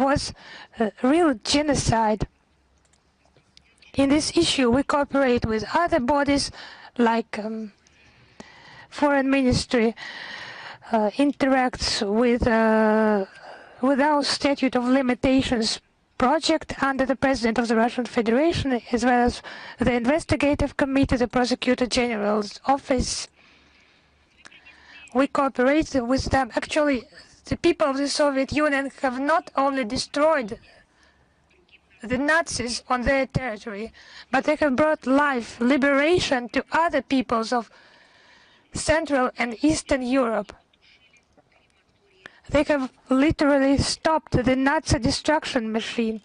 was real genocide. In this issue, we cooperate with other bodies like Foreign Ministry interacts with our Statute of Limitations project under the President of the Russian Federation, as well as the Investigative Committee, the Prosecutor General's Office. We cooperate with them. Actually, the people of the Soviet Union have not only destroyed the Nazis on their territory, but they have brought life, liberation to other peoples of Central and Eastern Europe. They have literally stopped the Nazi destruction machine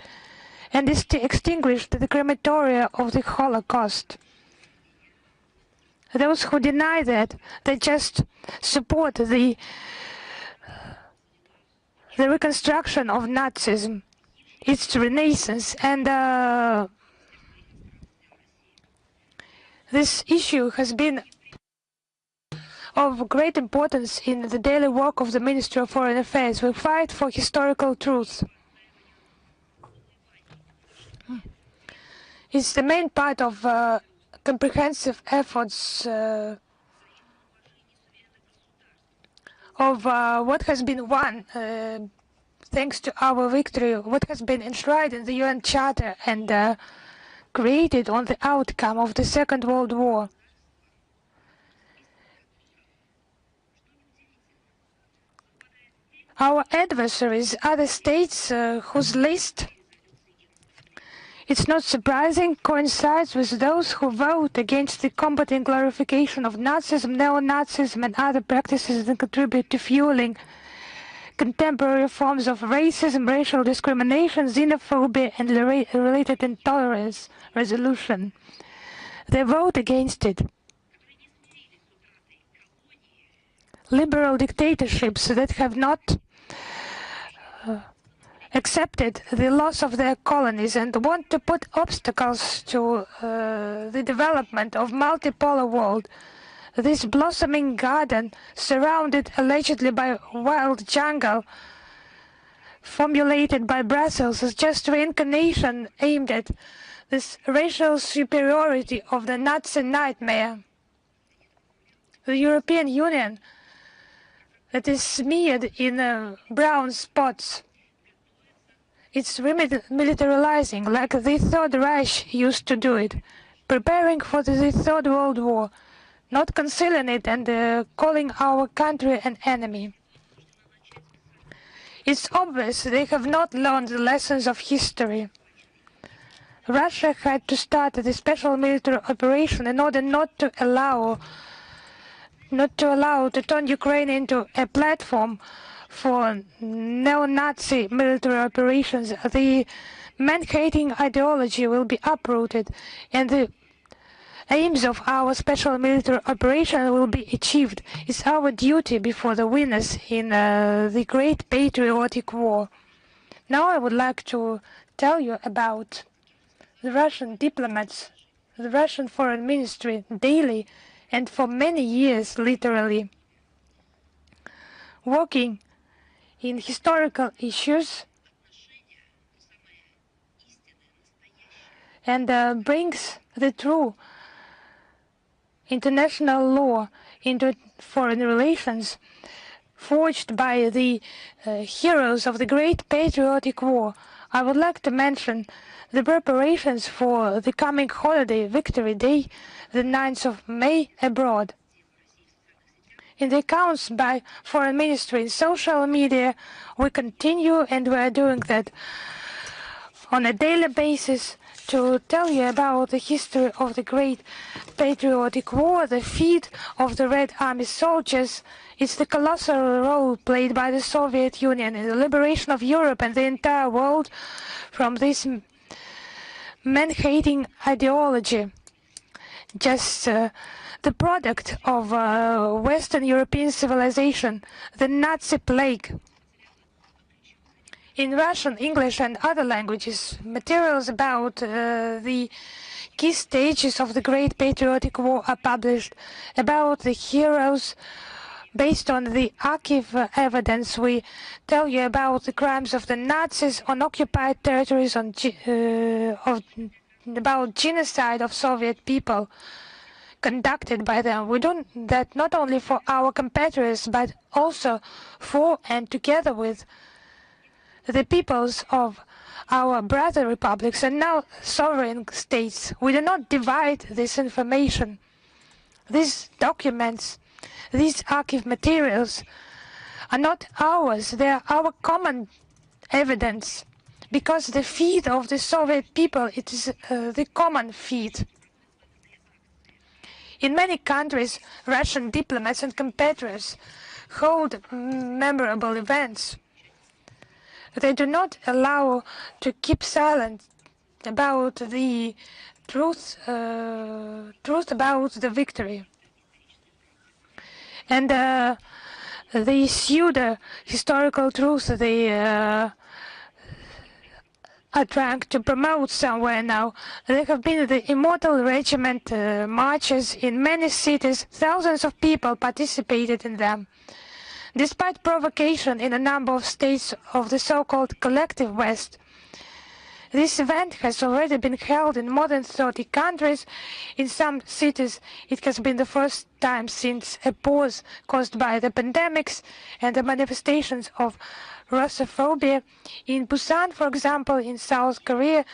and extinguished the crematoria of the Holocaust. Those who deny that, they just support the reconstruction of Nazism, its renaissance, and this issue has been of great importance in the daily work of the Ministry of Foreign Affairs. We fight for historical truth. It's the main part of comprehensive efforts of what has been won thanks to our victory, what has been enshrined in the UN Charter and created on the outcome of the Second World War. Our adversaries, other states whose list, it's not surprising, coincides with those who vote against the combating glorification of Nazism, neo-Nazism and other practices that contribute to fueling contemporary forms of racism, racial discrimination, xenophobia and related intolerance resolution. They vote against it. Liberal dictatorships that have not accepted the loss of their colonies and want to put obstacles to the development of multipolar world. This blossoming garden, surrounded allegedly by wild jungle, formulated by Brussels, is just reincarnation aimed at this racial superiority of the Nazi nightmare. The European Union that is smeared in brown spots. It's militarizing like the Third Reich used to do it, preparing for the Third World War, not concealing it and calling our country an enemy. It's obvious they have not learned the lessons of history. Russia had to start the special military operation in order not to allow to turn Ukraine into a platform for neo-Nazi military operations. The man-hating ideology will be uprooted and the aims of our special military operation will be achieved. It's our duty before the winners in the great patriotic war. Now I would like to tell you about the Russian diplomats, the Russian Foreign Ministry daily and for many years literally working in historical issues and brings the true international law into foreign relations forged by the heroes of the Great Patriotic War. I would like to mention the preparations for the coming holiday, Victory Day, the 9th of May, abroad. In the accounts by Foreign Ministry in social media, we continue, and we are doing that on a daily basis, to tell you about the history of the Great Patriotic War, the feat of the Red Army soldiers. It's the colossal role played by the Soviet Union in the liberation of Europe and the entire world from this man-hating ideology. Just the product of Western European civilization, the Nazi plague. In Russian, English and other languages, materials about the key stages of the Great Patriotic War are published, about the heroes Based on the archive evidence, we tell you about the crimes of the Nazis on occupied territories, about genocide of Soviet people conducted by them. We do that not only for our competitors, but also for and together with the peoples of our brother republics and now sovereign states. We do not divide this information. These documents, these archive materials are not ours, they are our common evidence, because the feet of the Soviet people, it is the common feet. In many countries, Russian diplomats and competitors hold memorable events. They do not allow to keep silent about the truth about the victory. And the pseudo-historical truth they are trying to promote somewhere now. There have been the Immortal Regiment marches in many cities. Thousands of people participated in them. Despite provocation in a number of states of the so-called collective West, this event has already been held in more than 30 countries. In some cities, it has been the first time since a pause caused by the pandemics and the manifestations of Russophobia. In Busan, for example, in South Korea,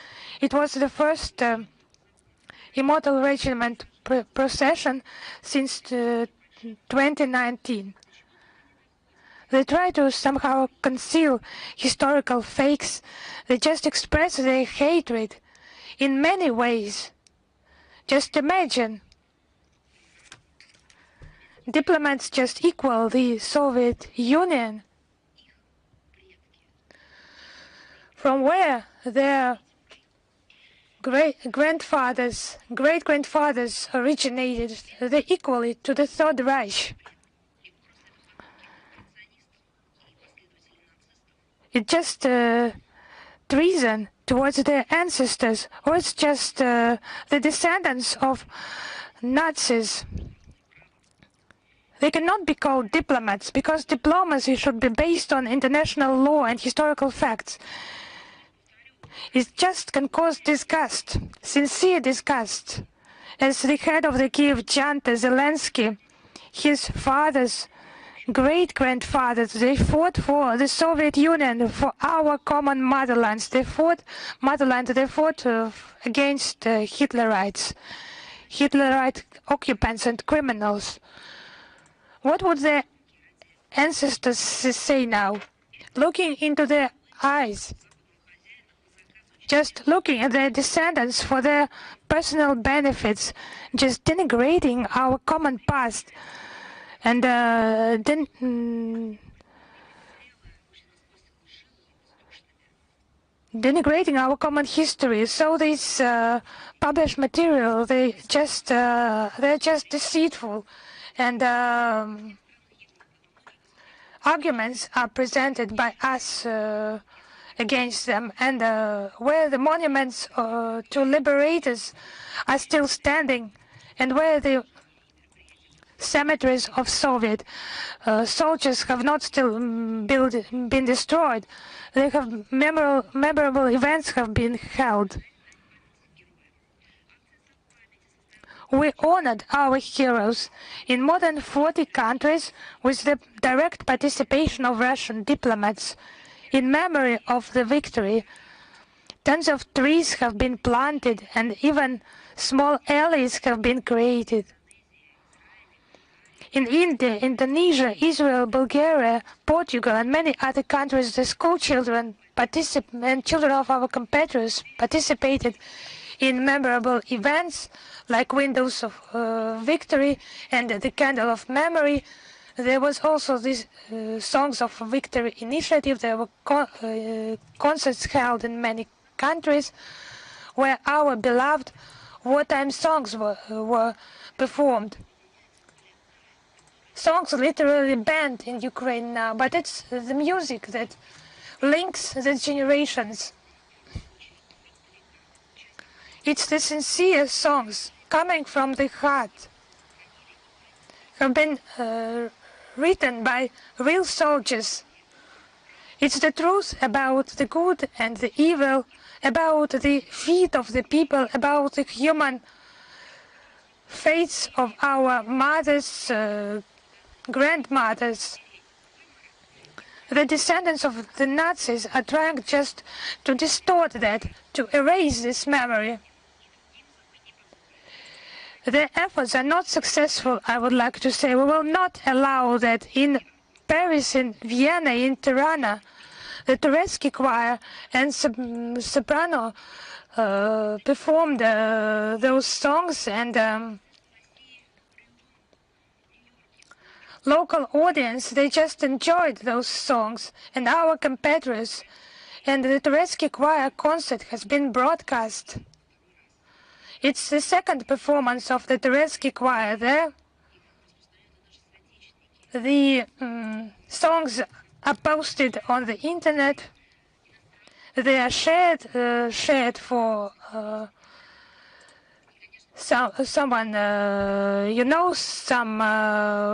it was the first Immortal Regiment procession since 2019. They try to somehow conceal historical fakes. They just express their hatred in many ways. Just imagine, diplomats just equal the Soviet Union, from where their great-grandfathers originated. They equal it to the Third Reich. It's just treason towards their ancestors, or it's just the descendants of Nazis. They cannot be called diplomats, because diplomacy should be based on international law and historical facts. It just can cause disgust, sincere disgust. As the head of the Kiev junta, Zelensky, his father's great-grandfathers, they fought for the Soviet Union, for our common motherland. They fought against Hitlerites, Hitlerite occupants and criminals. What would their ancestors say now? Looking into their eyes, just looking at their descendants for their personal benefits, just denigrating our common past, and denigrating our common history. So this published material, they're just deceitful, and arguments are presented by us against them, and where the monuments to liberators are still standing, and where the cemeteries of Soviet soldiers have not still been destroyed. They have memorable events have been held. We honored our heroes in more than 40 countries with the direct participation of Russian diplomats. In memory of the victory, tons of trees have been planted and even small alleys have been created. In India, Indonesia, Israel, Bulgaria, Portugal, and many other countries, the school children and children of our competitors participated in memorable events like Windows of Victory and the Candle of Memory. There was also this Songs of Victory initiative. There were concerts held in many countries where our beloved wartime songs were performed. Songs literally banned in Ukraine now, but it's the music that links the generations. It's the sincere songs coming from the heart, have been written by real soldiers. It's the truth about the good and the evil, about the fate of the people, about the human fates of our mothers, grandmothers. The descendants of the Nazis are trying just to distort that, to erase this memory. Their efforts are not successful, I would like to say. We will not allow that in Paris, in Vienna, in Tirana, the Turecki choir and soprano performed those songs, and local audience, they just enjoyed those songs, and our competitors. And the Turecki choir concert has been broadcast. It's the second performance of the Turecki choir there. The songs are posted on the internet. They are shared for someone you know, some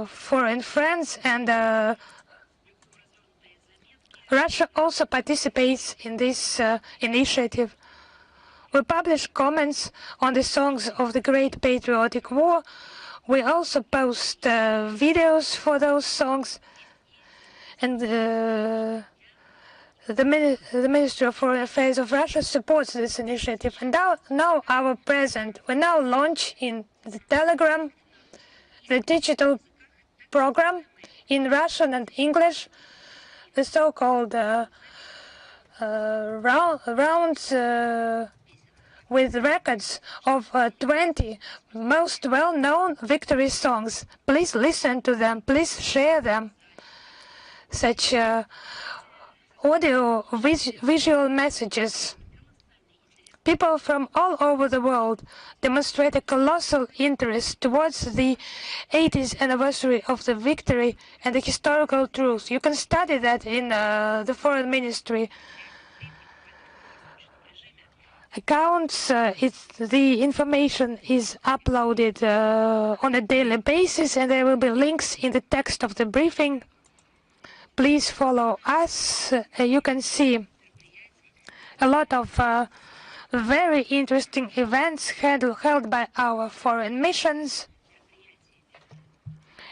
foreign friends, and Russia also participates in this initiative. We publish comments on the songs of the Great Patriotic War. We also post videos for those songs, and the Ministry of Foreign Affairs of Russia supports this initiative. And now our president will now launch in the Telegram the digital program in Russian and English, the so-called rounds with records of 20 most well-known victory songs. Please listen to them, please share them. Such audio visual messages. People from all over the world demonstrate a colossal interest towards the 80th anniversary of the victory and the historical truth. You can study that in the Foreign Ministry accounts. The information is uploaded on a daily basis, and there will be links in the text of the briefing. Please follow us. You can see a lot of very interesting events held by our foreign missions.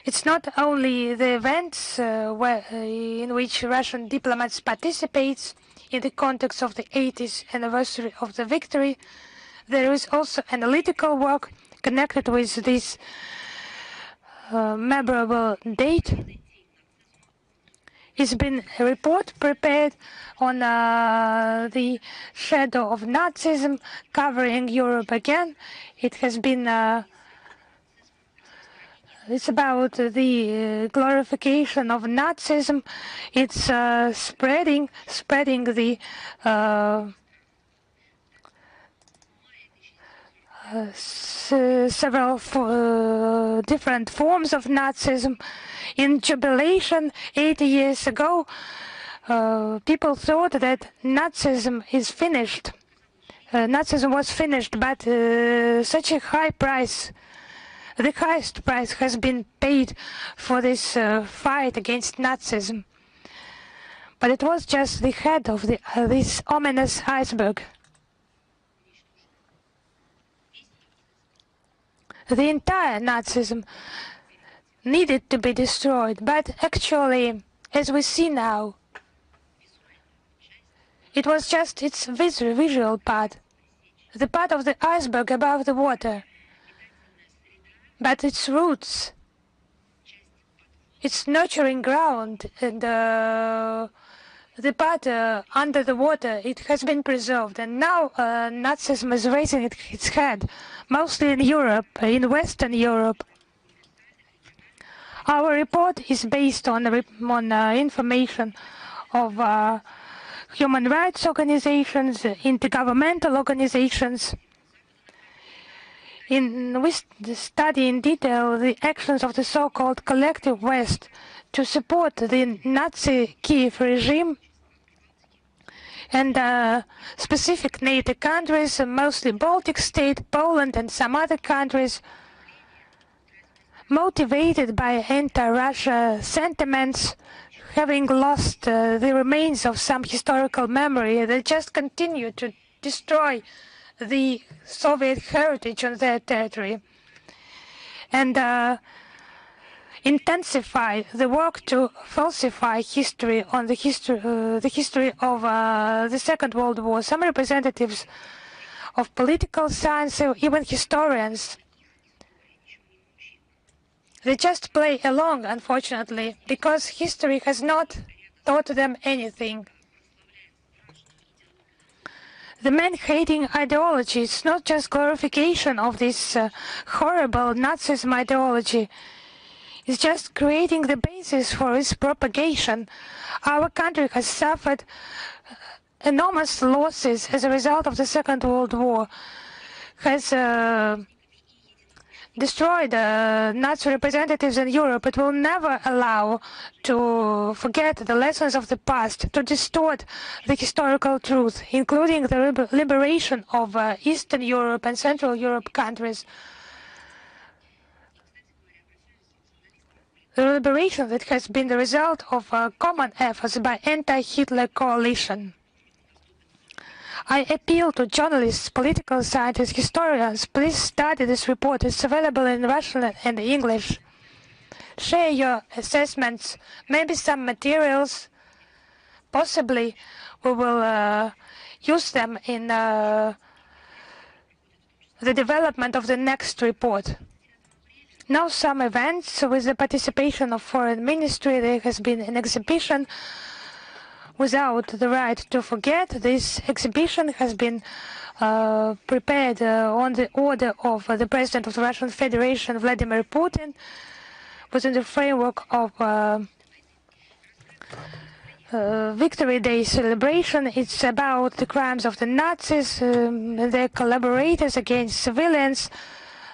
It's not only the events in which Russian diplomats participate in the context of the 80th anniversary of the victory. There is also analytical work connected with this memorable date. It's been a report prepared on the shadow of Nazism covering Europe again. It has been it's about the glorification of Nazism. It's spreading the several different forms of Nazism. In jubilation 80 years ago, people thought that Nazism is finished. Nazism was finished, but such a high price, the highest price has been paid for this fight against Nazism. But it was just the head of this ominous iceberg. The entire Nazism needed to be destroyed, but actually, as we see now, it was just its visual part, the part of the iceberg above the water. But its roots, its nurturing ground, and the part under the water, it has been preserved. And now Nazism is raising its head, mostly in Europe, in Western Europe. Our report is based on information of human rights organizations, intergovernmental organizations. We study in detail the actions of the so-called collective West to support the Nazi Kiev regime and specific NATO countries, mostly Baltic states, Poland and some other countries. motivated by anti-Russia sentiments, having lost the remains of some historical memory, they just continue to destroy the Soviet heritage on their territory and intensify the work to falsify history on the history of the Second World War. Some representatives of political science, even historians, they just play along, unfortunately, because history has not taught them anything. The man-hating ideology is not just glorification of this horrible Nazism ideology. It's just creating the basis for its propagation. Our country has suffered enormous losses as a result of the Second World War, has destroyed Nazi representatives in Europe. It will never allow to forget the lessons of the past, to distort the historical truth, including the liberation of Eastern Europe and Central Europe countries. The liberation that has been the result of common efforts by anti-Hitler coalition. I appeal to journalists, political scientists, historians, please study this report. It's available in Russian and English. Share your assessments, maybe some materials. Possibly we will use them in the development of the next report. Now some events with the participation of Foreign Ministry. There has been an exhibition without the right to forget. This exhibition has been prepared on the order of the President of the Russian Federation, Vladimir Putin, within the framework of Victory Day celebration. It's about the crimes of the Nazis, their collaborators against civilians,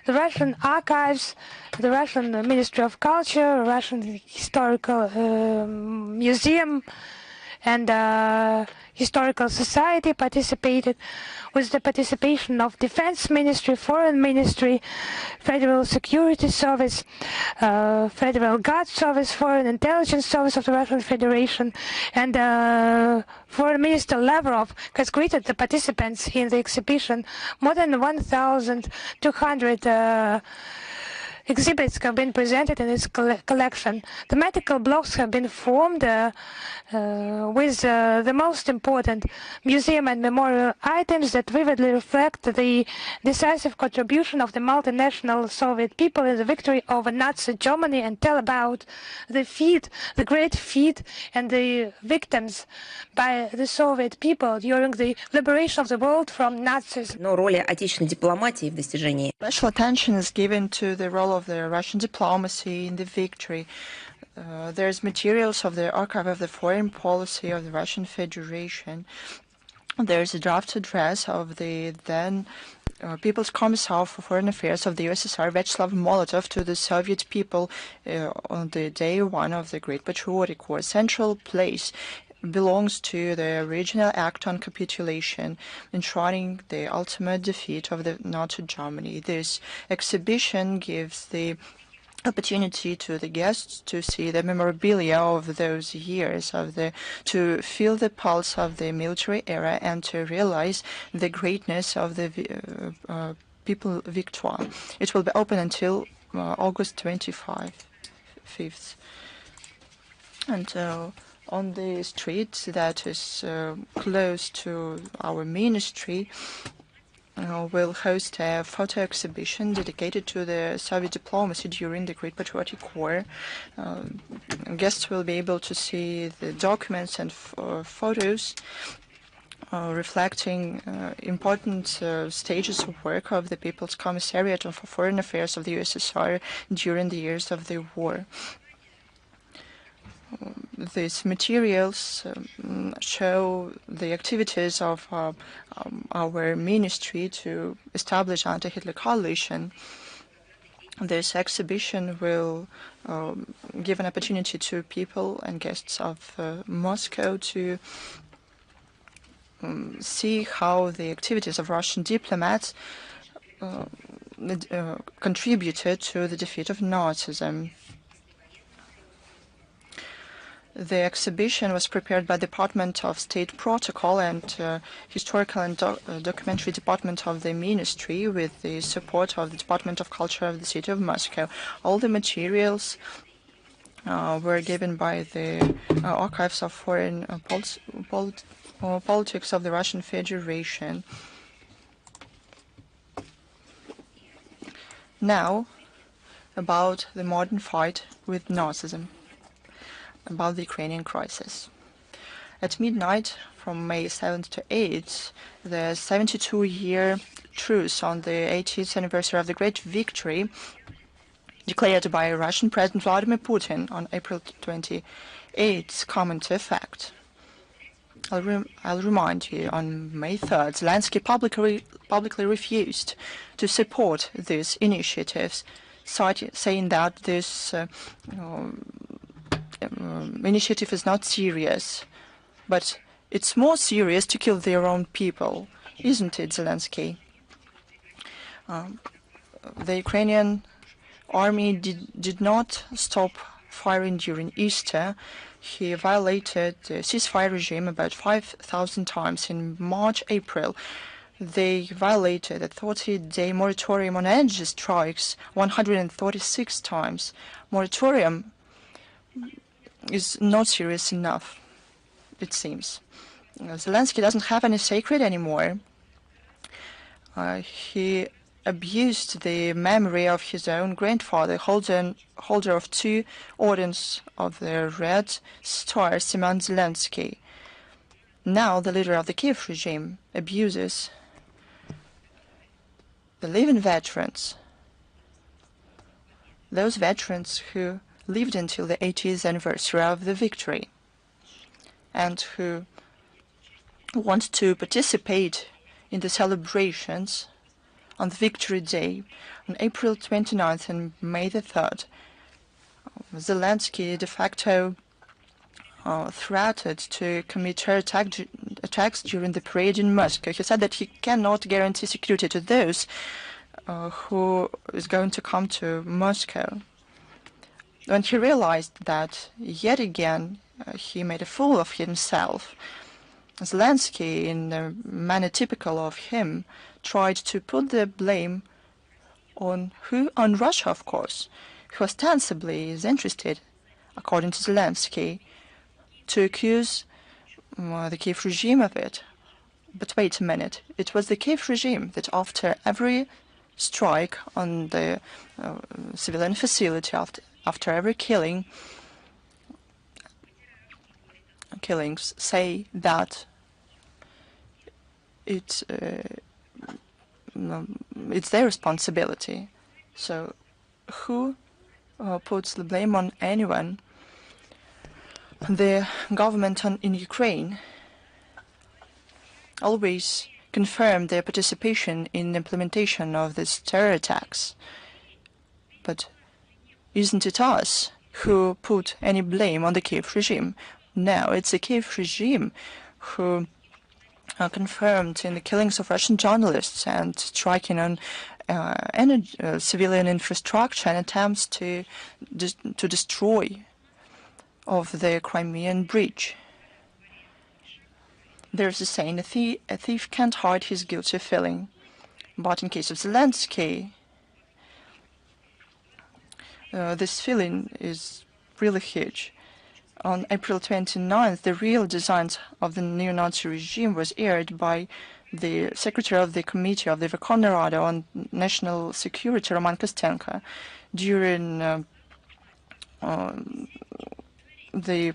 the Russian archives, the Russian Ministry of Culture, Russian Historical Museum, and Historical Society participated, with the participation of Defense Ministry, Foreign Ministry, Federal Security Service, Federal Guard Service, Foreign Intelligence Service of the Russian Federation, and Foreign Minister Lavrov has greeted the participants in the exhibition. More than 1,200 exhibits have been presented in its collection. Thematical blocks have been formed with the most important museum and memorial items that vividly reflect the decisive contribution of the multinational Soviet people in the victory over Nazi Germany, and tell about the feat, the great feat, and the victims by the Soviet people during the liberation of the world from Nazis. Но роли отечественной дипломатии в достижении. Special attention is given to the role of the Russian diplomacy in the victory. There's materials of the archive of the foreign policy of the Russian Federation. There's a draft address of the then People's Commissar for Foreign Affairs of the USSR, Vyacheslav Molotov, to the Soviet people on the day one of the Great Patriotic War. Central place belongs to the original act on capitulation, enshrining the ultimate defeat of the NATO Germany. This exhibition gives the opportunity to the guests to see the memorabilia of those years, to feel the pulse of the military era, and to realize the greatness of the people victoire. It will be open until August 25th. And on the street that is close to our ministry, will host a photo exhibition dedicated to the Soviet diplomacy during the Great Patriotic War. Guests will be able to see the documents and photos reflecting important stages of work of the People's Commissariat for Foreign Affairs of the USSR during the years of the war. These materials show the activities of our ministry to establish anti-Hitler coalition. This exhibition will give an opportunity to people and guests of Moscow to see how the activities of Russian diplomats contributed to the defeat of Nazism. The exhibition was prepared by the Department of State Protocol and Historical and Documentary Department of the Ministry with the support of the Department of Culture of the City of Moscow. All the materials were given by the Archives of Foreign Politics of the Russian Federation. Now, about the modern fight with Nazism, about the Ukrainian crisis. At midnight, from May 7th to 8th, the 72-year truce on the 80th anniversary of the Great Victory declared by Russian President Vladimir Putin on April 28th come into effect. I'll remind you, on May 3rd, Zelensky publicly refused to support these initiatives, saying that this initiative is not serious. But it's more serious to kill their own people, isn't it, Zelensky? The Ukrainian army did not stop firing during Easter. He violated the ceasefire regime about 5,000 times in March, April. They violated a 30-day moratorium on energy strikes 136 times. Moratorium is not serious enough, it seems. Zelensky doesn't have any sacred anymore. He abused the memory of his own grandfather, holder of 2 orders of the Red Star, Semyon Zelensky. Now the leader of the Kiev regime abuses the living veterans, those veterans who lived until the 80th anniversary of the victory and who want to participate in the celebrations on the Victory Day on April 29th and May the 3rd. Zelensky de facto threatened to commit terror attacks during the parade in Moscow. He said that he cannot guarantee security to those who is going to come to Moscow. When he realized that, yet again, he made a fool of himself, Zelensky, in a manner typical of him, tried to put the blame on who? On Russia, of course, who ostensibly is interested, according to Zelensky, to accuse the Kiev regime of it. But wait a minute, it was the Kiev regime that after every strike on the civilian facility, after every killings, say that it's their responsibility. So who puts the blame on anyone? The government in Ukraine always confirmed their participation in the implementation of these terror attacks. But isn't it us who put any blame on the Kiev regime? No, it's the Kiev regime who confirmed in the killings of Russian journalists and striking on civilian infrastructure and attempts to destroy of the Crimean Bridge. There's a saying, a thief can't hide his guilty feeling. But in case of Zelensky, this feeling is really huge. On April 29th, the real designs of the neo-Nazi regime was aired by the Secretary of the Committee of the Verkhovna Rada on National Security, Roman Kostenko, during the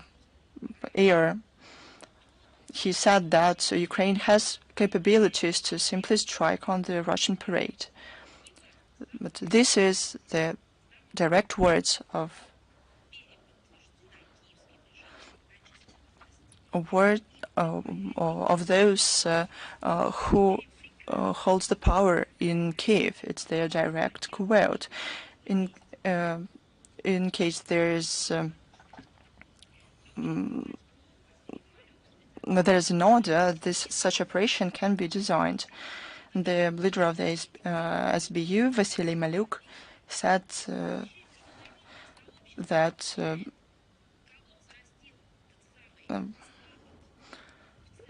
air. He said that Ukraine has capabilities to simply strike on the Russian parade. But this is the direct words of those who holds the power in Kiev. It's their direct quote. In case there is there's an order, such operation can be designed. The leader of the SBU, Vasily Maluk, said that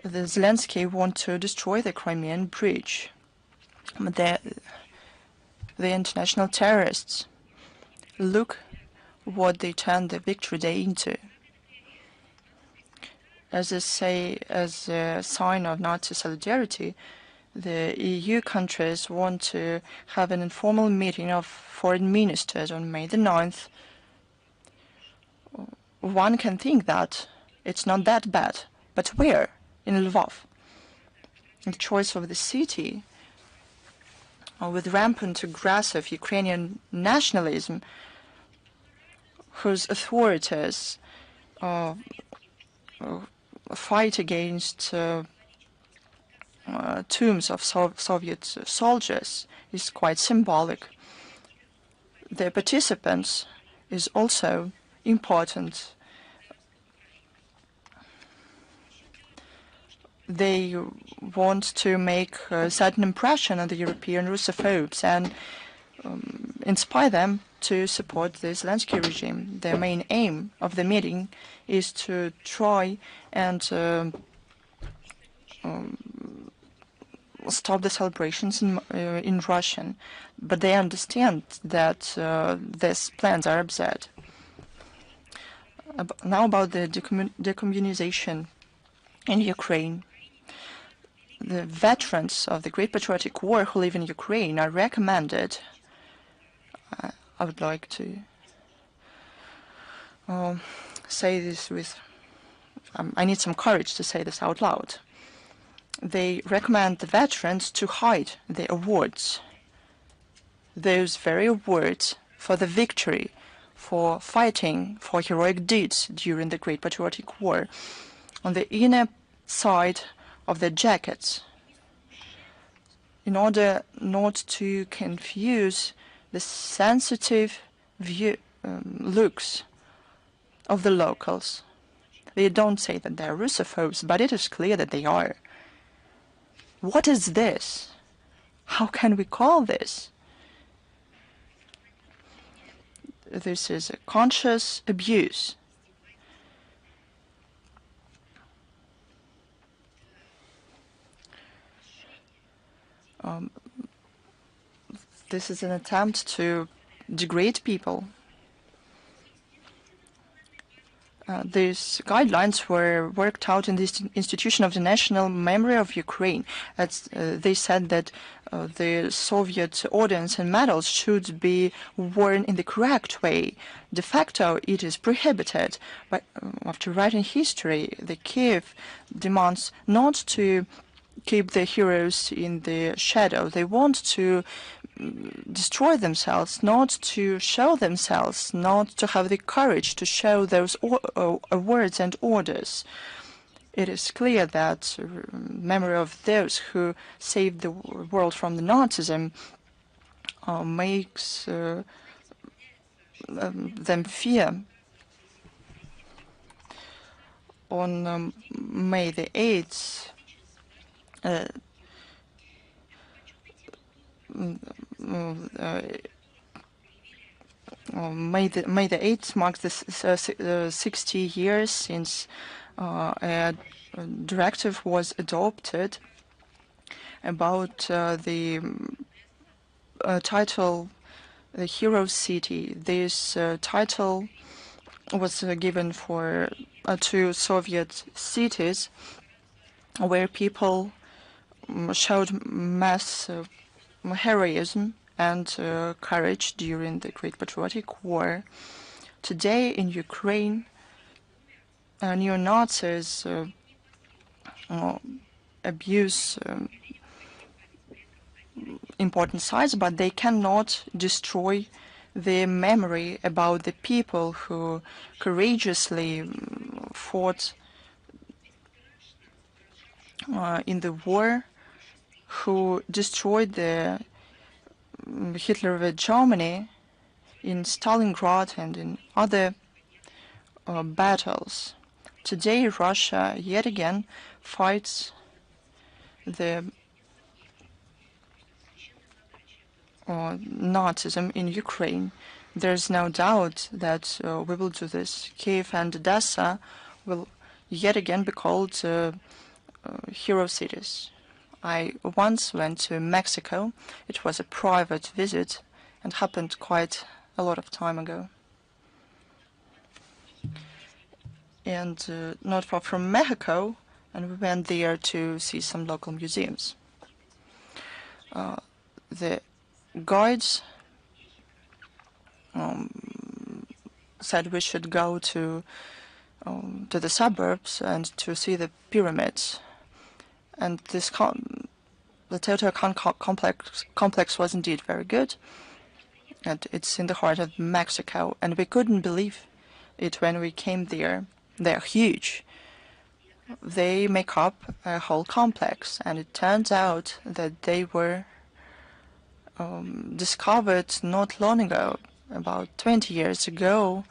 the Zelensky want to destroy the Crimean Bridge. The international terrorists, look what they turned the Victory Day into. As a sign of NATO solidarity, the EU countries want to have an informal meeting of foreign ministers on May the 9th. One can think that it's not that bad, but where? In Lvov. The choice of the city, with rampant aggressive Ukrainian nationalism, whose authorities fight against tombs of Soviet soldiers, is quite symbolic. The participants is also important. They want to make a certain impression on the European Russophobes and inspire them to support the Zelensky regime. The main aim of the meeting is to try and stop the celebrations in Russian, but they understand that these plans are absurd. Now about the decommunization in Ukraine. The veterans of the Great Patriotic War who live in Ukraine are recommended. I would like to say this with, I need some courage to say this out loud. They recommend the veterans to hide the awards, those very awards for the victory, for fighting, for heroic deeds during the Great Patriotic War, on the inner side of the jackets, in order not to confuse the sensitive looks of the locals. They don't say that they're Russophobes, but it is clear that they are. What is this? How can we call this? This is a conscious abuse. This is an attempt to degrade people. These guidelines were worked out in the institution of the National Memory of Ukraine. They said that the Soviet ordnance and medals should be worn in the correct way. De facto, it is prohibited. But after writing history, the Kiev demands not to keep the heroes in the shadow. They want to destroy themselves, not to show themselves, not to have the courage to show those words and orders. It is clear that memory of those who saved the world from the Nazism makes them fear. On May the 8th, May the 8th marks the 60 years since a directive was adopted about the title, the Hero City. This title was given for to Soviet cities where people showed mass heroism and courage during the Great Patriotic War. Today in Ukraine, neo-Nazis abuse important sites, but they cannot destroy the memory about the people who courageously fought in the war, who destroyed the Hitler Germany in Stalingrad and in other battles. Today, Russia yet again fights the Nazism in Ukraine. There's no doubt that we will do this. Kiev and Odessa will yet again be called hero cities. I once went to Mexico. It was a private visit and happened quite a lot of time ago. And not far from Mexico, and we went there to see some local museums. The guides said we should go to the suburbs and to see the pyramids. And this the total complex was indeed very good, and it's in the heart of Mexico. And we couldn't believe it when we came there. They're huge. They make up a whole complex, and it turns out that they were discovered not long ago, about 20 years ago.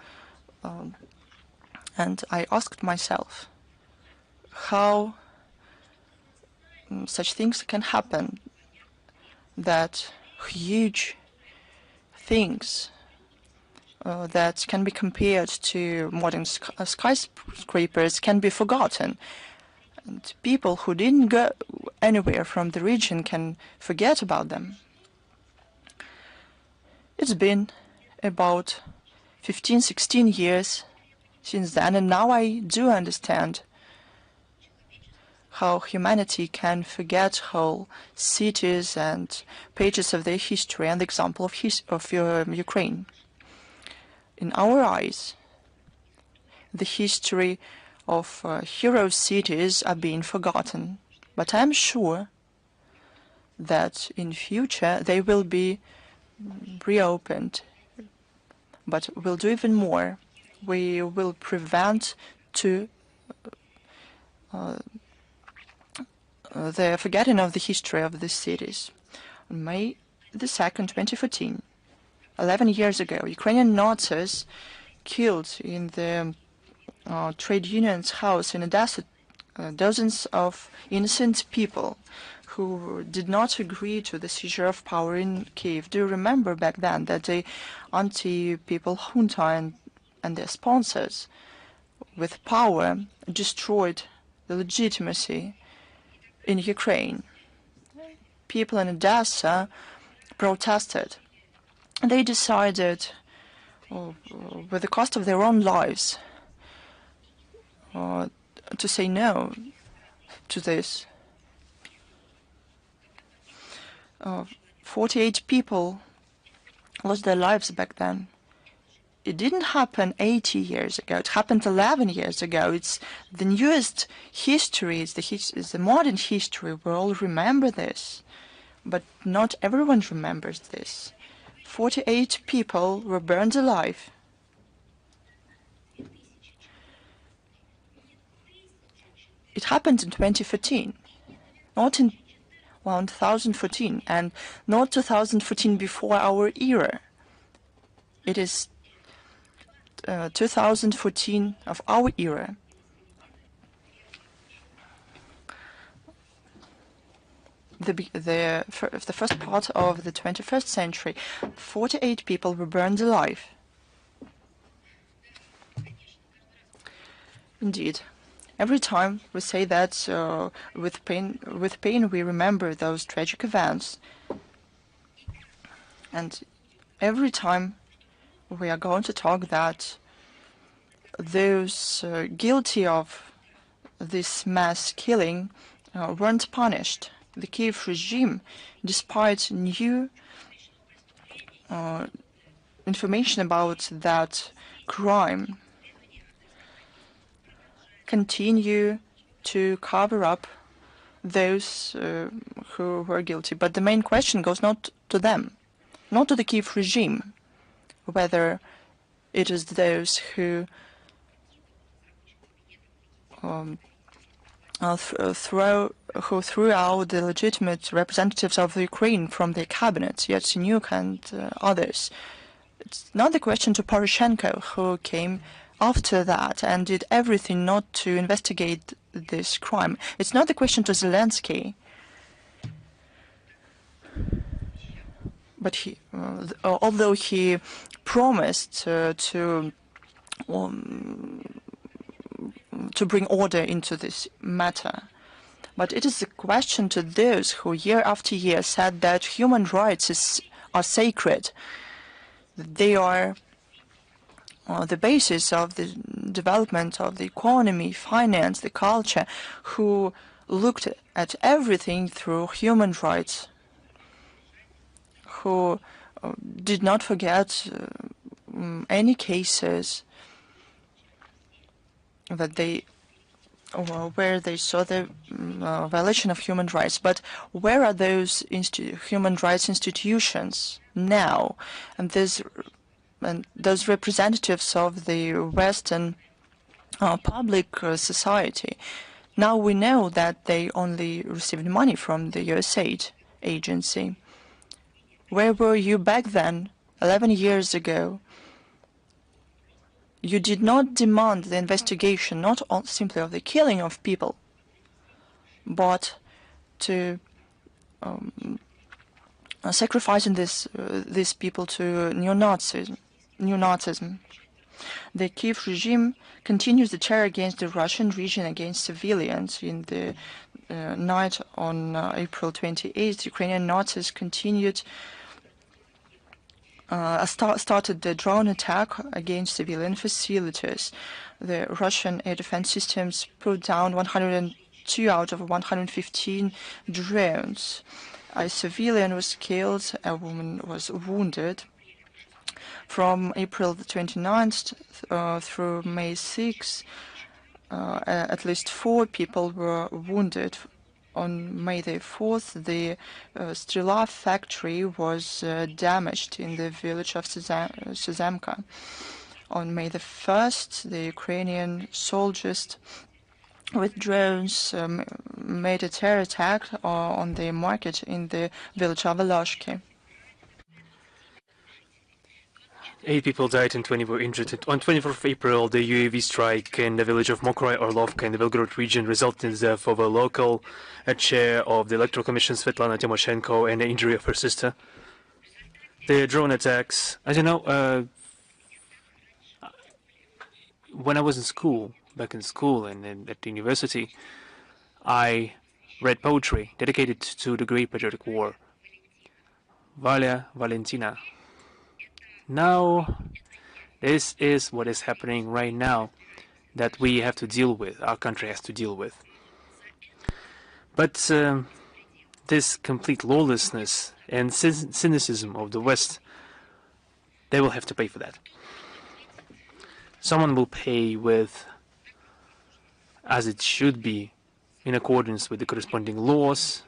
And I asked myself how such things can happen, that huge things that can be compared to modern skyscrapers can be forgotten. And people who didn't go anywhere from the region can forget about them. It's been about 15, 16 years since then, and now I do understand how humanity can forget whole cities and pages of their history, and the example of Ukraine. In our eyes, the history of hero cities are being forgotten, but I'm sure that in future they will be reopened. But we'll do even more. We will prevent the forgetting of the history of these cities. On May the 2nd, 2014, 11 years ago, Ukrainian Nazis killed in the trade union's house in Odessa dozens of innocent people who did not agree to the seizure of power in Kiev. Do you remember back then that the anti-people junta and their sponsors with power destroyed the legitimacy in Ukraine? People in Odessa protested. They decided, with the cost of their own lives, to say no to this. 48 people lost their lives back then. It didn't happen 80 years ago. It happened 11 years ago. It's the newest history. It's the modern history. We all remember this. But not everyone remembers this. 48 people were burned alive. It happened in 2014, not in 2014, and not 2014 before our era. It is 2014 of our era. The first part of the 21st century, 48 people were burned alive. Indeed. Every time we say that with pain we remember those tragic events. And every time we are going to talk that those guilty of this mass killing weren't punished. The Kiev regime, despite new information about that crime, continue to cover up those who were guilty. But the main question goes not to them, not to the Kiev regime, whether it is those who threw out the legitimate representatives of the Ukraine from their cabinet, Yatsenyuk and others. It's not the question to Poroshenko, who came after that and did everything not to investigate this crime. It's not the question to Zelensky. but although he promised to bring order into this matter. But it is a question to those who year after year said that human rights are sacred, that they are the basis of the development of the economy, finance, the culture, who looked at everything through human rights, who did not forget any cases that where they saw the violation of human rights. But where are those human rights institutions now? And those representatives of the Western public society? Now we know that they only received money from the USAID agency. Where were you back then, 11 years ago? You did not demand the investigation, not simply of the killing of people, but to sacrificing these people to neo-Nazism. The Kiev regime continues the terror against the Russian region, against civilians. In the night on April 28th, Ukrainian Nazis started the drone attack against civilian facilities. The Russian air defense systems put down 102 out of 115 drones. A civilian was killed, a woman was wounded. From April the 29th through May 6th, at least 4 people were wounded. On May the 4th, the Strela factory was damaged in the village of Suzemka. On May the 1st, the Ukrainian soldiers with drones made a terror attack on the market in the village of Aloshki. 8 people died and 20 were injured. On 24th of April, the UAV strike in the village of Mokroy Orlovka in the Belgorod region resulted in the death of a local chair of the Electoral Commission, Svetlana Tymoshenko, and the injury of her sister. The drone attacks, as you know, when I was in school, back in school and at the university, I read poetry dedicated to the Great Patriotic War. Valia Valentina. Now, this is what is happening right now that we have to deal with, our country has to deal with. But this complete lawlessness and cynicism of the West, they will have to pay for that. Someone will pay with, as it should be, in accordance with the corresponding laws,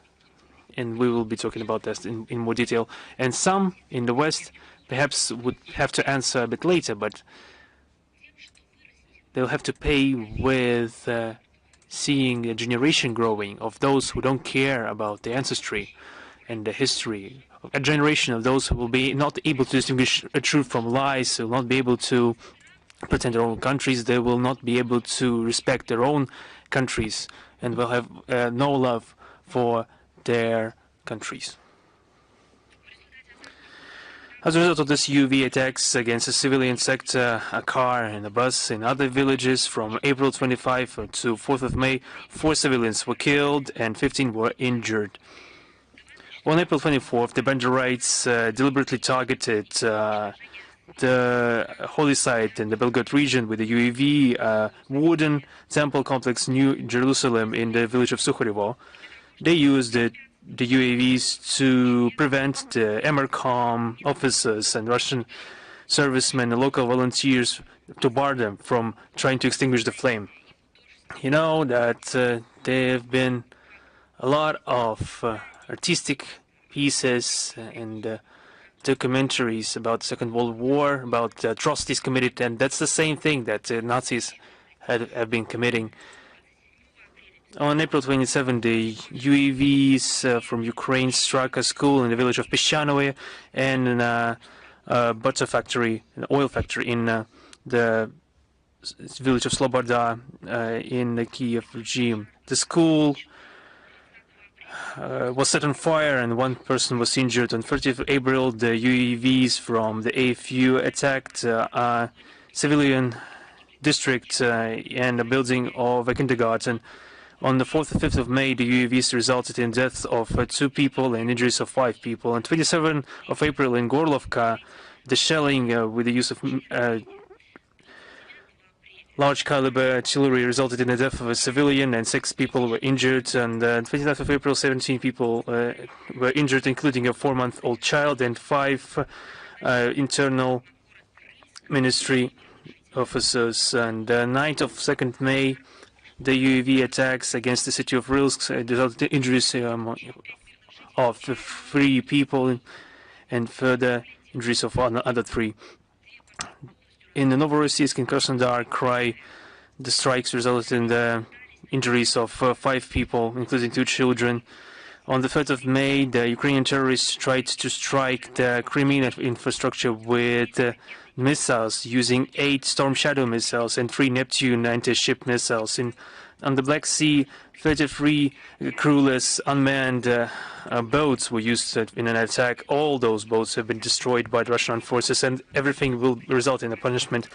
and we will be talking about this in more detail. And some in the West perhaps would have to answer a bit later, but they'll have to pay with seeing a generation growing of those who don't care about the ancestry and the history, a generation of those who will be not able to distinguish a truth from lies, who will not be able to protect their own countries, they will not be able to respect their own countries, and will have no love for their countries. As a result of this UAV attacks against a civilian sector, a car and a bus in other villages from April 25 to 4th of May, 4 civilians were killed and 15 were injured. On April 24th, the Banderites deliberately targeted the holy site in the Belgorod region with the UAV wooden temple complex New Jerusalem in the village of Zakharova. They used the UAVs to prevent the Emercom officers and Russian servicemen and local volunteers, to bar them from trying to extinguish the flame. You know that there have been a lot of artistic pieces and documentaries about the Second World War, about the atrocities committed, and that's the same thing that the Nazis have been committing. On April 27, the UAVs from Ukraine struck a school in the village of Peshchanoe and a butter factory, an oil factory in the village of Sloboda in the Kiev regime. The school was set on fire and one person was injured. On 30th April, the UAVs from the AFU attacked a civilian district and a building of a kindergarten. On the 4th and 5th of May, the UAVs resulted in deaths of 2 people and injuries of 5 people. On 27th of April in Gorlovka, the shelling with the use of large caliber artillery resulted in the death of a civilian and 6 people were injured. And on 29th of April, 17 people were injured, including a 4-month-old child and 5 internal ministry officers. And 9th of 2nd May, the UAV attacks against the city of Rilsk resulted in injuries of 3 people and further injuries of another 3. In the Novorossiysk and Krasnodar Krai, the strikes resulted in the injuries of 5 people, including 2 children. On the 3rd of May, the Ukrainian terrorists tried to strike the Crimean infrastructure with missiles using 8 Storm Shadow missiles and 3 Neptune anti-ship missiles. On the Black Sea, 33 crewless unmanned boats were used in an attack. All those boats have been destroyed by the Russian armed forces, and everything will result in a punishment.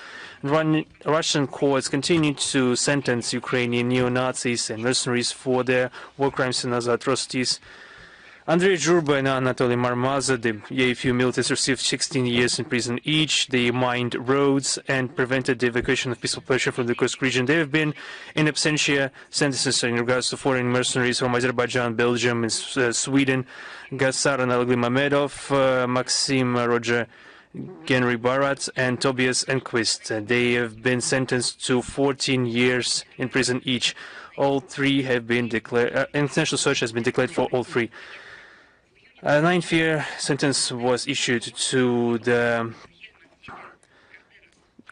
Russian courts continue to sentence Ukrainian neo-Nazis and mercenaries for their war crimes and other atrocities. Andrei Zhurba and Anatoly Marmaza, the AFU militants, received 16 years in prison each. They mined roads and prevented the evacuation of peaceful Persia from the Kursk region. They have been in absentia sentences in regards to foreign mercenaries from Azerbaijan, Belgium, and Sweden. Gassar Analogly Mamedov, Maxim Roger Genry Barat, and Tobias Enquist. They have been sentenced to 14 years in prison each. All 3 have been declared. International search has been declared for all 3. A 9-year sentence was issued to the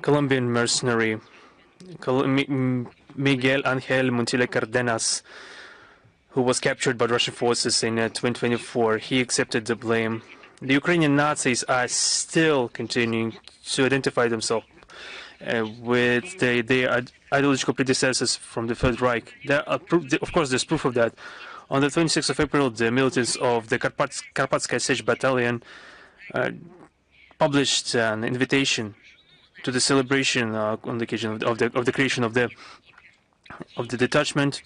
Colombian mercenary Miguel Angel Montilla Cardenas, who was captured by Russian forces in 2024. He accepted the blame. The Ukrainian Nazis are still continuing to identify themselves with their ideological predecessors from the Third Reich. Of course, there's proof of that. On the 26th of April, the militants of the Karpatskaya Sech Battalion published an invitation to the celebration on the occasion of the creation of the detachment,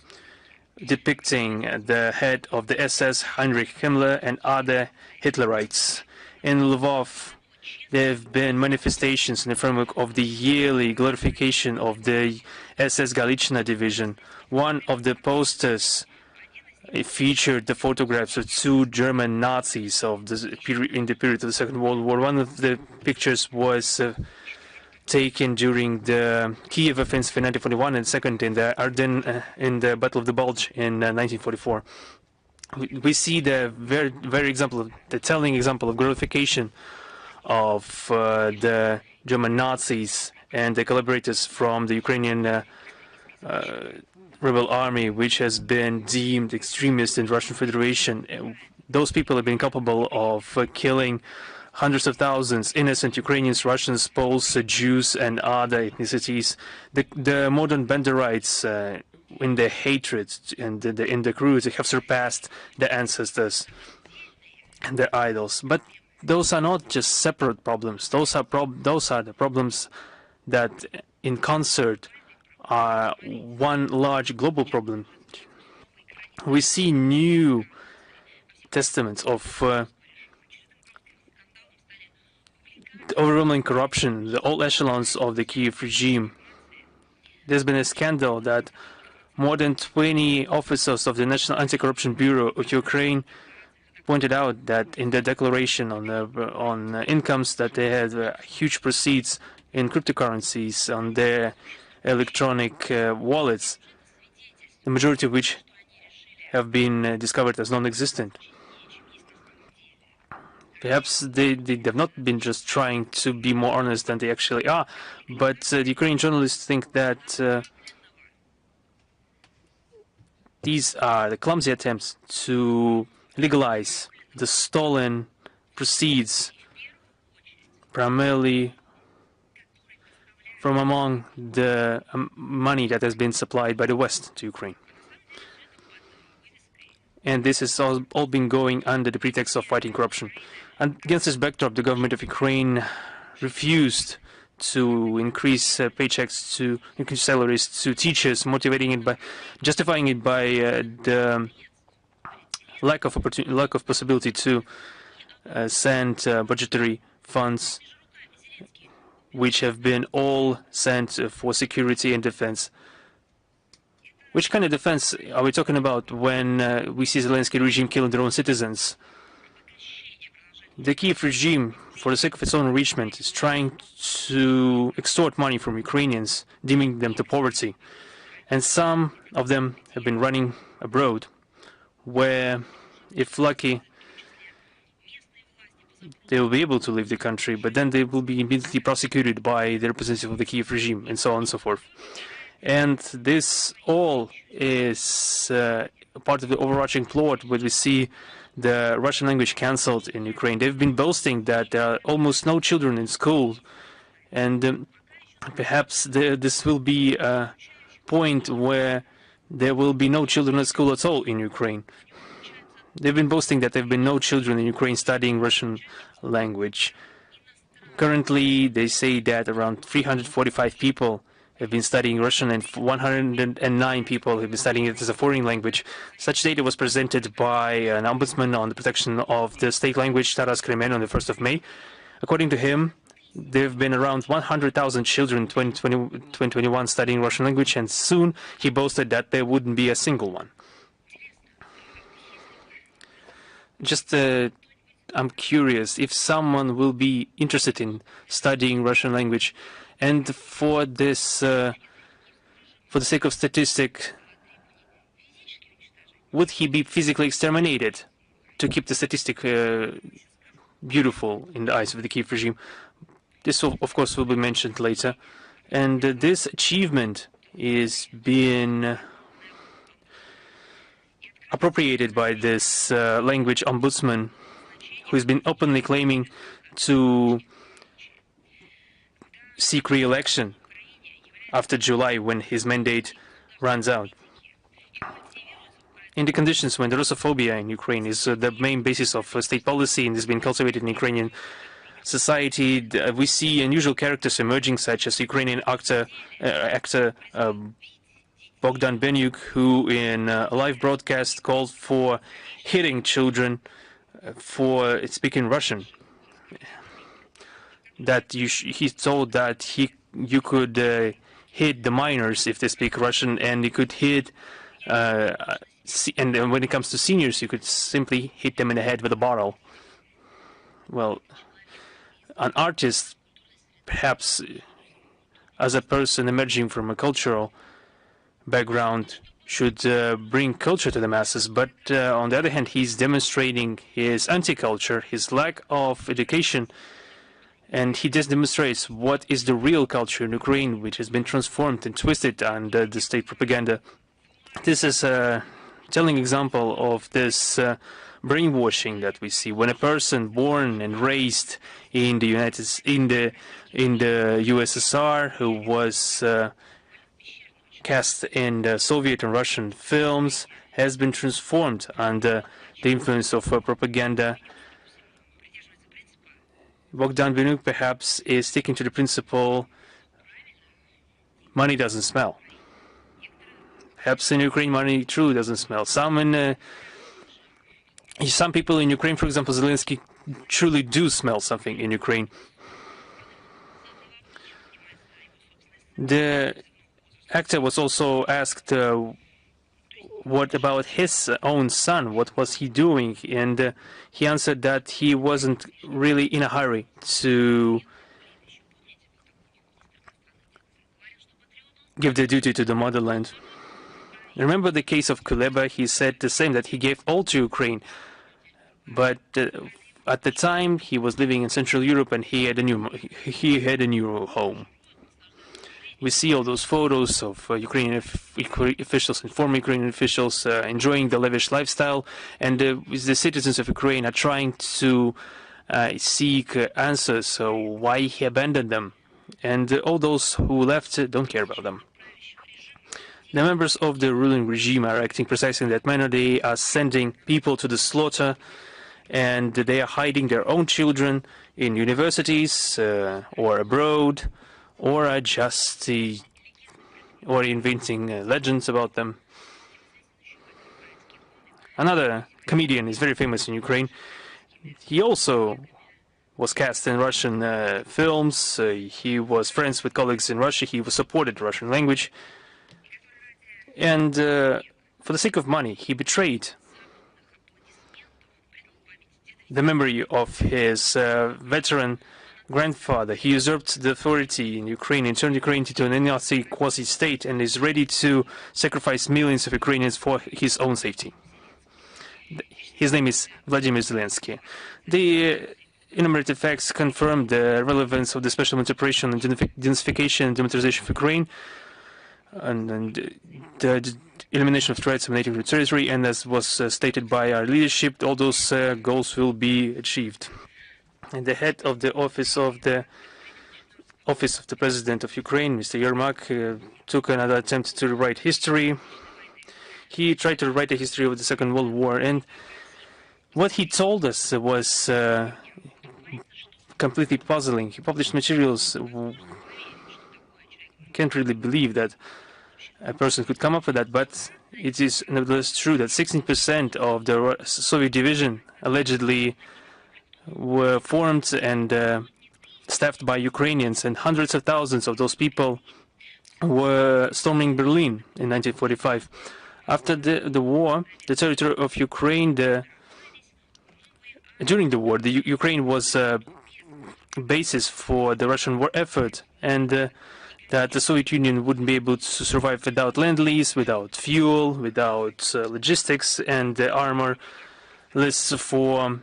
depicting the head of the SS, Heinrich Himmler, and other Hitlerites. In Lvov, there have been manifestations in the framework of the yearly glorification of the SS Galician division. One of the posters featured the photographs of 2 German Nazis in the period of the Second World War. One of the pictures was taken during the Kiev offensive in 1941, and second in the Ardennes in the Battle of the Bulge in 1944. We see the the telling example of glorification of the German Nazis and the collaborators from the Ukrainian rebel army, which has been deemed extremist in the Russian Federation. Those people have been capable of killing hundreds of thousands innocent Ukrainians, Russians, Poles, Jews, and other ethnicities. The modern Banderites, in their hatred and in the cruelty, have surpassed the ancestors and their idols. But those are not just separate problems. Those are the problems that, in concert, are one large global problem. We see new testaments of overwhelming corruption, the all echelons of the Kiev regime. There's been a scandal that more than 20 officers of the National Anti-Corruption Bureau of Ukraine pointed out that in their declaration on incomes that they had huge proceeds in cryptocurrencies on their electronic wallets, the majority of which have been discovered as non-existent. Perhaps they have not been just trying to be more honest than they actually are, but the Ukrainian journalists think that these are the clumsy attempts to legalize the stolen proceeds, primarily from among the money that has been supplied by the West to Ukraine. And this has all been going under the pretext of fighting corruption. And against this backdrop, the government of Ukraine refused to increase paychecks, to increase salaries to teachers, justifying it by the lack of possibility to send budgetary funds, which have been all sent for security and defense. Which kind of defense are we talking about when we see Zelensky regime killing their own citizens? The Kiev regime, for the sake of its own enrichment, is trying to extort money from Ukrainians, deeming them to poverty. And some of them have been running abroad, where, if lucky, they will be able to leave the country, but then they will be immediately prosecuted by the representative of the Kiev regime, and so on and so forth. And this all is part of the overarching plot where we see the Russian language cancelled in Ukraine. They've been boasting that there are almost no children in school, and perhaps this will be a point where there will be no children at school at all in Ukraine. They've been boasting that there have been no children in Ukraine studying Russian language. Currently, they say that around 345 people have been studying Russian and 109 people have been studying it as a foreign language. Such data was presented by an ombudsman on the protection of the state language, Taras Kremen, on the 1st of May. According to him, there have been around 100,000 children in 2021 studying Russian language, and soon he boasted that there wouldn't be a single one. I'm curious if someone will be interested in studying Russian language, and for this, for the sake of statistic, would he be physically exterminated to keep the statistic beautiful in the eyes of the Kiev regime? This, of course, will be mentioned later. And this achievement is being appropriated by this language ombudsman, who has been openly claiming to seek re-election after July, when his mandate runs out. In the conditions when the Russophobia in Ukraine is the main basis of state policy and has been cultivated in Ukrainian society, we see unusual characters emerging, such as Ukrainian actor Bogdan Benyuk, who in a live broadcast called for hitting children for speaking Russian. That he told that you could hit the minors if they speak Russian, and you could hit, and then when it comes to seniors, you could simply hit them in the head with a bottle. Well, an artist, perhaps as a person emerging from a cultural background, should bring culture to the masses, but on the other hand, he's demonstrating his anti-culture, his lack of education, and he just demonstrates what is the real culture in Ukraine, which has been transformed and twisted under the state propaganda. This is a telling example of this brainwashing that we see when a person born and raised in the USSR, who was cast in the Soviet and Russian films, has been transformed under the influence of propaganda. Bogdan Benyuk perhaps is sticking to the principle, money doesn't smell. Perhaps in Ukraine money truly doesn't smell. Some people in Ukraine, for example, Zelensky, truly do smell something in Ukraine. The actor was also asked what about his own son, what was he doing, and he answered that he wasn't really in a hurry to give the duty to the motherland. Remember the case of Kuleba? He said the same, that he gave all to Ukraine, but at the time he was living in Central Europe and he had a new home. We see all those photos of Ukrainian officials and former Ukrainian officials enjoying the lavish lifestyle, and the citizens of Ukraine are trying to seek answers, so why he abandoned them. And all those who left don't care about them. The members of the ruling regime are acting precisely in that manner. They are sending people to the slaughter, and they are hiding their own children in universities or abroad, or are just or inventing legends about them. Another comedian is very famous in Ukraine. He also was cast in Russian films. He was friends with colleagues in Russia. He supported the Russian language. And for the sake of money, he betrayed the memory of his veteran grandfather. He usurped the authority in Ukraine and turned Ukraine into an Nazi quasi-state and is ready to sacrifice millions of Ukrainians for his own safety. His name is Vladimir Zelensky. The enumerated facts confirm the relevance of the special operation and denazification and demilitarization of Ukraine, and the elimination of threats emanating from territory, and as was stated by our leadership, all those goals will be achieved. And the head of the office of the President of Ukraine, Mr. Yermak, took another attempt to rewrite history. He tried to rewrite the history of the Second World War, and what he told us was completely puzzling. He published materials. Can't really believe that a person could come up with that, but it is nevertheless true that 16% of the Soviet division allegedly were formed and staffed by Ukrainians, and hundreds of thousands of those people were storming Berlin in 1945. After the war, the territory of Ukraine, during the war, Ukraine was a basis for the Russian war effort, and that the Soviet Union wouldn't be able to survive without Lend-Lease, without fuel, without logistics, and the armor lists for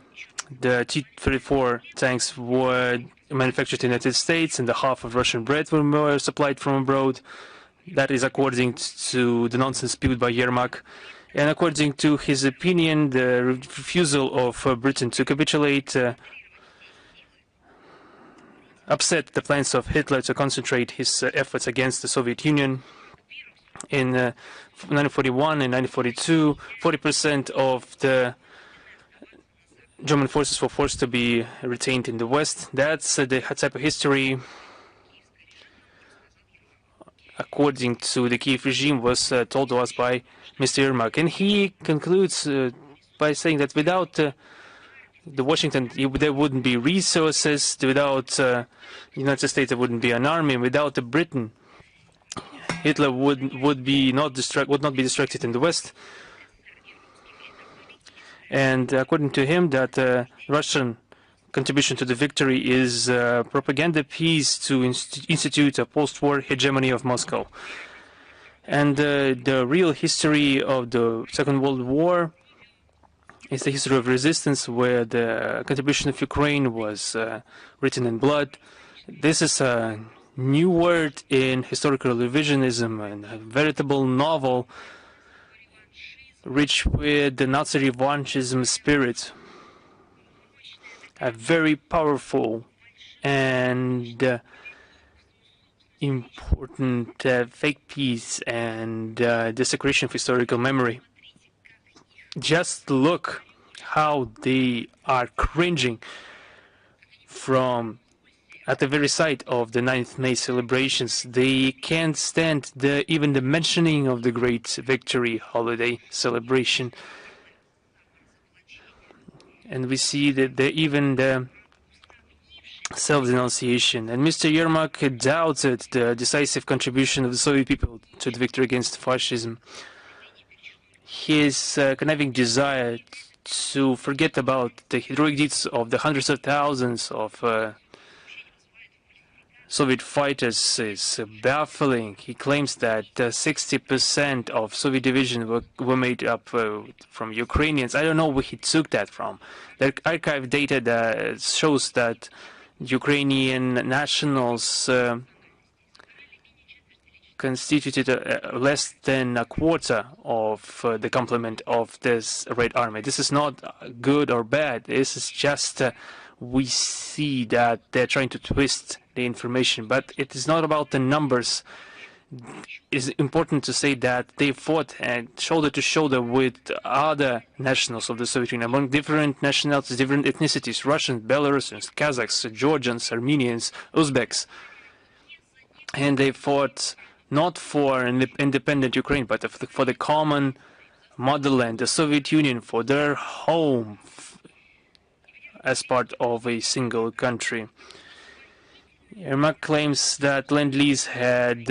the T-34 tanks were manufactured in the United States, and the half of Russian bread were supplied from abroad. That is according to the nonsense spewed by Yermak. And according to his opinion, the refusal of Britain to capitulate upset the plans of Hitler to concentrate his efforts against the Soviet Union. In 1941 and 1942, 40% of the German forces were forced to be retained in the West. That's the type of history, according to the Kiev regime, was told to us by Mr. Yermak. And he concludes by saying that without the Washington, there wouldn't be resources. Without the United States, there wouldn't be an army. Without Britain, Hitler would not be distracted in the West. And according to him, that Russian contribution to the victory is a propaganda piece to institute a post-war hegemony of Moscow. And the real history of the Second World War is the history of resistance, where the contribution of Ukraine was written in blood. This is a new word in historical revisionism and a veritable novel rich with the Nazi revanchism spirit. A very powerful and important fake piece and desecration of historical memory. Just look how they are cringing from at the very sight of the 9th May celebrations. They can't stand even the mentioning of the great victory holiday celebration. And we see that even the self-denunciation. And Mr. Yermak doubted the decisive contribution of the Soviet people to the victory against fascism. His conniving desire to forget about the heroic deeds of the hundreds of thousands of Soviet fighters is baffling. He claims that 60% of Soviet division were made up from Ukrainians. I don't know where he took that from. The archive data that shows that Ukrainian nationals constituted less than a quarter of the complement of this Red Army. This is not good or bad. This is just we see that they're trying to twist the information, but it is not about the numbers. it's important to say that they fought shoulder to shoulder with other nationals of the Soviet Union, among different nationalities, different ethnicities: Russians, Belarusians, Kazakhs, Georgians, Armenians, Uzbeks. And they fought not for an independent Ukraine, but for the common motherland, the Soviet Union, for their home as part of a single country. Yermak claims that Lend-Lease had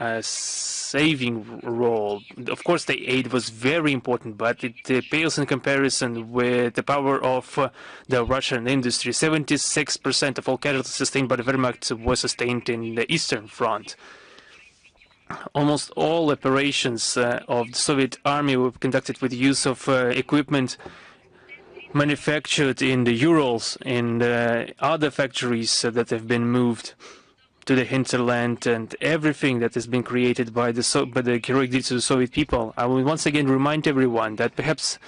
a saving role. Of course, the aid was very important, but it pales in comparison with the power of the Russian industry. 76% of all casualties sustained by the Wehrmacht were sustained in the Eastern Front. Almost all operations of the Soviet army were conducted with the use of equipment manufactured in the Urals, in other factories that have been moved to the hinterland, and everything that has been created by the heroic deeds of the Soviet people. I will once again remind everyone that perhaps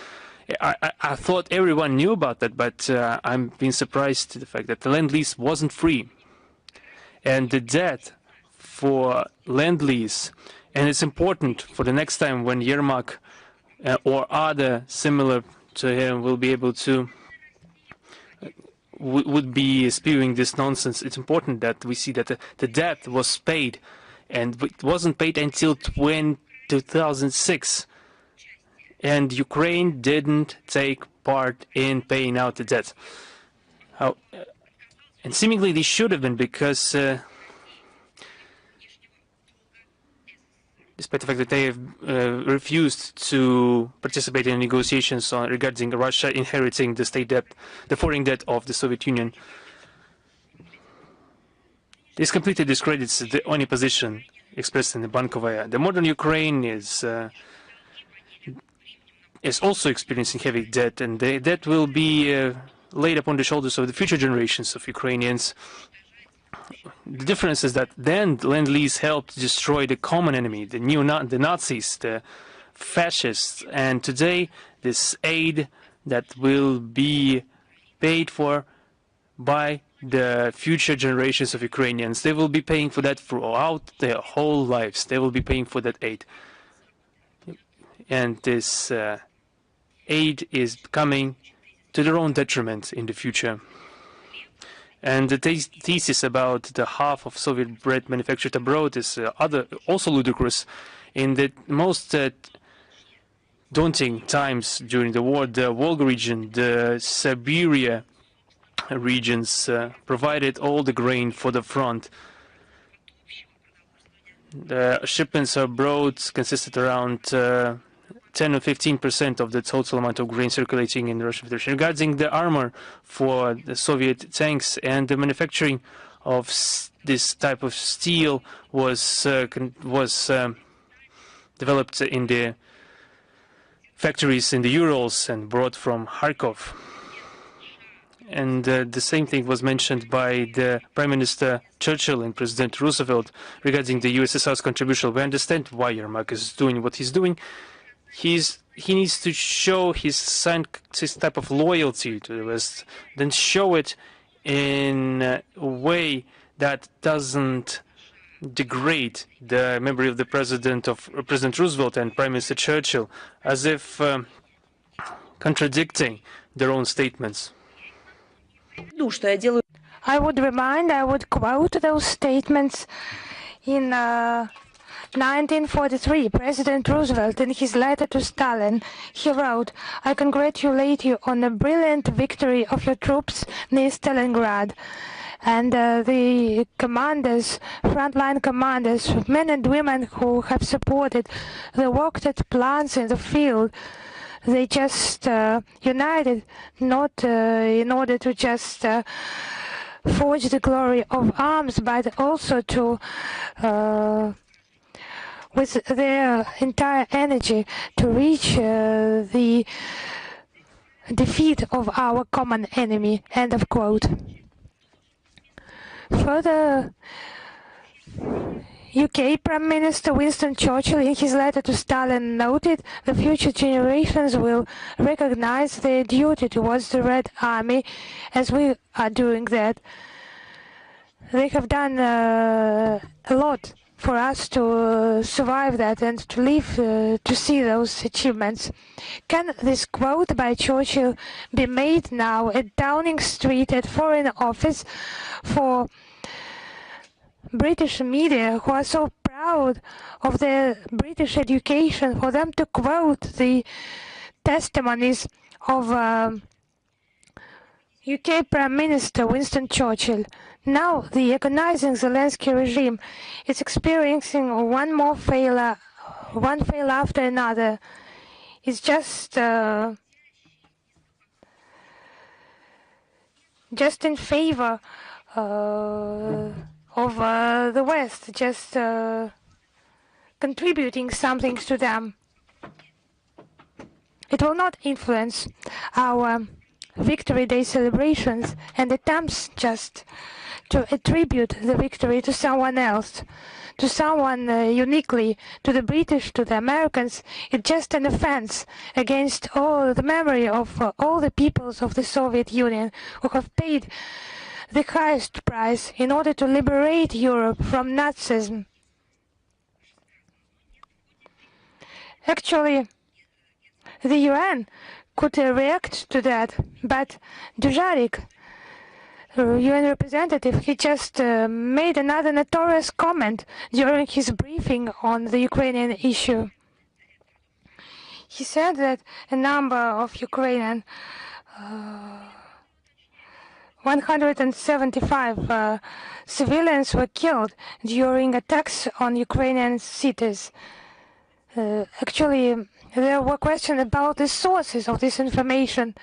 I thought everyone knew about that, but I'm being surprised to the fact that the Lend-Lease wasn't free. And the debt for Lend-Lease, and it's important for the next time when Yermak or other similar to him will be able to would be spewing this nonsense. It's important that we see that the debt was paid, and it wasn't paid until 2006, and Ukraine didn't take part in paying out the debt. And seemingly they should have been, because despite the fact that they have refused to participate in negotiations regarding Russia inheriting the state debt, the foreign debt of the Soviet Union. This completely discredits the only position expressed in the Bankovaya. The modern Ukraine is also experiencing heavy debt, and the debt will be laid upon the shoulders of the future generations of Ukrainians. The difference is that then Lend-Lease helped destroy the common enemy, the Nazis, the fascists, and today this aid that will be paid for by the future generations of Ukrainians, they will be paying for that throughout their whole lives. They will be paying for that aid. And this aid is coming to their own detriment in the future. And the thesis about the half of Soviet bread manufactured abroad is also ludicrous. In the most daunting times during the war, the Volga region, the Siberia regions provided all the grain for the front. The shipments abroad consisted around 10 or 15% of the total amount of grain circulating in the Russian Federation. Regarding the armor for the Soviet tanks, and the manufacturing of this type of steel was developed in the factories in the Urals and brought from Kharkov. And the same thing was mentioned by the Prime Minister Churchill and President Roosevelt regarding the USSR's contribution. We understand why Yermak is doing what he's doing. He needs to show his type of loyalty to the West, then show it in a way that doesn't degrade the memory of the President Roosevelt and Prime Minister Churchill, as if contradicting their own statements. I would quote those statements in 1943, President Roosevelt, in his letter to Stalin, he wrote, "I congratulate you on the brilliant victory of your troops near Stalingrad." And the commanders, frontline commanders, men and women who have supported the worked at plants in the field, they just united, not in order to just forge the glory of arms, but also to with their entire energy to reach the defeat of our common enemy. End of quote. Further, UK Prime Minister Winston Churchill, in his letter to Stalin, noted the future generations will recognize their duty towards the Red Army as we are doing that. They have done a lot for us to survive that and to live to see those achievements. Can this quote by Churchill be made now at Downing Street at Foreign Office for British media who are so proud of their British education, for them to quote the testimonies of UK Prime Minister Winston Churchill? Now the agonizing Zelensky regime is experiencing one fail after another. It's just in favor of the West, just contributing something to them. It will not influence our Victory Day celebrations and attempts just to attribute the victory to someone else, to someone uniquely, to the British, to the Americans. It's just an offense against all the memory of all the peoples of the Soviet Union who have paid the highest price in order to liberate Europe from Nazism. Actually, the UN could react to that, but Dujarric, UN representative, he just made another notorious comment during his briefing on the Ukrainian issue. He said that a number of Ukrainian 175 civilians were killed during attacks on Ukrainian cities. Actually, there were questions about the sources of this information.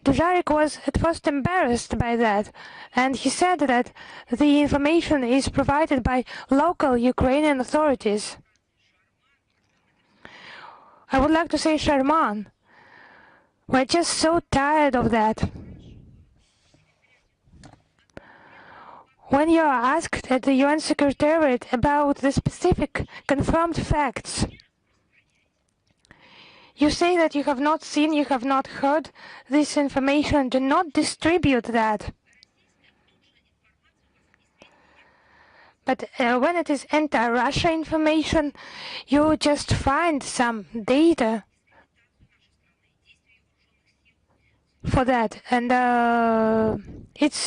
Dujarric was at first embarrassed by that, and he said that the information is provided by local Ukrainian authorities. I would like to say, Sharman, we're just so tired of that. When you are asked at the UN Secretariat about the specific confirmed facts, you say that you have not seen, you have not heard this information. Do not distribute that. But when it is anti-Russia information, you just find some data for that, and it's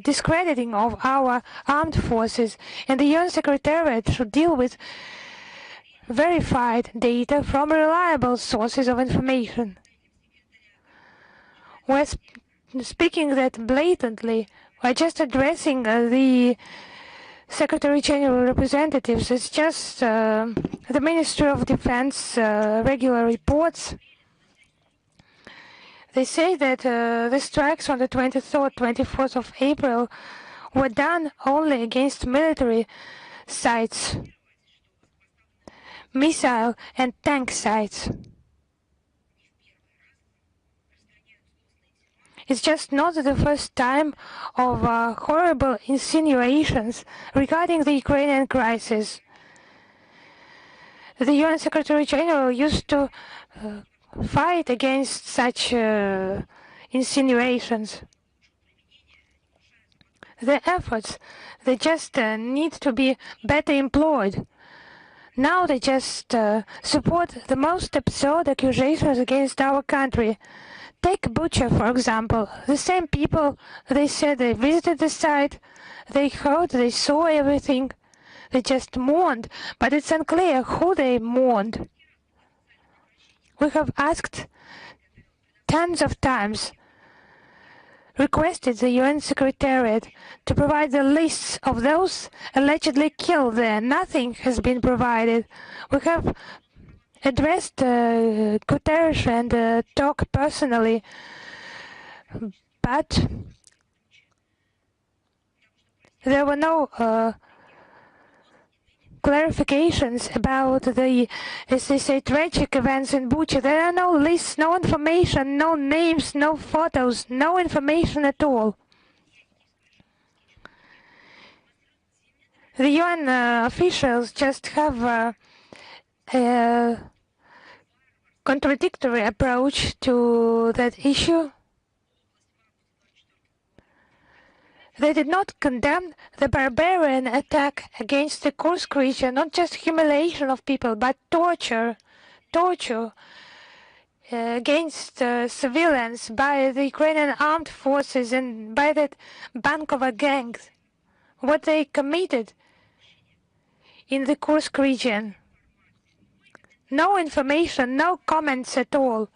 discrediting of our armed forces, and the UN Secretariat should deal with verified data from reliable sources of information. We're speaking that blatantly. We're just addressing the Secretary General representatives. It's just the Ministry of Defense regular reports. They say that the strikes on the 23rd, 24th of April were done only against military sites, missile and tank sites. It's just not the first time of horrible insinuations regarding the Ukrainian crisis. The UN Secretary General used to fight against such insinuations. The efforts, they just need to be better employed. Now they just support the most absurd accusations against our country. Take Bucha, for example. The same people, they said they visited the site, they heard, they saw everything. They just mourned, but it's unclear who they mourned. We have asked tens of times, requested the UN Secretariat to provide the lists of those allegedly killed there. Nothing has been provided. We have addressed Guterres and talked personally, but there were no clarifications about the, as they say, tragic events in Bucha. There are no lists, no information, no names, no photos, no information at all. The UN officials just have a contradictory approach to that issue. They did not condemn the barbarian attack against the Kursk region, not just humiliation of people, but torture against civilians by the Ukrainian armed forces and by that Bankova gang. What they committed in the Kursk region. No information, no comments at all.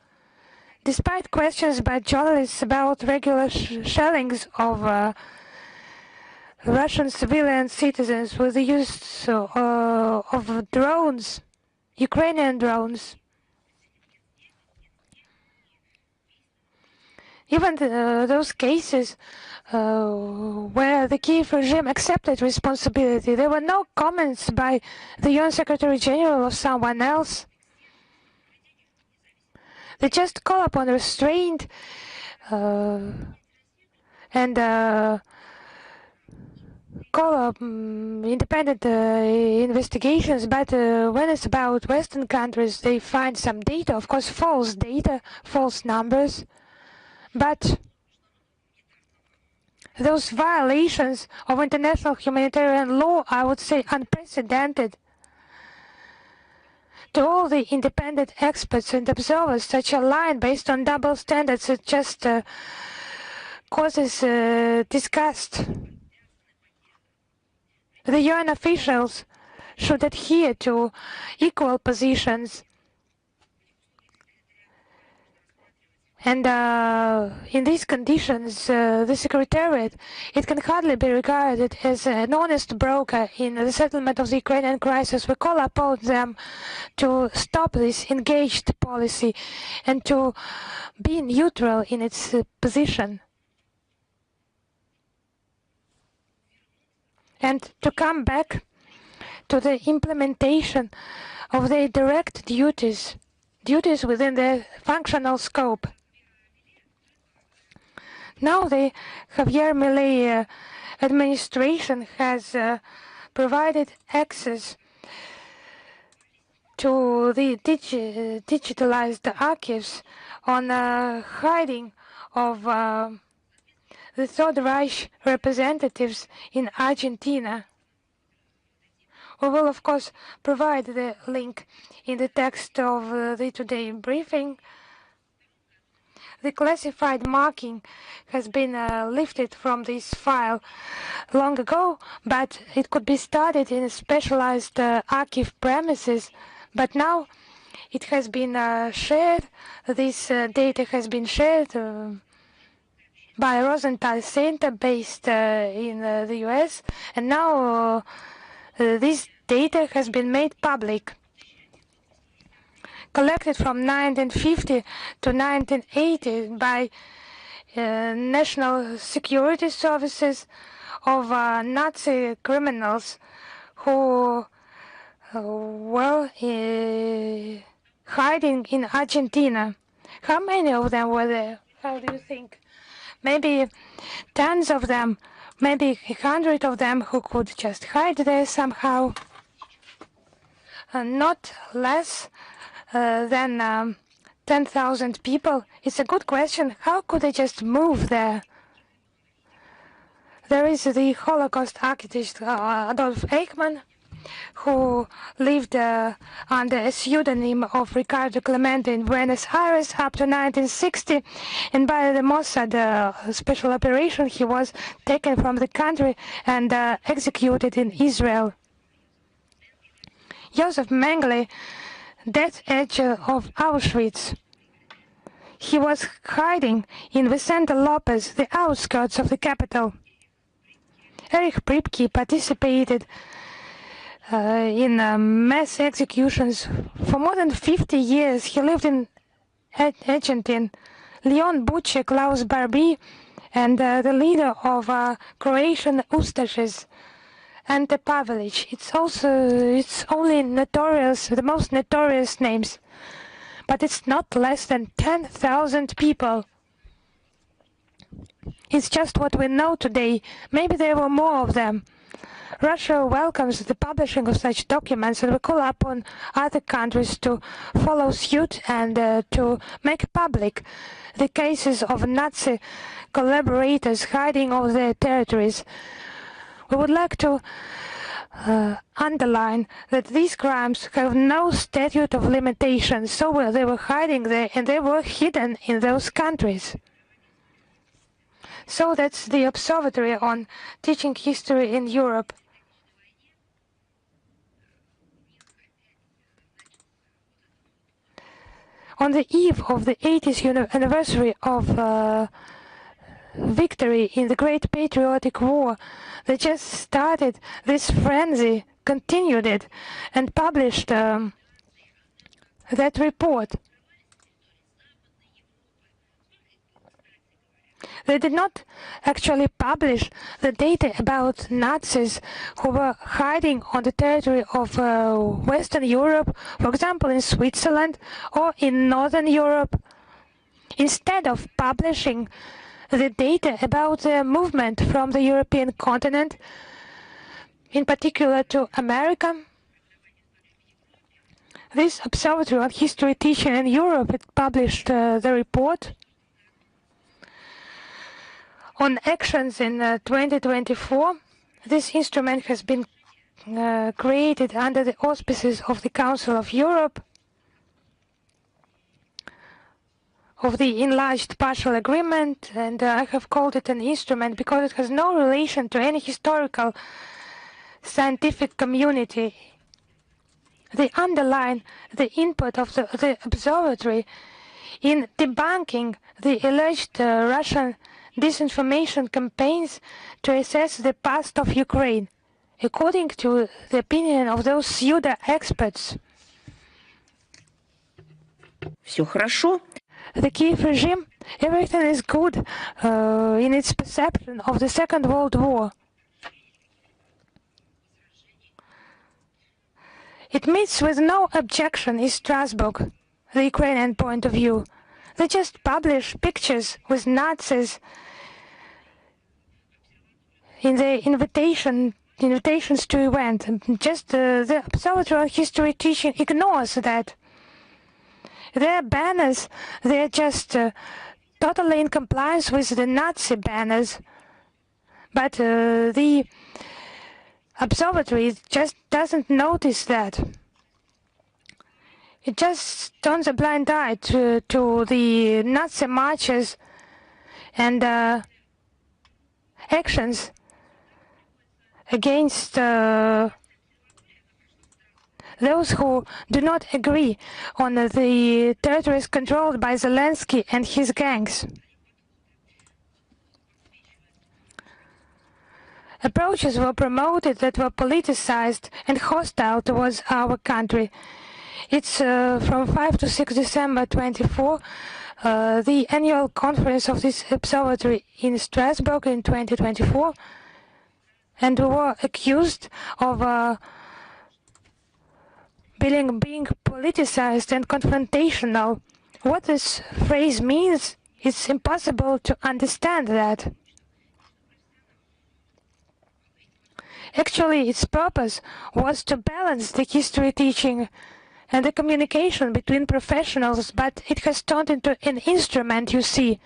Despite questions by journalists about regular shellings of Russian civilian citizens with the use of drones, Ukrainian drones. Even those cases where the Kiev regime accepted responsibility, there were no comments by the UN Secretary General or someone else. They just call upon restraint and call up independent investigations, but when it's about Western countries, they find some data, of course false data, false numbers, but those violations of international humanitarian law, I would say unprecedented. To all the independent experts and observers, such a line based on double standards, it just causes disgust. The UN officials should adhere to equal positions. And in these conditions, the Secretariat, it can hardly be regarded as an honest broker in the settlement of the Ukrainian crisis. We call upon them to stop this engaged policy and to be neutral in its position. And to come back to the implementation of their direct duties within their functional scope. Now the Javier Milei administration has provided access to the digitalized archives on hiding of the Third Reich representatives in Argentina. We will, of course, provide the link in the text of the Today briefing. The classified marking has been lifted from this file long ago, but it could be started in a specialized archive premises. But now it has been shared. This data has been shared by Rosenthal Center based in the US, and now this data has been made public. Collected from 1950 to 1980 by national security services of Nazi criminals who were hiding in Argentina. How many of them were there? How do you think? Maybe tens of them, maybe 100 of them who could just hide there somehow. Not less than 10,000 people. It's a good question. How could they just move there? There is the Holocaust architect Adolf Eichmann, who lived under a pseudonym of Ricardo Clemente in Buenos Aires up to 1960, and by the Mossad special operation he was taken from the country and executed in Israel. Josef Mengele, death edge of Auschwitz. He was hiding in Vicente Lopez, the outskirts of the capital. Erich Pripke participated in mass executions for more than 50 years. He lived in Argentina. Leon Buche, Klaus Barbie, and the leader of Croatian Ustašes, Ante Pavelic. It's only notorious, the most notorious names, but it's not less than 10,000 people. It's just what we know today. Maybe there were more of them, Russia welcomes the publishing of such documents, and we call upon other countries to follow suit and to make public the cases of Nazi collaborators hiding on their territories. We would like to underline that these crimes have no statute of limitations, so they were hiding there and they were hidden in those countries. So that's the observatory on teaching history in Europe. On the eve of the 80th anniversary of victory in the Great Patriotic War, they just started this frenzy, continued it, and published that report. They did not actually publish the data about Nazis who were hiding on the territory of Western Europe, for example in Switzerland or in Northern Europe. Instead of publishing the data about their movement from the European continent, in particular to America, this Observatory on History Teaching in Europe published the report on actions in 2024. This instrument has been created under the auspices of the Council of Europe, of the enlarged partial agreement, and I have called it an instrument because it has no relation to any historical scientific community. They underline the input of the observatory in debunking the alleged Russian disinformation campaigns to assess the past of Ukraine, according to the opinion of those pseudo-experts. Все хорошо. The Kiev regime, everything is good in its perception of the Second World War. It meets with no objection in Strasbourg, the Ukrainian point of view. They just publish pictures with Nazis in the invitations to event. Just the Observatory on History Teaching ignores that. Their banners, they're just totally in compliance with the Nazi banners. But the observatory just doesn't notice that. It just turns a blind eye to the Nazi marches and actions against those who do not agree on the territories controlled by Zelensky and his gangs. Approaches were promoted that were politicized and hostile towards our country. It's from 5 to 6 December 24, the annual conference of this observatory in Strasbourg in 2024, and we were accused of being politicized and confrontational. What this phrase means, it's impossible to understand that. Actually, its purpose was to balance the history teaching and the communication between professionals, but it has turned into an instrument, you see,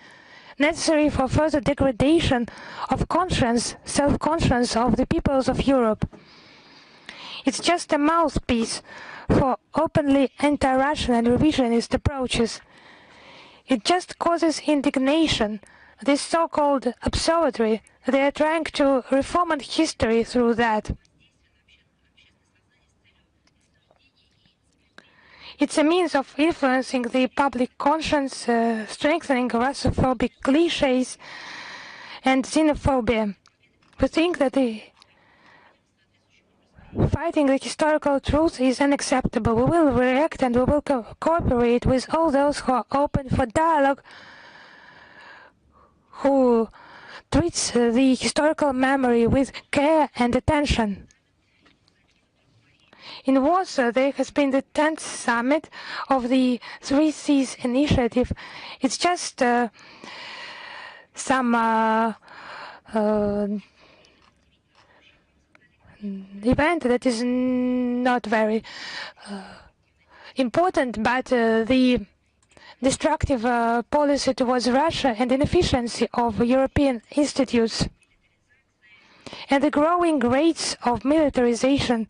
necessary for further degradation of conscience, self-conscience of the peoples of Europe. It's just a mouthpiece for openly anti-Russian and revisionist approaches. It just causes indignation. This so-called observatory, they are trying to reformat history through that. It's a means of influencing the public conscience, strengthening Russophobic cliches and xenophobia. We think that fighting the historical truth is unacceptable. We will react and we will cooperate with all those who are open for dialogue, who treats the historical memory with care and attention. In Warsaw, there has been the 10th summit of the Three Seas initiative. It's just some event that is not very important, but the destructive policy towards Russia and inefficiency of European institutes and the growing rates of militarization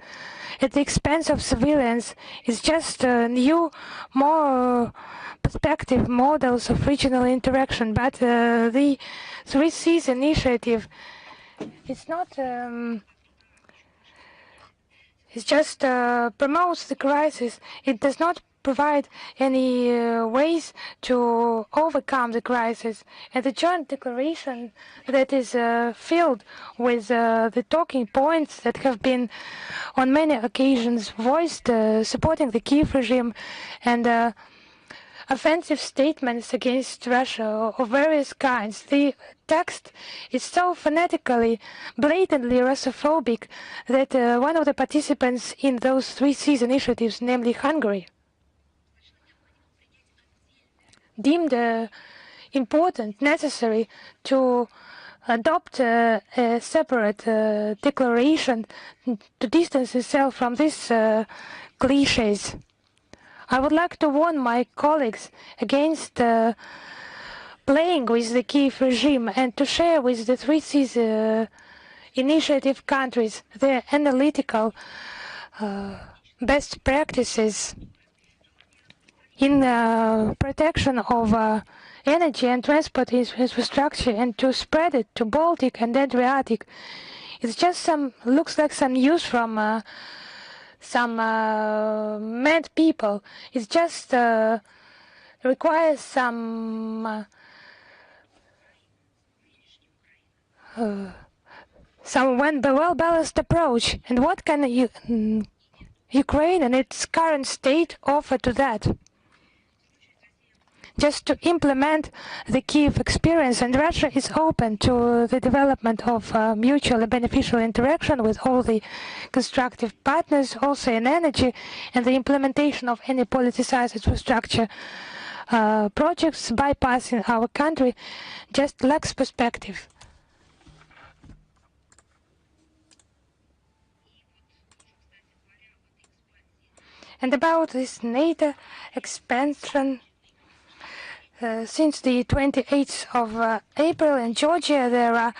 at the expense of civilians is just new, more perspective models of regional interaction. But the Three Seas initiative, it's not. It just promotes the crisis. It does not provide any ways to overcome the crisis. And the joint declaration that is filled with the talking points that have been on many occasions voiced supporting the Kiev regime and offensive statements against Russia of various kinds. The text is so phonetically, blatantly Russophobic that one of the participants in those Three Seas initiatives, namely Hungary, deemed important, necessary to adopt a separate declaration to distance itself from these cliches. I would like to warn my colleagues against playing with the Kiev regime and to share with the Three Seas initiative countries their analytical best practices in protection of energy and transport infrastructure and to spread it to Baltic and Adriatic. It's just looks like some news from some mad people. It just requires some well-balanced approach. And what can Ukraine and its current state offer to that? Just to implement the Kiev experience, and Russia is open to the development of mutually beneficial interaction with all the constructive partners, also in energy, and the implementation of any politicized infrastructure projects bypassing our country just lacks perspective. And about this NATO expansion, since the 28th of April in Georgia, there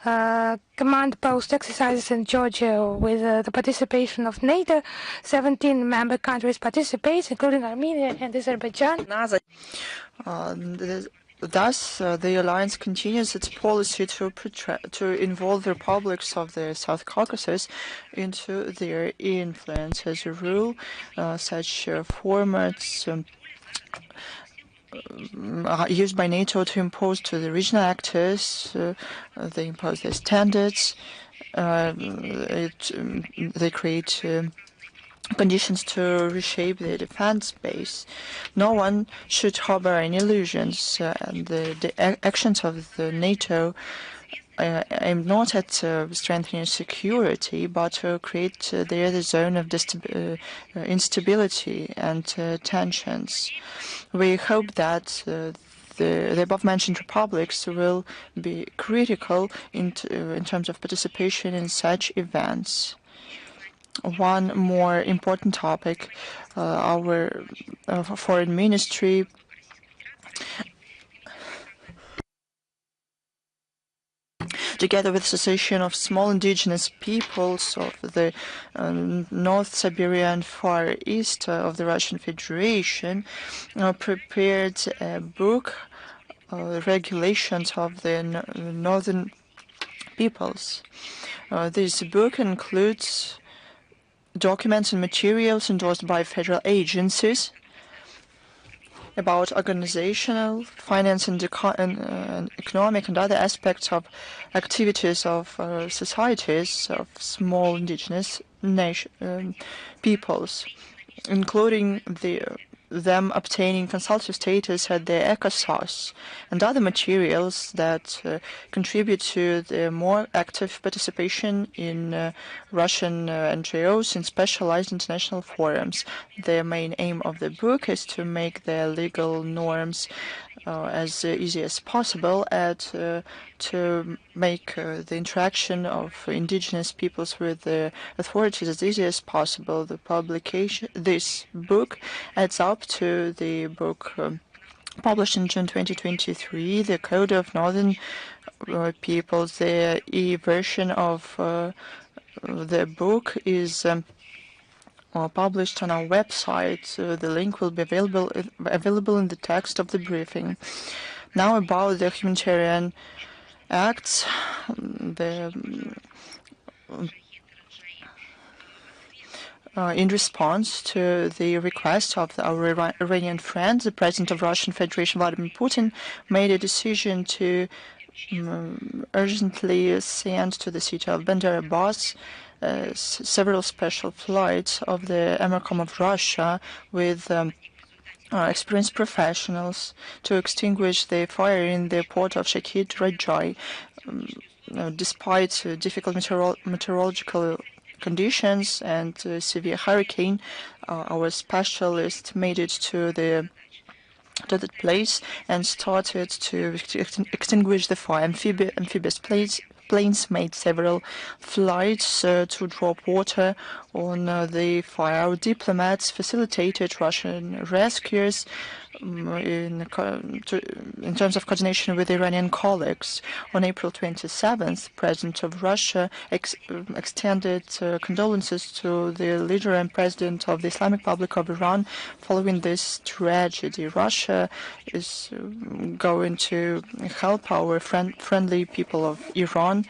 are command post exercises in Georgia with the participation of NATO. 17 member countries participate, including Armenia and Azerbaijan. Thus, the alliance continues its policy to involve the republics of the South Caucasus into their influence. As a rule, such formats used by NATO to impose to the regional actors. They impose their standards. They create conditions to reshape their defense base. No one should harbor any illusions. And the actions of the NATO aim not at strengthening security, but to create the zone of instability and tensions. We hope that the above-mentioned republics will be critical in terms of participation in such events. One more important topic, our foreign ministry together with Association of Small Indigenous Peoples of the North Siberia and Far East of the Russian Federation, prepared a book, Regulations of the Northern Peoples. This book includes documents and materials endorsed by federal agencies about organizational, finance, and economic and other aspects of activities of societies of small indigenous peoples, including them obtaining consultative status at the ECOSOS and other materials that contribute to the more active participation in Russian NGOs in specialized international forums. The main aim of the book is to make the legal norms as easy as possible and to make the interaction of indigenous peoples with the authorities as easy as possible. The publication, this book adds up to the book published in June 2023, the Code of Northern Peoples. The e-version of the book is published on our website. The link will be available in the text of the briefing. Now about the humanitarian acts. In response to the request of our Iranian friends, the President of Russian Federation, Vladimir Putin, made a decision to urgently send to the city of Bandar Abbas several special flights of the Emircom of Russia with experienced professionals to extinguish the fire in the port of Shahid Rajai. Despite difficult meteorological conditions and severe hurricane, our specialists made it to that place and started to extinguish the fire. Amphibious planes made several flights to drop water on the fire. Our diplomats facilitated Russian rescues in terms of coordination with Iranian colleagues. On April 27th, the President of Russia extended condolences to the leader and President of the Islamic Republic of Iran following this tragedy. Russia is going to help our friendly people of Iran,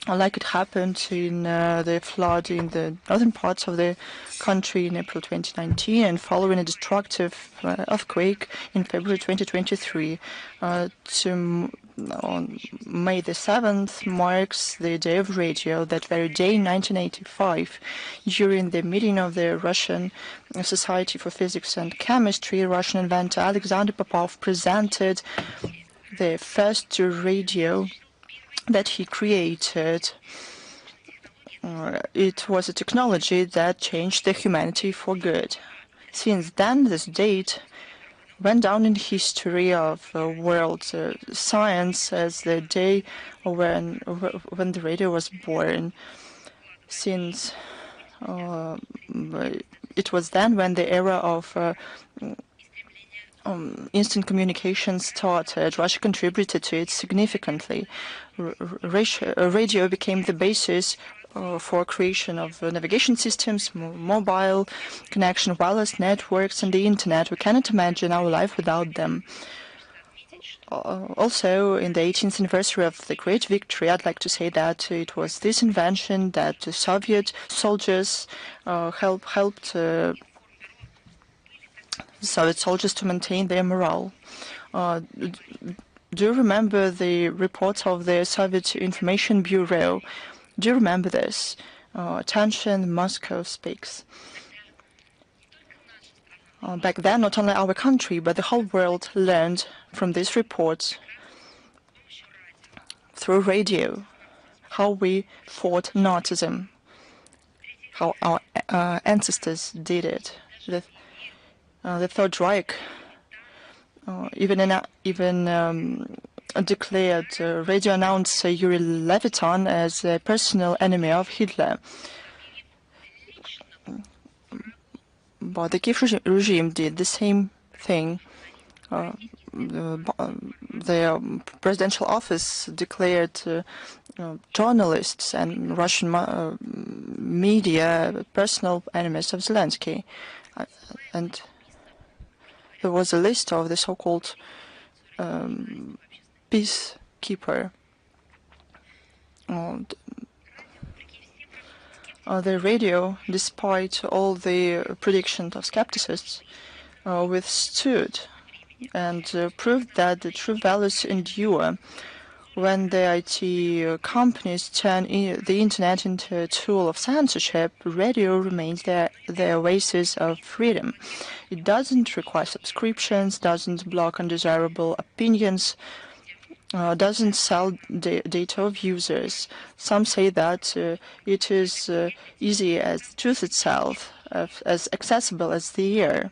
like it happened in the flood in the northern parts of the country in April 2019 and following a destructive earthquake in February 2023. On May the 7th marks the Day of Radio. That very day in 1985, during the meeting of the Russian Society for Physics and Chemistry, Russian inventor Alexander Popov presented the first radio that he created. It was a technology that changed the humanity for good. Since then, this date went down in history of world science as the day when the radio was born. Since it was then when the era of instant communication started. Russia contributed to it significantly. Radio became the basis for creation of navigation systems, mobile connection, wireless networks, and the internet. We cannot imagine our life without them. Also, in the 18th anniversary of the Great Victory, I'd like to say that it was this invention that the Soviet soldiers helped Soviet soldiers to maintain their morale. Do you remember the reports of the Soviet Information Bureau? Do you remember this? Attention, Moscow speaks. Back then, not only our country, but the whole world learned from these reports through radio how we fought Nazism, how our ancestors did it. The Third Reich even declared radio announcer Yuri Levitan as a personal enemy of Hitler. But the Kiev regime did the same thing. The presidential office declared journalists and Russian media personal enemies of Zelensky. And there was a list of the so-called peacekeeper. The radio, despite all the predictions of skeptics, withstood and proved that the true values endure. When the IT companies turn the internet into a tool of censorship, radio remains the oasis of freedom. It doesn't require subscriptions, doesn't block undesirable opinions, doesn't sell data of users. Some say that it is easy as the truth itself, as accessible as the air.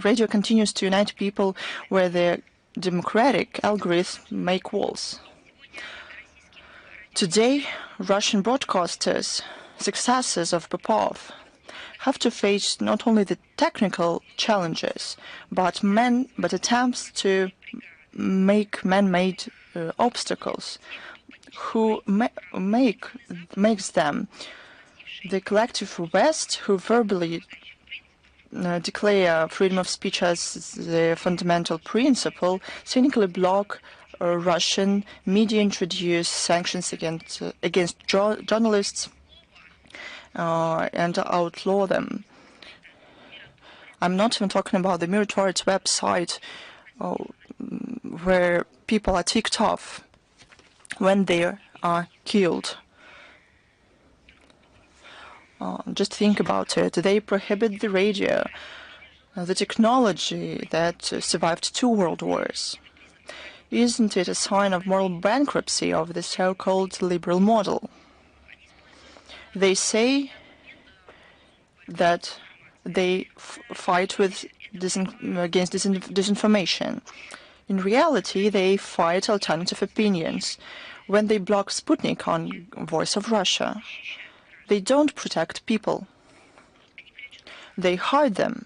radio continues to unite people where the democratic algorithms make walls. Today, Russian broadcasters, successors of Popov, have to face not only the technical challenges, but attempts to make man-made obstacles, who makes them the collective West, who verbally declare freedom of speech as the fundamental principle, cynically block Russian media, introduce sanctions against journalists, and outlaw them. I'm not even talking about the Miratori's website, where people are ticked off when they are killed. Just think about it. They prohibit the radio, the technology that survived 2 world wars. Isn't it a sign of moral bankruptcy of the so-called liberal model? They say that they fight against disinformation. In reality, they fight alternative opinions. When they block Sputnik on Voice of Russia, they don't protect people. They hide them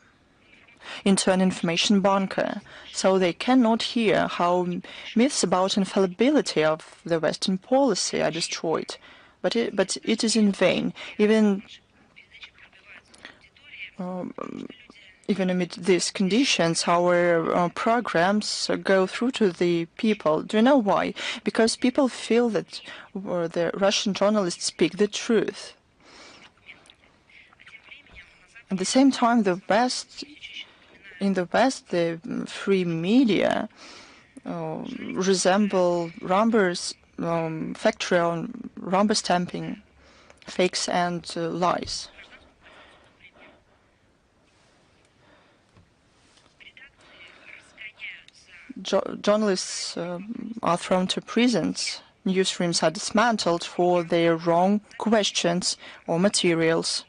into an information bunker, so they cannot hear how myths about infallibility of the Western policy are destroyed. But it is in vain. Even amid these conditions, our programs go through to the people. Do you know why? Because people feel that the Russian journalists speak the truth. At the same time, in the West, the free media resemble Rumber's factory on rubber stamping, fakes and lies. Journalists are thrown to prisons. Newsrooms are dismantled for their wrong questions or materials.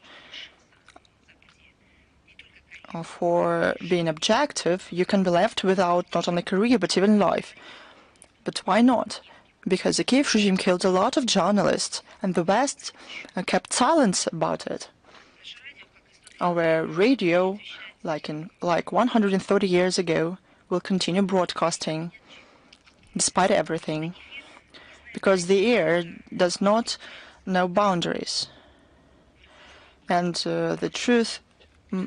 For being objective, you can be left without not only career but even life. But why not? Because the Kiev regime killed a lot of journalists, and the West kept silence about it. Our radio, like 130 years ago, will continue broadcasting despite everything, because the air does not know boundaries, and the truth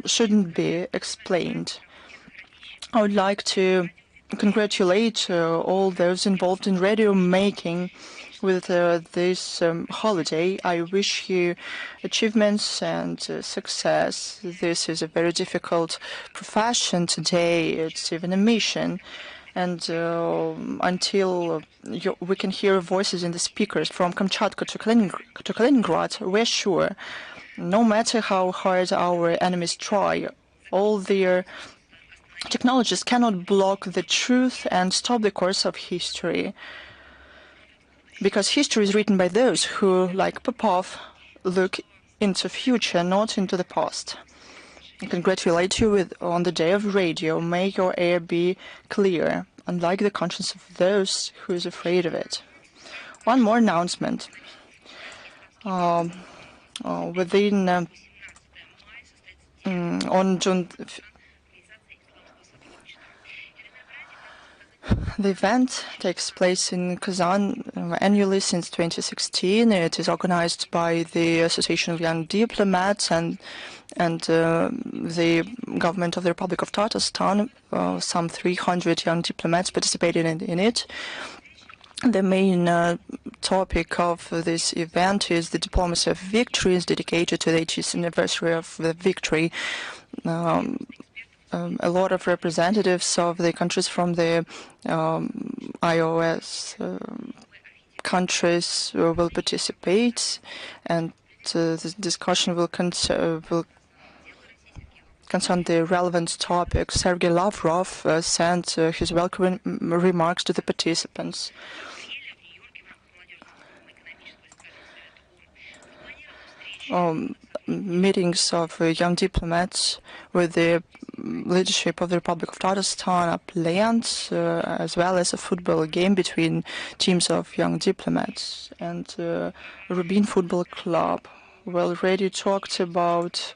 shouldn't be explained. I would like to congratulate all those involved in radio making with this holiday. I wish you achievements and success. This is a very difficult profession today. It's even a mission. And until we can hear voices in the speakers from Kamchatka to Kaliningrad, we're sure, no matter how hard our enemies try, all their technologies cannot block the truth and stop the course of history. Because history is written by those who, like Popov, look into future, not into the past. I congratulate you on the day of radio. May your air be clear, unlike the conscience of those who is afraid of it. One more announcement. On June, the event takes place in Kazan annually since 2016. It is organized by the Association of Young Diplomats and the government of the Republic of Tatarstan. Some 300 young diplomats participated in it. The main topic of this event is the diplomacy of victory, is dedicated to the 80th anniversary of the victory. A lot of representatives of the countries from the iOS countries will participate, and this discussion will concern the relevant topics. Sergei Lavrov sent his welcoming remarks to the participants. meetings of young diplomats with the leadership of the Republic of Tatarstan are planned, as well as a football game between teams of young diplomats. And Rubin Football Club. We already talked about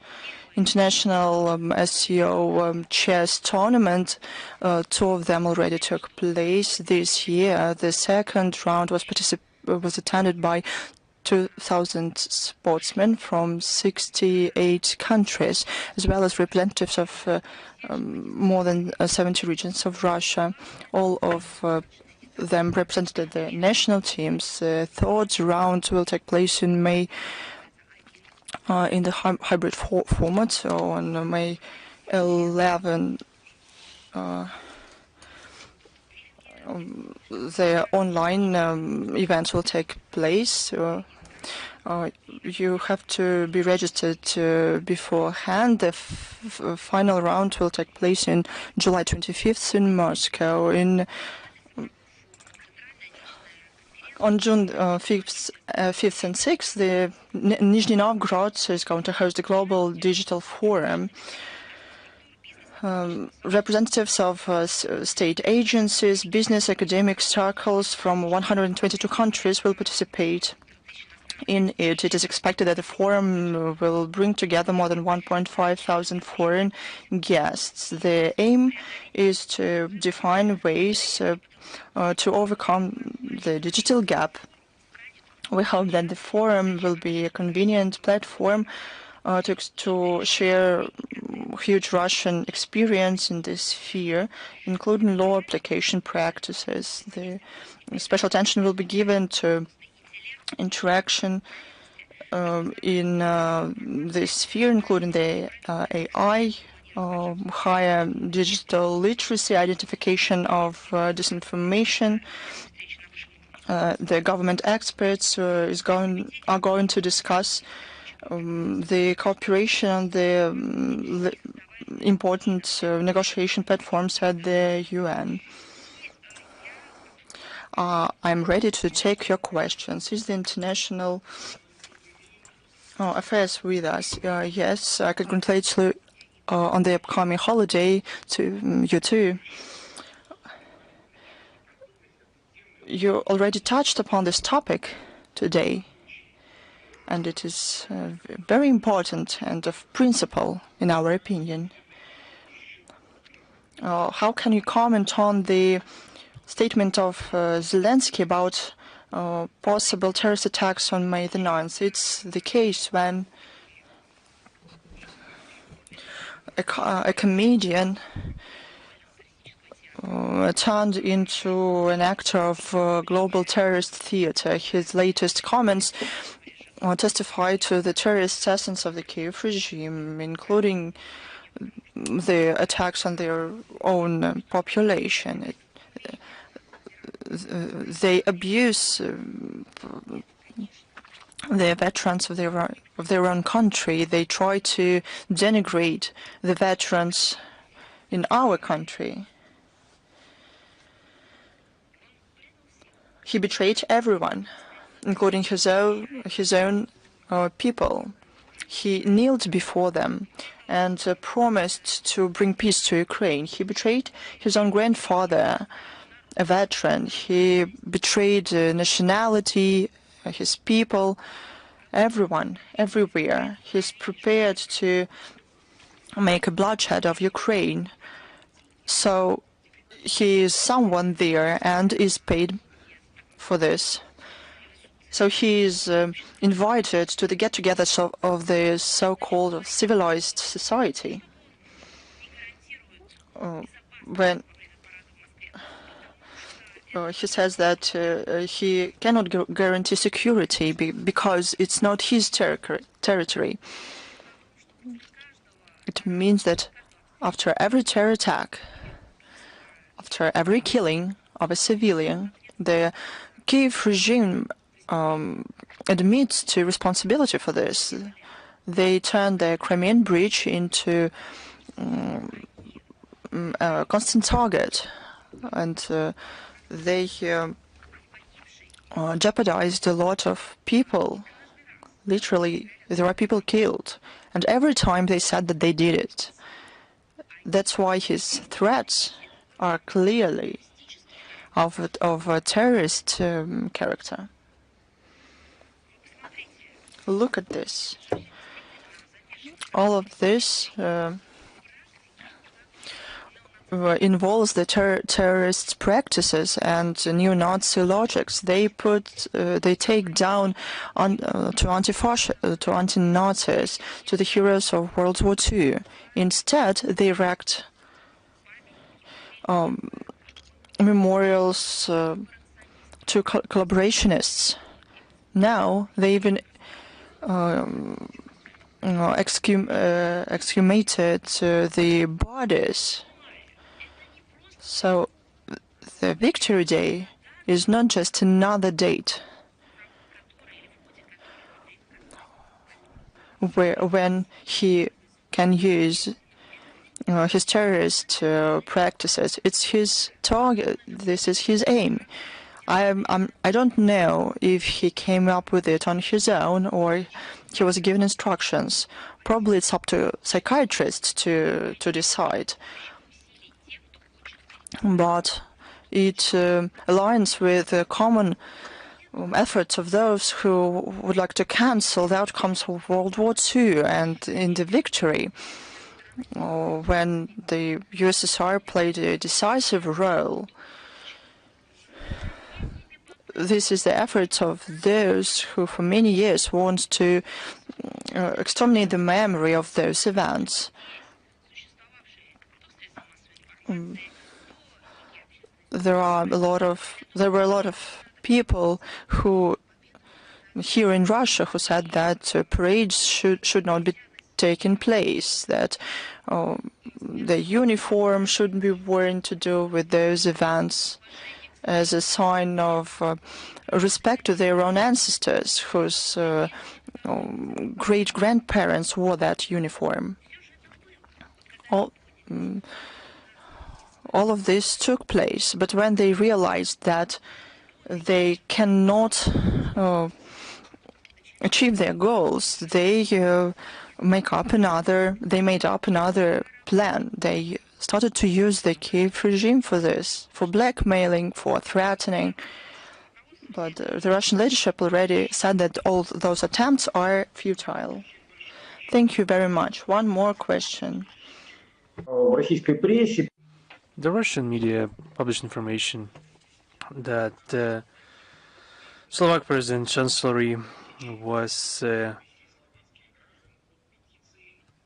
international SEO chess tournament. Two of them already took place this year. The second round was attended by 2,000 sportsmen from 68 countries, as well as representatives of more than 70 regions of Russia. All of them represented the national teams. The third round will take place in May in the hybrid format, so on May 11. The online events will take place. You have to be registered beforehand. The final round will take place in July 25th in Moscow. On June 5th and 6th, the Nizhny Novgorod is going to host the Global Digital Forum. Representatives of state agencies, business, academic circles from 122 countries will participate in it. It is expected that the forum will bring together more than 1,500 foreign guests. The aim is to define ways to overcome the digital gap. We hope that the forum will be a convenient platform to share huge Russian experience in this sphere, including law application practices. The special attention will be given to interaction in this sphere, including the AI, higher digital literacy, identification of disinformation. The government experts are going to discuss the cooperation on the important negotiation platforms at the UN. I'm ready to take your questions. Is the international affairs with us? Yes, I congratulate you on the upcoming holiday to you too. You already touched upon this topic today, and it is very important and of principle in our opinion. How can you comment on the statement of Zelensky about possible terrorist attacks on May the 9th? It's the case when a comedian turned into an actor of global terrorist theater. His latest comments testify to the terrorist essence of the Kiev regime, including the attacks on their own population. They abuse the veterans of their own country. They try to denigrate the veterans in our country. He betrayed everyone, including his own people. He kneeled before them and promised to bring peace to Ukraine. He betrayed his own grandfather, a veteran. He betrayed nationality, his people, everyone, everywhere. He's prepared to make a bloodshed of Ukraine. So he is someone there and is paid for this. So he is invited to the get-togethers of the so-called civilized society. When he says that he cannot guarantee security because it's not his territory. It means that after every terror attack, after every killing of a civilian, the Kiev regime admits to responsibility for this. They turned the Crimean Bridge into a constant target, and they jeopardized a lot of people Literally, there are people killed. And every time they said that they did it. That's why his threats are clearly of a terrorist character. Look at this. All of this involves the terrorist practices and neo-Nazi logics. They take down to anti-Nazis, to the heroes of World War II. Instead, they erect memorials to collaborationists. Now they even exhumated the bodies. So the Victory Day is not just another date when he can use his terrorist practices. It's his target. This is his aim. I don't know if he came up with it on his own or he was given instructions. Probably it's up to psychiatrists to decide. But it aligns with the common efforts of those who would like to cancel the outcomes of World War II and in the victory, when the USSR played a decisive role. This is the efforts of those who for many years want to exterminate the memory of those events. There were a lot of people who here in Russia who said that parades should not be taking place, that the uniform shouldn't be worn to do with those events, as a sign of respect to their own ancestors whose great-grandparents wore that uniform. All of this took place, but when they realized that they cannot achieve their goals, they made up another plan. They started to use the Kiev regime for this, for blackmailing, for threatening. But the Russian leadership already said that all those attempts are futile. Thank you very much. One more question. The Russian media published information that Slovak President Chancellery was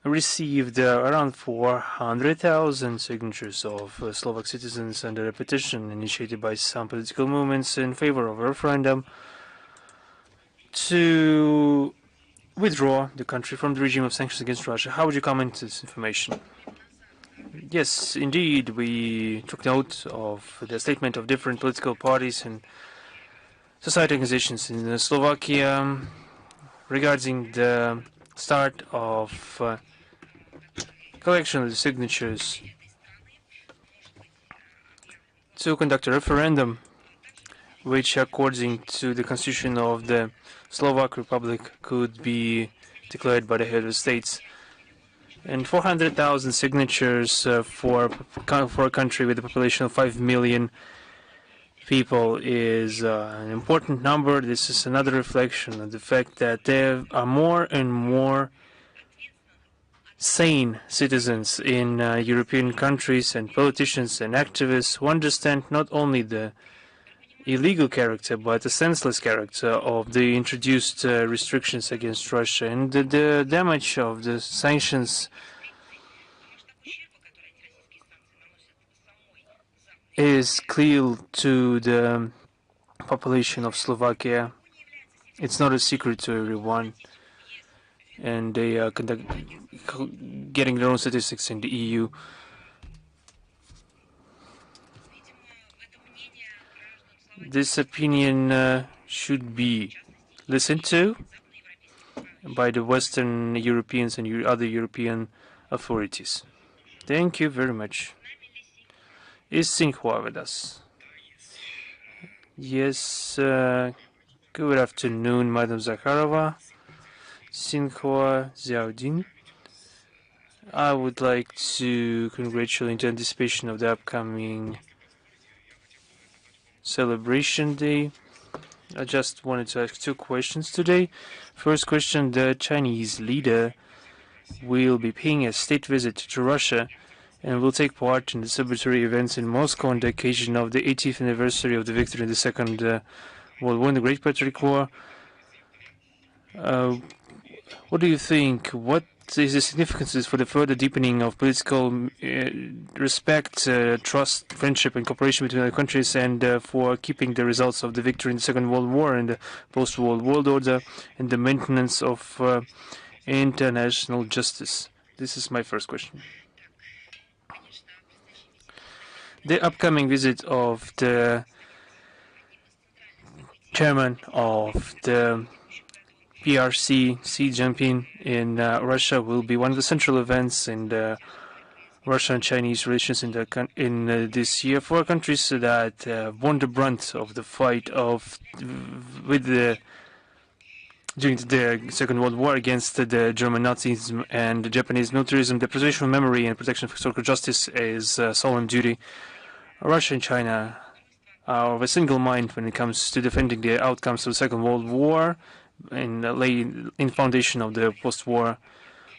received around 400,000 signatures of Slovak citizens under a petition initiated by some political movements in favor of a referendum to withdraw the country from the regime of sanctions against Russia. How would you comment on this information? Yes, indeed, we took note of the statement of different political parties and society organizations in Slovakia regarding the start of collection of the signatures to conduct a referendum, which, according to the constitution of the Slovak Republic, could be declared by the head of states. And 400,000 signatures for a country with a population of 5 million people is an important number. This is another reflection of the fact that there are more and more sane citizens in European countries, and politicians and activists who understand not only the illegal character but the senseless character of the introduced restrictions against Russia, and the damage of the sanctions is clear to the population of Slovakia. It's not a secret to everyone, and they are getting their own statistics in the EU. This opinion should be listened to by the Western Europeans and other European authorities. Thank you very much. Is Singhua with us? Yes, good afternoon, Madam Zakharova. Xinhua Xiaodin. I would like to congratulate in anticipation of the upcoming celebration day. I just wanted to ask two questions today. First question, the Chinese leader will be paying a state visit to Russia and will take part in the celebratory events in Moscow on the occasion of the 80th anniversary of the victory in the Second World War, in the Great Patriotic War. What do you think? What is the significance for the further deepening of political respect, trust, friendship, and cooperation between the countries, and for keeping the results of the victory in the Second World War and the post-war world order, and the maintenance of international justice? This is my first question. The upcoming visit of the chairman of the PRC, Xi Jinping, in Russia will be one of the central events in the Russian-Chinese relations in this year for countries that borne the brunt of the fight during the Second World War against the German Nazism and the Japanese militarism. The preservation of memory and protection of historical justice is a solemn duty. Russia and China are of a single mind when it comes to defending the outcomes of the Second World War and laying in foundation of the post-war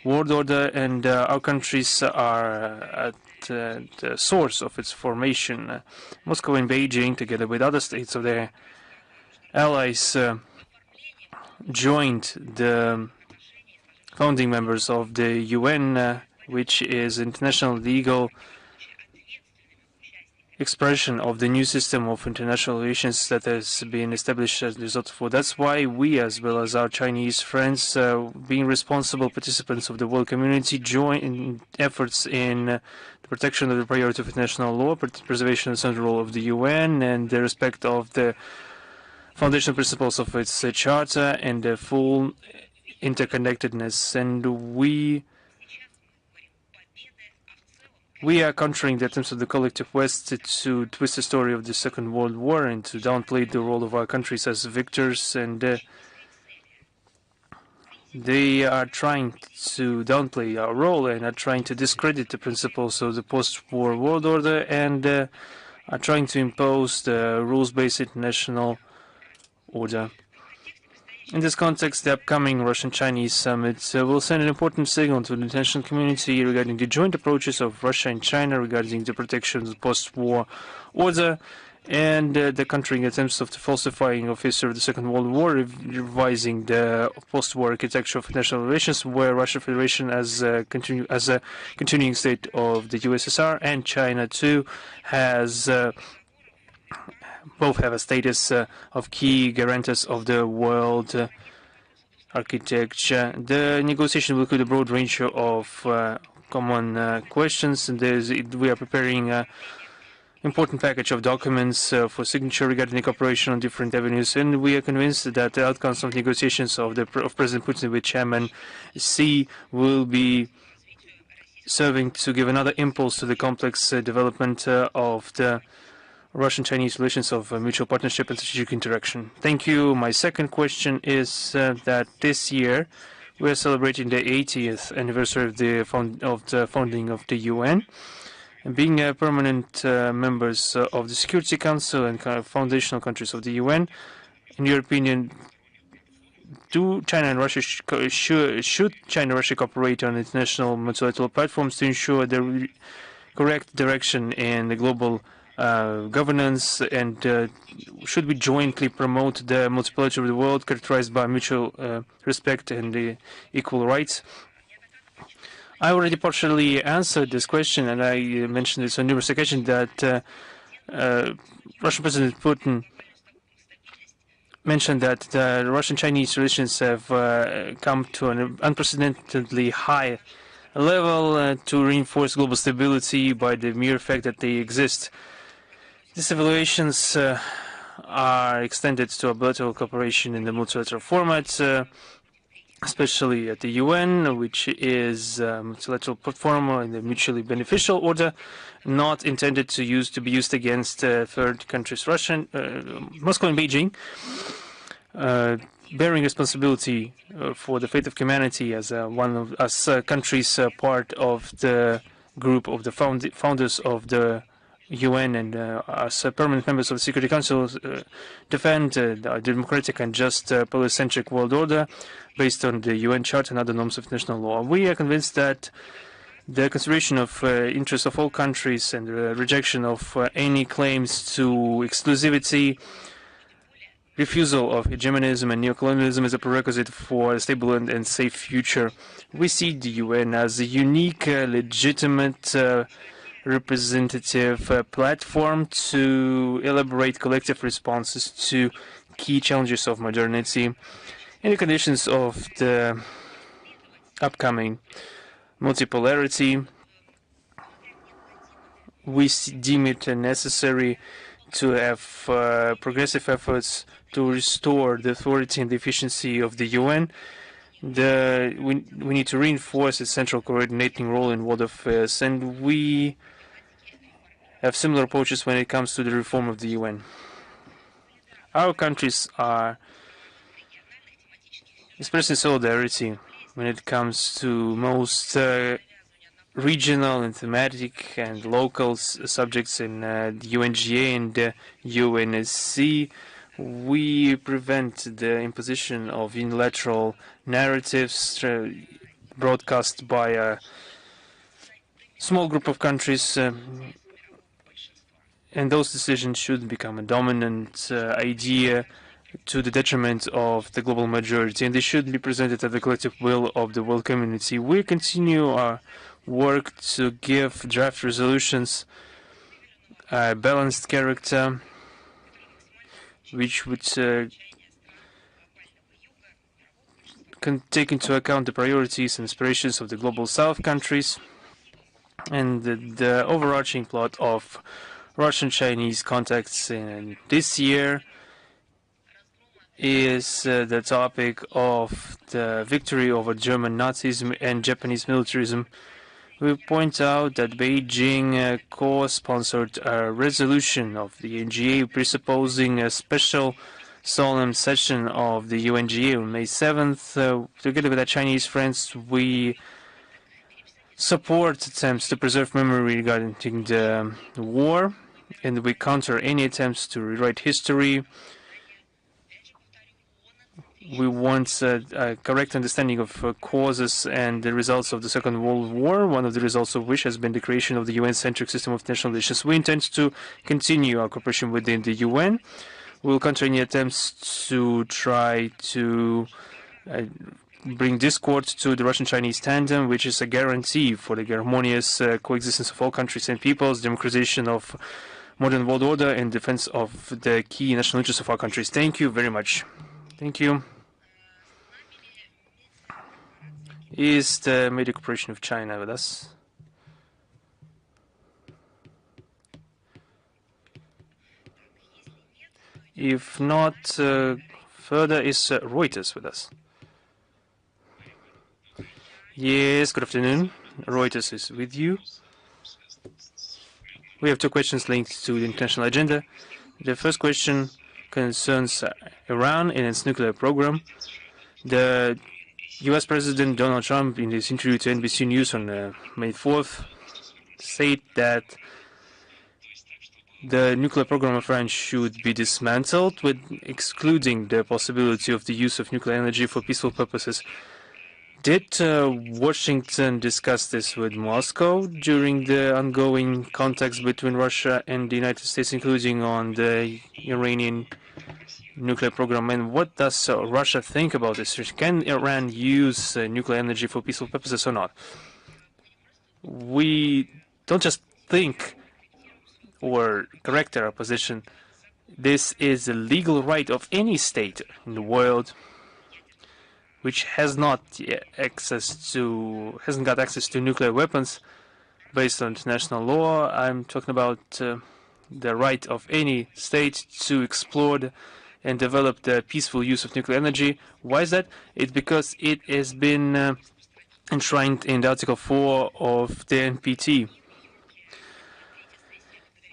world order, and our countries are at the source of its formation. Moscow and Beijing, together with other states of their allies, joined the founding members of the UN, which is international legal expression of the new system of international relations that has been established as a result of war. That's why we, as well as our Chinese friends, being responsible participants of the world community, join in efforts in the protection of the priority of international law, preservation of the central role of the UN, and the respect of the foundational principles of its charter and the full interconnectedness. And we are countering the attempts of the collective West to twist the story of the Second World War and to downplay the role of our countries as victors, and they are trying to downplay our role and are trying to discredit the principles of the post-war world order, and are trying to impose the rules-based international order. In this context, the upcoming Russian-Chinese summit will send an important signal to the international community regarding the joint approaches of Russia and China regarding the protection of the post-war order and the countering attempts of the falsifying of history of the Second World War, revising the post-war architecture of international relations, where Russian Federation as a continuing state of the USSR and China too has both have a status of key guarantors of the world architecture. The negotiation will include a broad range of common questions, and we are preparing an important package of documents for signature regarding the cooperation on different avenues, and we are convinced that the outcomes of negotiations of President Putin with Chairman Xi will be serving to give another impulse to the complex development of the Russian-Chinese relations of mutual partnership and strategic interaction. Thank you. My second question is that this year we are celebrating the 80th anniversary of the founding of the UN. And being permanent members of the Security Council and foundational countries of the UN, in your opinion, do China and Russia should China and Russia cooperate on international multilateral platforms to ensure the correct direction in the global governance, and should we jointly promote the multipolarity of the world characterized by mutual respect and equal rights? I already partially answered this question, and I mentioned this on numerous occasions, that Russian President Putin mentioned that the Russian-Chinese relations have come to an unprecedentedly high level to reinforce global stability by the mere fact that they exist. These evaluations are extended to a bilateral cooperation in the multilateral format, especially at the UN, which is a multilateral platform in the mutually beneficial order, not intended to be used against third countries. Moscow and Beijing bearing responsibility for the fate of humanity as one of us countries part of the group of the founders of the UN and as permanent members of the Security Council defend a democratic and just polycentric world order based on the UN Charter and other norms of international law. We are convinced that the consideration of interests of all countries and the rejection of any claims to exclusivity, refusal of hegemonism and neocolonialism is a prerequisite for a stable and safe future. We see the UN as a unique, legitimate, representative platform to elaborate collective responses to key challenges of modernity in the conditions of the upcoming multipolarity. We deem it necessary to have progressive efforts to restore the authority and the efficiency of the UN. We need to reinforce its central coordinating role in world affairs, and we have similar approaches when it comes to the reform of the UN. Our countries are expressing solidarity when it comes to most regional and thematic and local subjects in the UNGA and the UNSC. We prevent the imposition of unilateral narratives broadcast by a small group of countries, and those decisions should become a dominant idea to the detriment of the global majority, and they should be presented at the collective will of the world community. We continue our work to give draft resolutions a balanced character, which would take into account the priorities and aspirations of the global south countries and the overarching plot of Russian-Chinese contacts in this year is the topic of the victory over German Nazism and Japanese militarism. We point out that Beijing co-sponsored a resolution of the UNGA presupposing a special solemn session of the UNGA on May 7th. Together with our Chinese friends, we support attempts to preserve memory regarding the war, and we counter any attempts to rewrite history. We want a correct understanding of causes and the results of the Second World War, one of the results of which has been the creation of the UN-centric system of international relations. We intend to continue our cooperation within the UN. We will counter any attempts to try to bring discord to the Russian-Chinese tandem, which is a guarantee for the harmonious coexistence of all countries and peoples, democratization of modern world order, and defense of the key national interests of our countries. Thank you very much. Thank you. Is the Media Corporation of China with us? If not, further is Reuters with us? Yes, good afternoon. Reuters is with you. We have two questions linked to the international agenda. The first question concerns Iran and its nuclear program. The U.S. President Donald Trump, in his interview to NBC News on May 4th, said that the nuclear program of Iran should be dismantled, with excluding the possibility of the use of nuclear energy for peaceful purposes. Did Washington discuss this with Moscow during the ongoing contacts between Russia and the United States, including on the Iranian nuclear program? And what does Russia think about this? Can Iran use nuclear energy for peaceful purposes or not? We don't just think or correct our position. This is a legal right of any state in the world which hasn't got access to nuclear weapons based on international law. I'm talking about the right of any state to explore and develop the peaceful use of nuclear energy. Why is that? It's because it has been enshrined in Article 4 of the NPT.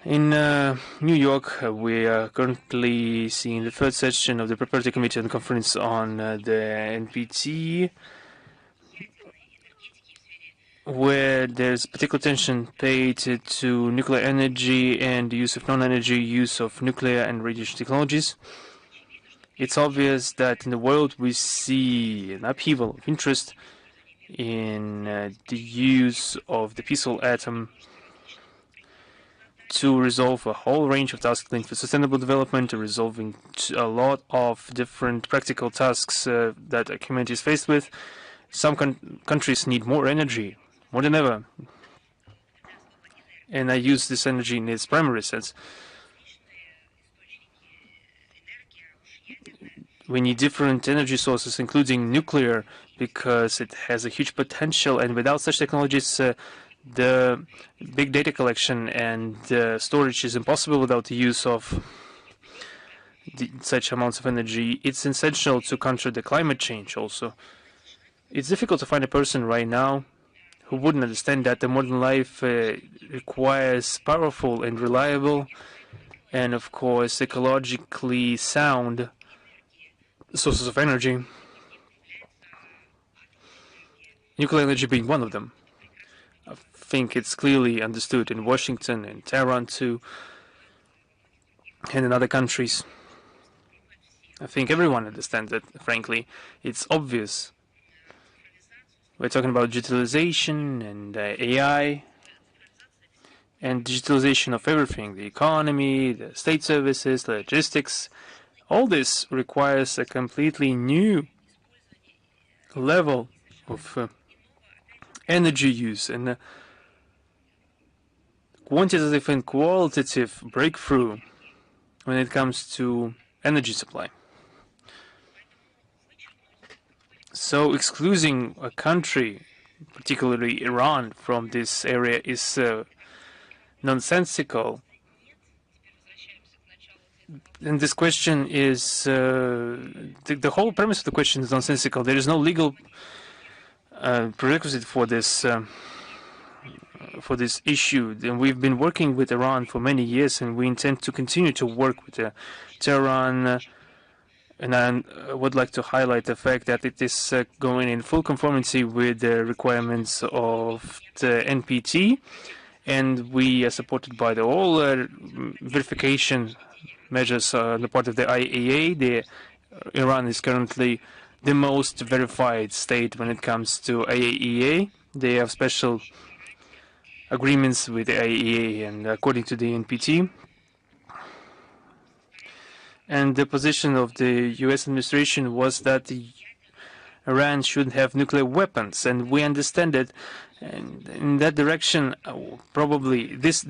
In New York, we are currently seeing the third session of the Preparatory Committee on the Conference on the NPT, where there's particular attention paid to nuclear energy and the use of non-energy use of nuclear and radiation technologies. It's obvious that in the world we see an upheaval of interest in the use of the peaceful atom to resolve a whole range of tasks linked to sustainable development, resolving a lot of different practical tasks that a community is faced with. Some countries need more energy, more than ever. And I use this energy in its primary sense. We need different energy sources, including nuclear, because it has a huge potential, and without such technologies, the big data collection and storage is impossible without the use of such amounts of energy. It's essential to counter the climate change also. It's difficult to find a person right now who wouldn't understand that the modern life requires powerful and reliable and, of course, ecologically sound sources of energy. Nuclear energy being one of them. I think it's clearly understood in Washington and Tehran too, and in other countries. I think everyone understands that, frankly. It's obvious. We're talking about digitalization and AI and digitalization of everything, the economy, the state services, logistics. All this requires a completely new level of energy use and quantitative and qualitative breakthrough when it comes to energy supply. So excluding a country, particularly Iran, from this area is nonsensical. And this question is, the whole premise of the question is nonsensical. There is no legal prerequisite for this issue. And we've been working with Iran for many years, and we intend to continue to work with Tehran. And I would like to highlight the fact that it is going in full conformity with the requirements of the NPT, and we are supported by the all verification measures on the part of the IAEA. Iran is currently the most verified state when it comes to IAEA. They have special agreements with the IAEA and according to the NPT. And the position of the U.S. administration was that Iran shouldn't have nuclear weapons, and we understand that. And in that direction, probably this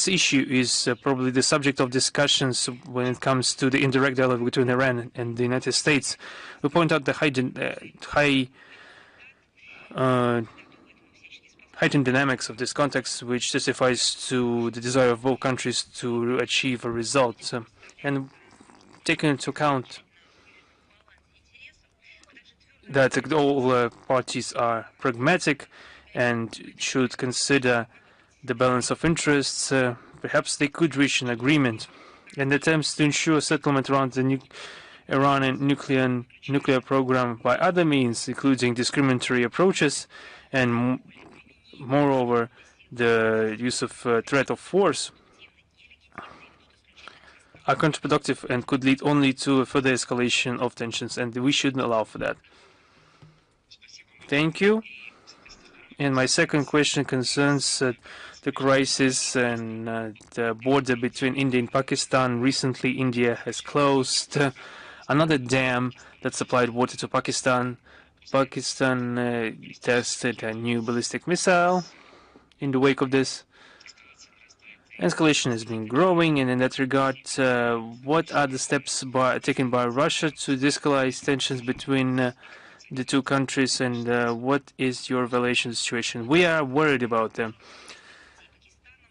issue is probably the subject of discussions when it comes to the indirect dialogue between Iran and the United States. We point out the heightened dynamics of this context, which testifies to the desire of both countries to achieve a result. And taking into account that all parties are pragmatic and should consider the balance of interests, perhaps they could reach an agreement. And attempts to ensure settlement around the Iranian nuclear program by other means, including discriminatory approaches, and moreover, the use of threat of force, are counterproductive and could lead only to a further escalation of tensions, and we shouldn't allow for that. Thank you. And my second question concerns the crisis and the border between India and Pakistan. Recently, India has closed another dam that supplied water to Pakistan. Pakistan tested a new ballistic missile in the wake of this. Escalation has been growing, and in that regard, what are the steps taken by Russia to de-escalate tensions between the two countries, and what is your evaluation of the situation? We are worried about the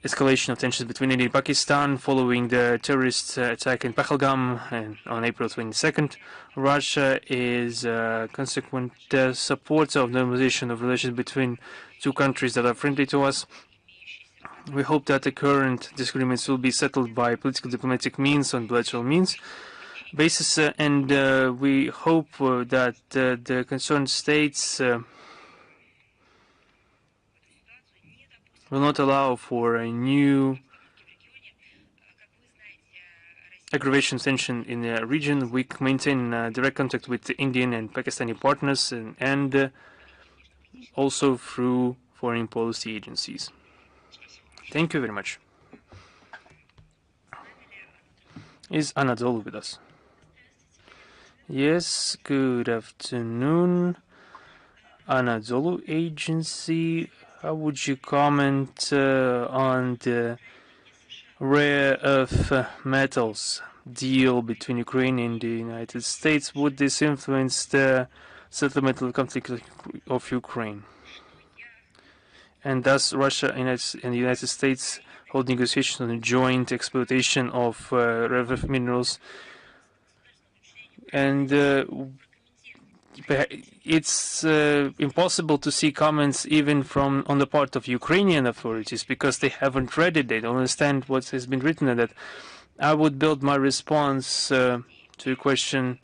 escalation of tensions between India and Pakistan following the terrorist attack in Pahalgam on April 22nd. Russia is a consequent supporter of normalization of relations between two countries that are friendly to us. We hope that the current disagreements will be settled by political diplomatic means on bilateral basis, and we hope that the concerned states will not allow for a new aggravation tension in the region. We maintain direct contact with the Indian and Pakistani partners and also through foreign policy agencies. Thank you very much. Is Anadolu with us? Yes, good afternoon. Anadolu Agency, how would you comment on the rare earth metals deal between Ukraine and the United States? Would this influence the settlement of the conflict of Ukraine? And does Russia and the United States hold negotiations on a joint exploitation of rare earth minerals? And it's impossible to see comments even on the part of Ukrainian authorities because they haven't read it, they don't understand what has been written in it. I would build my response to your question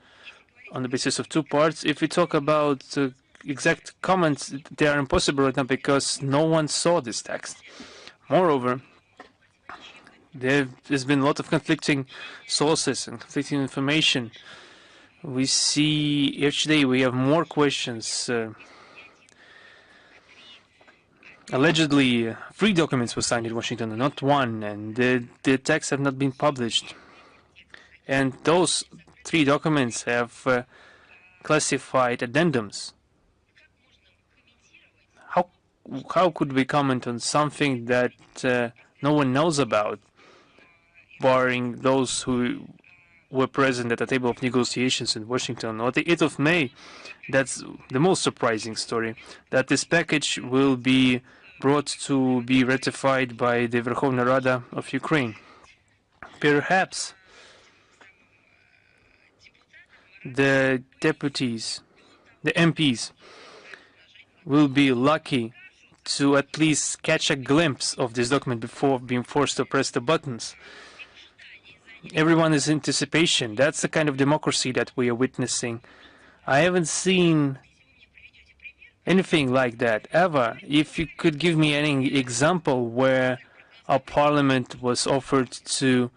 on the basis of two parts. If we talk about exact comments, they are impossible right now because no one saw this text. Moreover, there's been a lot of conflicting sources and conflicting information. We see each day we have more questions. Allegedly, 3 documents were signed in Washington and not 1, and the texts have not been published. And those 3 documents have classified addendums. How could we comment on something that no one knows about, barring those who were present at the table of negotiations in Washington? On the 8th of May, that's the most surprising story, that this package will be brought to be ratified by the Verkhovna Rada of Ukraine. Perhaps the deputies, the MPs, will be lucky to at least catch a glimpse of this document before being forced to press the buttons. Everyone is in anticipation. That's the kind of democracy that we are witnessing. I haven't seen anything like that ever. If you could give me any example where a parliament was offered to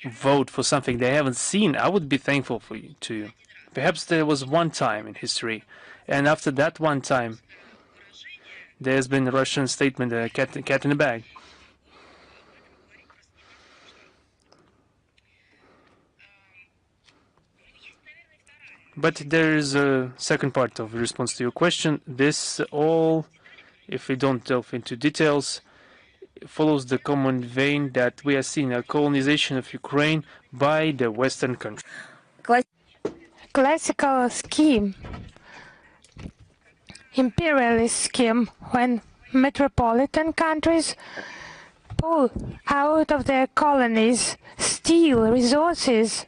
vote for something they haven't seen, I would be thankful to you. Perhaps there was one time in history, and after that one time, there's been a Russian statement, a cat in the bag. But there is a second part of the response to your question. This all, if we don't delve into details, follows the common vein that we are seeing a colonization of Ukraine by the Western countries. Classical scheme, imperialist scheme, when metropolitan countries pull out of their colonies, steal resources,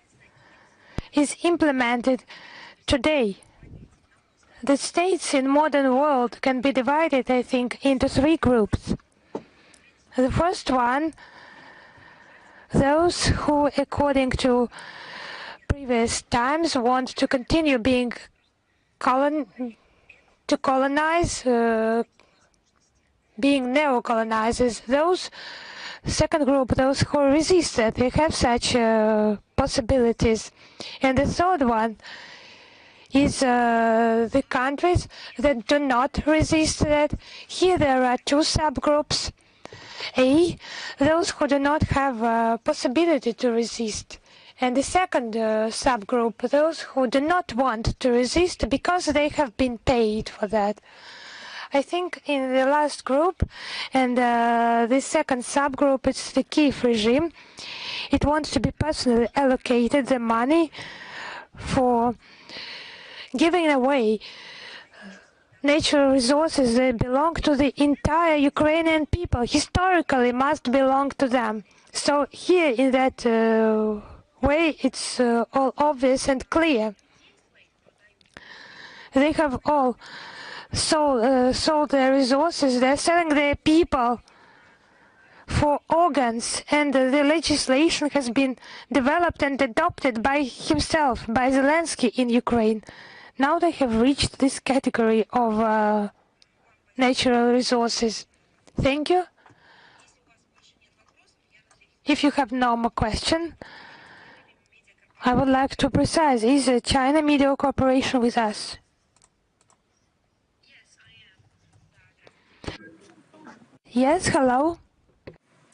is implemented today. The states in modern world can be divided, I think, into 3 groups. The first one, those who, according to previous times, want to continue being colonize, being neo-colonizers. Those second group, those who resist that, they have such possibilities. And the third one is the countries that do not resist that. Here there are 2 subgroups. A, those who do not have a possibility to resist. And the second subgroup, those who do not want to resist because they have been paid for that. I think in the last group and the second subgroup, it's the Kiev regime. It wants to be personally allocated the money for giving away natural resources that belong to the entire Ukrainian people, historically must belong to them. So here in that way, it's all obvious and clear. They have all sold their resources. They're selling their people for organs, and the legislation has been developed and adopted by himself, by Zelensky in Ukraine. Now they have reached this category of natural resources. Thank you. If you have no more question, I would like to precise, is China Media Corporation with us? Yes, hello.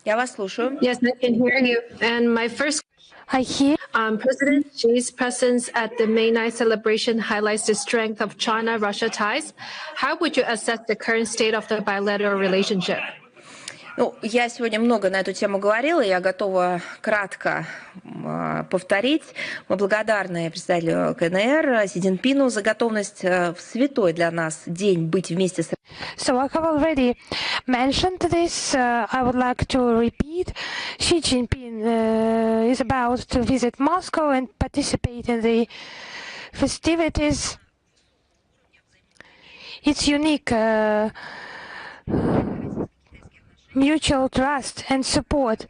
Я вас слушаю. Yes, I can hear you. And my first I hear. President Xi's presence at the May 9 celebration highlights the strength of China-Russia ties. How would you assess the current state of the bilateral relationship? Ну, я сегодня много на эту тему говорила, я готова кратко повторить. Мы благодарны председателю КНР Си Цзиньпину за готовность в святой для нас день быть вместе с... So I have already mentioned this. I would like to repeat. Xi Jinping is about to visit Moscow and participate in the festivities. It's unique mutual trust and support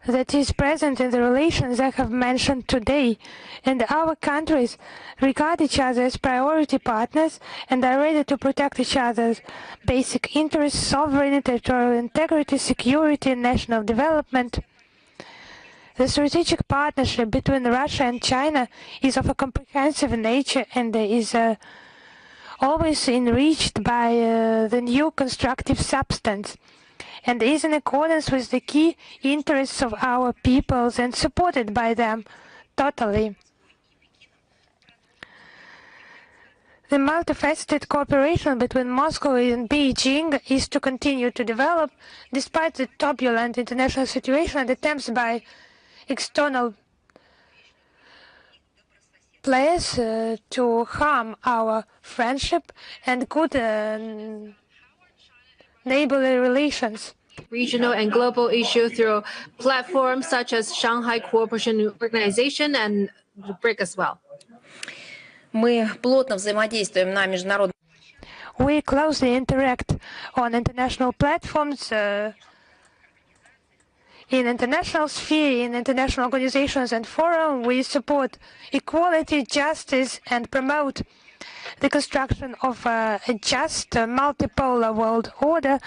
that is present in the relations I have mentioned today, and our countries regard each other as priority partners and are ready to protect each other's basic interests, sovereignty, territorial integrity, security, and national development. The strategic partnership between Russia and China is of a comprehensive nature and is always enriched by the new constructive substance, and is in accordance with the key interests of our peoples and supported by them totally. The multifaceted cooperation between Moscow and Beijing is to continue to develop despite the turbulent international situation and attempts by external players to harm our friendship and good neighborly relations. Regional and global issues through platforms such as Shanghai Cooperation Organization and the BRIC as well. Мы плотно взаимодействуем на международном... We closely interact on international platforms, in international sphere, in international organizations and forums. We support equality, justice, and promote the construction of a just multipolar world order.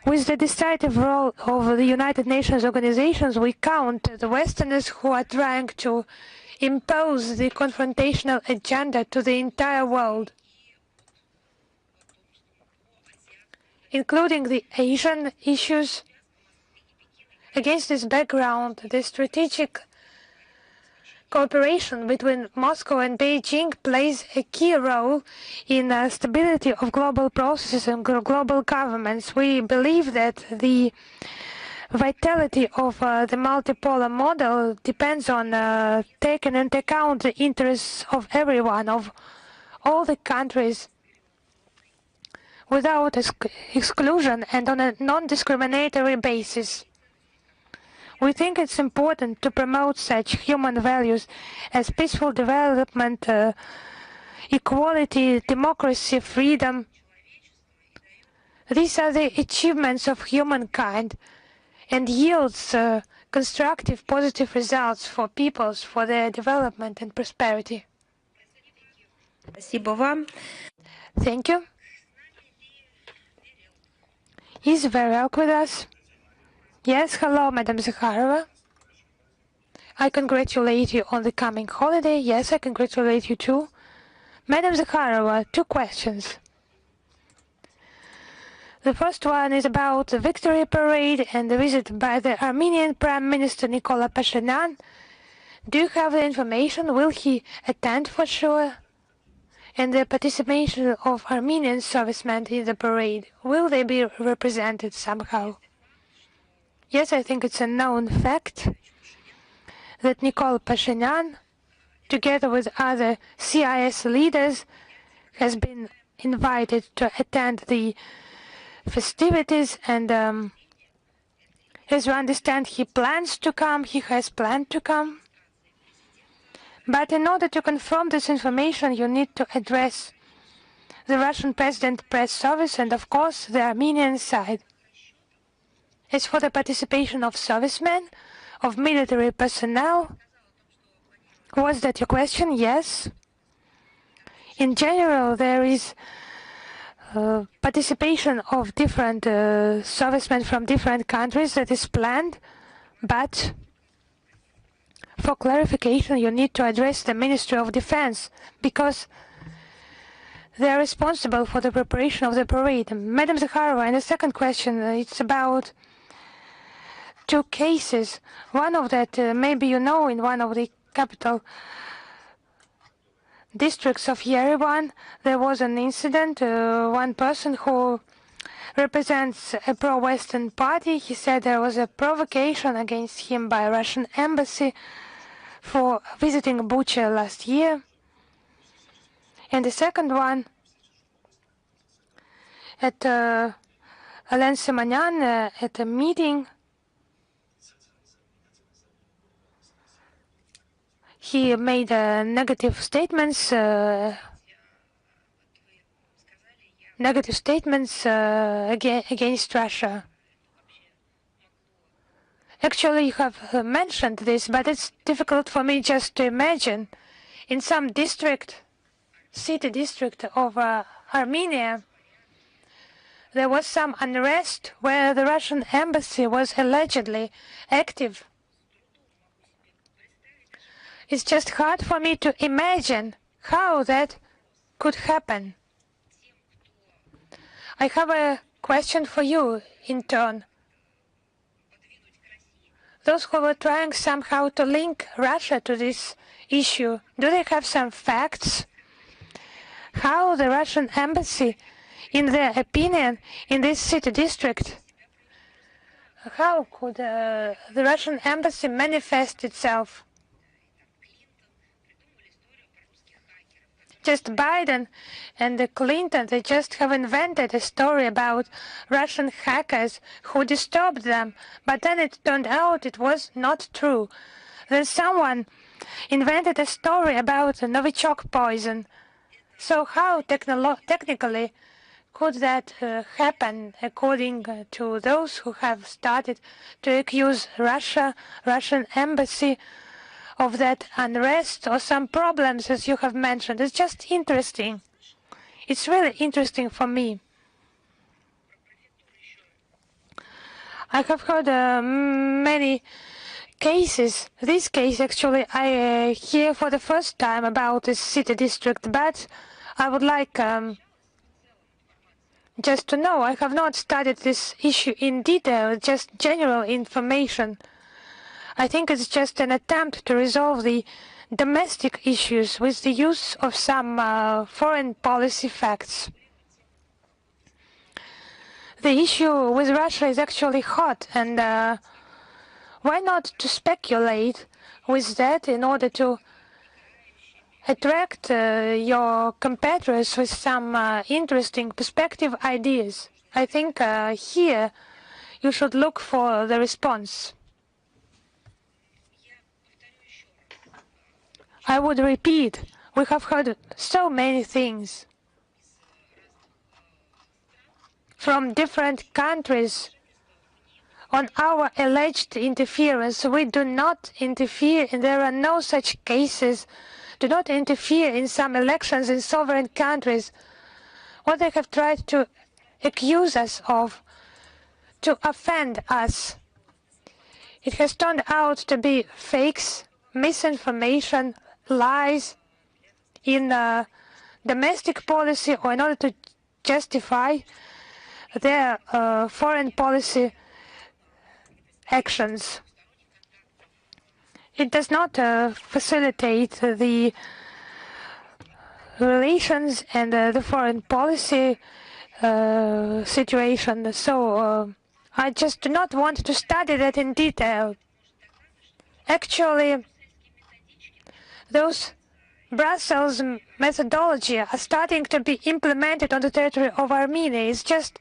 With the decisive role of the United Nations organizations, we count the Westerners who are trying to impose the confrontational agenda to the entire world, including the Asian issues. Against this background, the strategic cooperation between Moscow and Beijing plays a key role in the stability of global processes and global governments. We believe that the vitality of the multipolar model depends on taking into account the interests of everyone, of all the countries, without exclusion and on a non-discriminatory basis. We think it's important to promote such human values as peaceful development, equality, democracy, freedom. These are the achievements of humankind and yields constructive, positive results for peoples, for their development and prosperity. Спасибо вам. Thank you. Is Verelk with us? Yes, hello, Madam Zakharova. I congratulate you on the coming holiday. Yes, I congratulate you too. Madam Zakharova, 2 questions. The first one is about the victory parade and the visit by the Armenian Prime Minister Nikol Pashinyan. Do you have the information? Will he attend for sure? And the participation of Armenian servicemen in the parade, will they be represented somehow? Yes, I think it's a known fact that Nikol Pashinyan, together with other CIS leaders, has been invited to attend the festivities, and as you understand, he plans to come, he has planned to come. But in order to confirm this information, you need to address the Russian President Press Service and, of course, the Armenian side. As for the participation of servicemen, of military personnel, was that your question? Yes. In general, there is participation of different servicemen from different countries that is planned, but for clarification, you need to address the Ministry of Defense, because they are responsible for the preparation of the parade. Madam Zakharova, and the second question, it's about two cases. One of that, maybe you know, in one of the capital districts of Yerevan, there was an incident. One person who represents a pro-Western party, he said there was a provocation against him by Russian embassy for visiting Bucha last year. And the second one, at Alain Semanyan, at a meeting, he made negative statements against Russia. Actually, you have mentioned this, but it's difficult for me just to imagine. In some city district of Armenia, there was some unrest where the Russian embassy was allegedly active. It's just hard for me to imagine how that could happen. I have a question for you in turn. Those who were trying somehow to link Russia to this issue, do they have some facts? How the Russian embassy, in their opinion, in this city district, how could the Russian embassy manifest itself? Just Biden and Clinton, they just have invented a story about Russian hackers who disturbed them, but then it turned out it was not true. Then someone invented a story about Novichok poison. So how technically could that happen, according to those who have started to accuse Russian embassy of that unrest or some problems, as you have mentioned? It's just interesting. It's really interesting for me. I have heard many cases. This case, actually, I hear for the first time about this city district, but I would like just to know. I have not studied this issue in detail, just general information. I think it's just an attempt to resolve the domestic issues with the use of some foreign policy facts. The issue with Russia is actually hot, and why not to speculate with that in order to attract your competitors with some interesting perspective ideas? I think here you should look for the response. I would repeat, we have heard so many things from different countries on our alleged interference. We do not interfere, and there are no such cases. Do not interfere in some elections in sovereign countries. What they have tried to accuse us of, to offend us, it has turned out to be fakes, misinformation, lies in domestic policy, or in order to justify their foreign policy actions. It does not facilitate the relations and the foreign policy situation. So I just do not want to study that in detail. Actually, those Brussels methodology are starting to be implemented on the territory of Armenia. It's just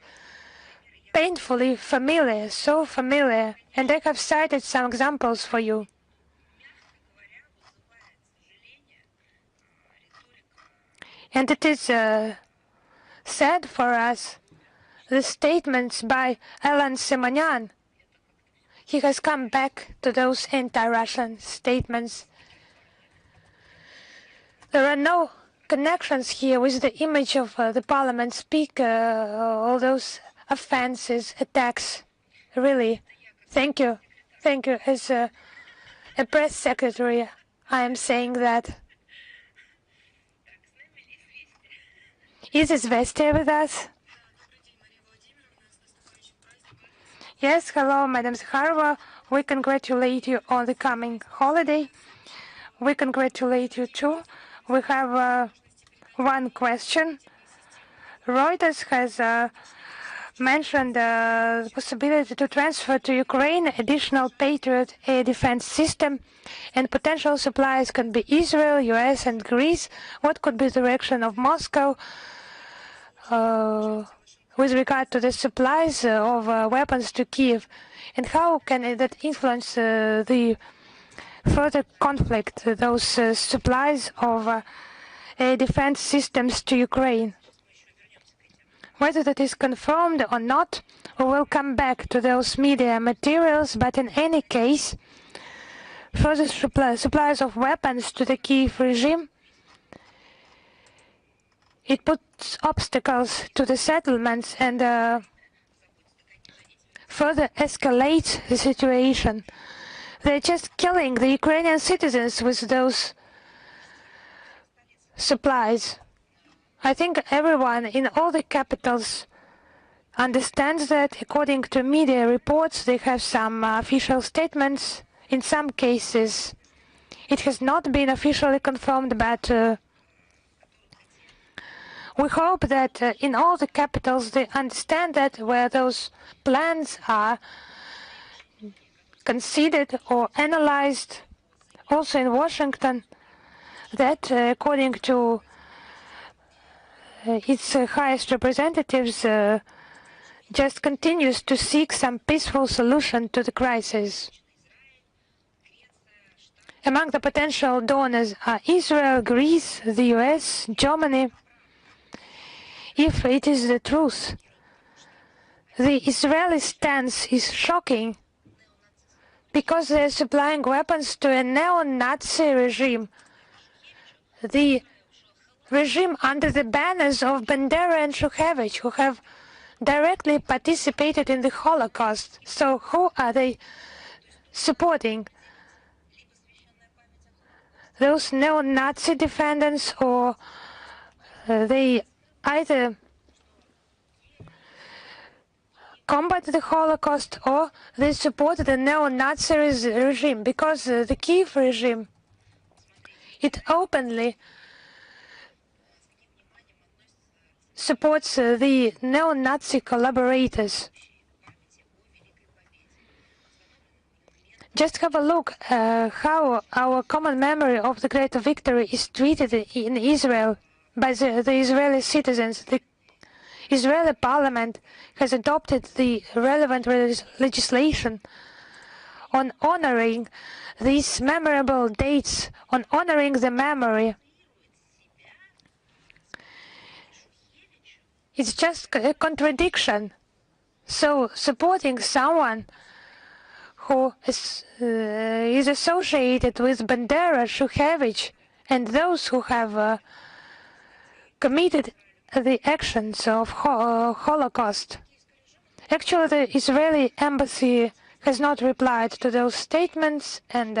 painfully familiar, so familiar, and I have cited some examples for you. And it is sad for us, the statements by Alain Semanyan he has come back to those anti-Russian statements. There are no connections here with the image of the parliament speaker, all those offenses, attacks. Really, thank you. Thank you. As a press secretary, I am saying that. Is Izvestia with us? Yes, hello, Madam Zakharova. We congratulate you on the coming holiday. We congratulate you too. We have one question. Reuters has mentioned the possibility to transfer to Ukraine additional Patriot air defense system, and potential suppliers can be Israel, US, and Greece. What could be the reaction of Moscow with regard to the supplies of weapons to Kiev, and how can that influence the further conflict, those supplies of air defense systems to Ukraine? Whether that is confirmed or not, we will come back to those media materials, but in any case, further supplies of weapons to the Kiev regime, it puts obstacles to the settlements and further escalates the situation. They're just killing the Ukrainian citizens with those supplies. I think everyone in all the capitals understands that. According to media reports, they have some official statements. In some cases, it has not been officially confirmed, but we hope that in all the capitals they understand that where those plans are considered or analyzed, also in Washington, that according to its highest representatives, just continues to seek some peaceful solution to the crisis. Among the potential donors are Israel, Greece, the US, Germany. If it is the truth, the Israeli stance is shocking because they are supplying weapons to a neo-Nazi regime, the regime under the banners of Bandera and Shukhevich, who have directly participated in the Holocaust. So who are they supporting? Those neo-Nazi defendants, or they either combat the Holocaust or they support the neo-Nazi regime, because the Kiev regime, it openly supports the neo-Nazi collaborators. Just have a look how our common memory of the great victory is treated in Israel by the Israeli citizens. The Israeli parliament has adopted the relevant legislation on honoring these memorable dates, on honoring the memory. It's just a contradiction. So supporting someone who is associated with Bandera, Shukhevich, and those who have committed the actions of Holocaust. Actually, the Israeli embassy has not replied to those statements, and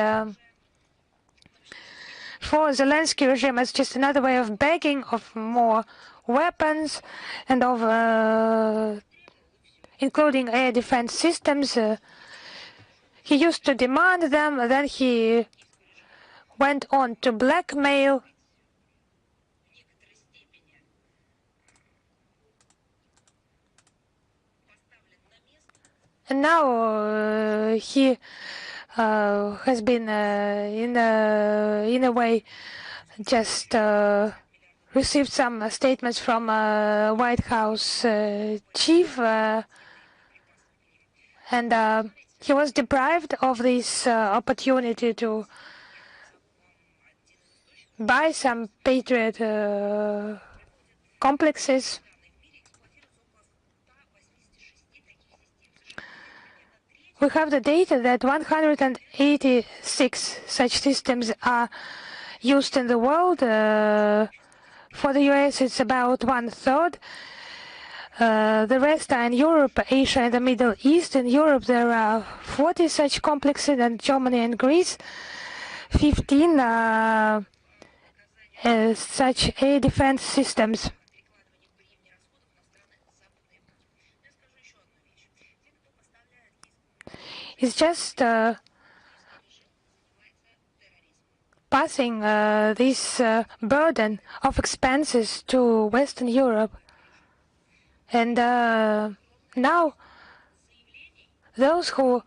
for Zelensky regime, it's just another way of begging of more weapons and of including air defense systems. He used to demand them, then he went on to blackmail. And now he has been, in a way, just received some statements from White House chief, and he was deprived of this opportunity to buy some Patriot complexes. We have the data that 186 such systems are used in the world. For the US, it's about 1/3. The rest are in Europe, Asia, and the Middle East. In Europe, there are 40 such complexes, and Germany and Greece, 15 such air defense systems. It's just passing this burden of expenses to Western Europe. And now those who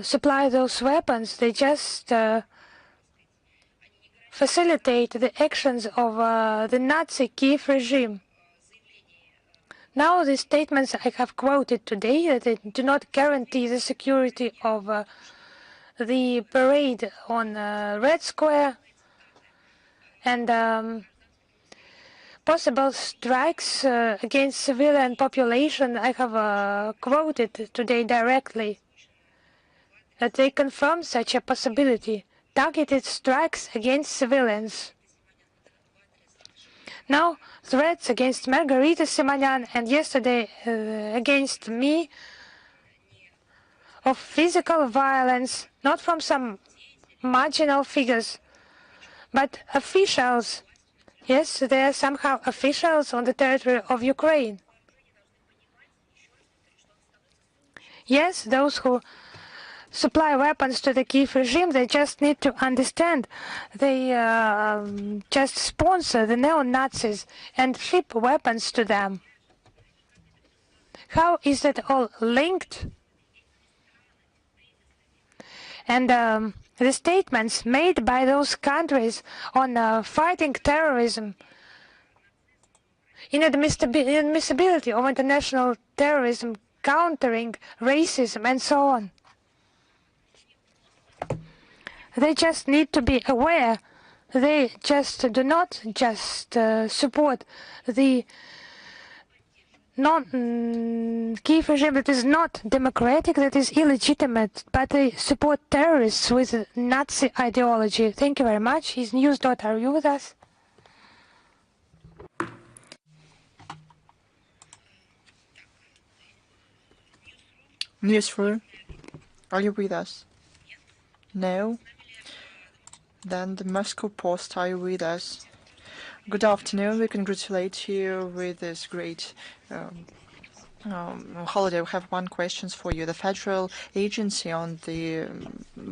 supply those weapons, they just facilitate the actions of the Nazi Kiev regime. Now the statements I have quoted today, that they do not guarantee the security of the parade on Red Square, and possible strikes against civilian population, I have quoted today directly, that they confirm such a possibility, targeted strikes against civilians. Now, threats against Margarita Simonyan and yesterday against me of physical violence, not from some marginal figures, but officials. Yes, they are somehow officials on the territory of Ukraine. Yes, those who supply weapons to the Kiev regime, they just need to understand they just sponsor the neo-Nazis and ship weapons to them. How is that all linked? And the statements made by those countries on fighting terrorism, inadmissibility of international terrorism, countering racism, and so on. They just need to be aware. They just do not just support the Kiev regime that is not democratic, that is illegitimate, but they support terrorists with Nazi ideology. Thank you very much. Is News.ru with us? Newsroom, are you with us? No? Then the Moscow Post, are you with us? Good afternoon. We congratulate you with this great holiday. We have one question for you. The Federal Agency on the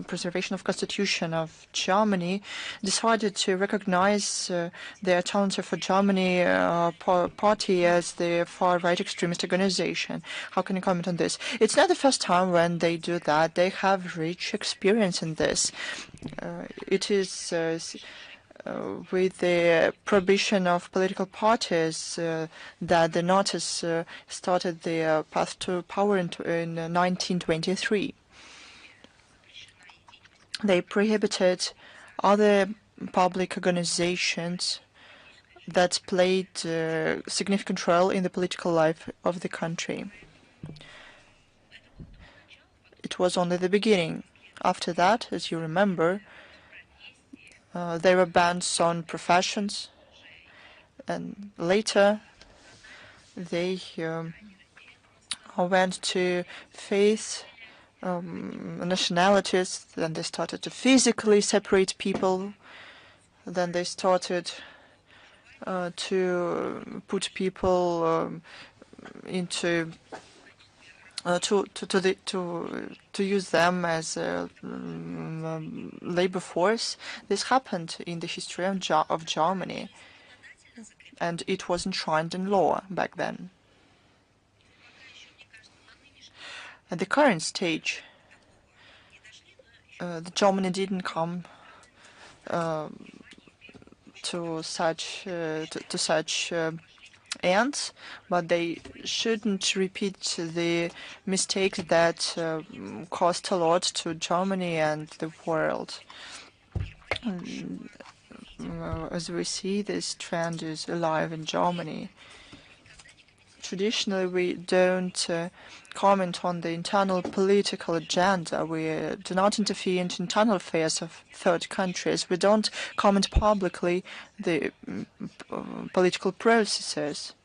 Preservation of Constitution of Germany decided to recognize the Alternative for Germany party as the far-right extremist organization. How can you comment on this? It's not the first time when they do that. They have rich experience in this. It is with the prohibition of political parties that the Nazis started their path to power in 1923. They prohibited other public organizations that played a significant role in the political life of the country. It was only the beginning. After that, as you remember, there were bans on professions, and later they went to faith, nationalities, then they started to physically separate people, then they started to put people into to use them as a labor force. This happened in the history of Germany, and it was enshrined in law back then. At the current stage, Germany didn't come to such ends, but they shouldn't repeat the mistakes that cost a lot to Germany and the world. As we see, this trend is alive in Germany. traditionally we don't comment on the internal political agenda. We do not interfere into internal affairs of third countries. We don't comment publicly the political processes.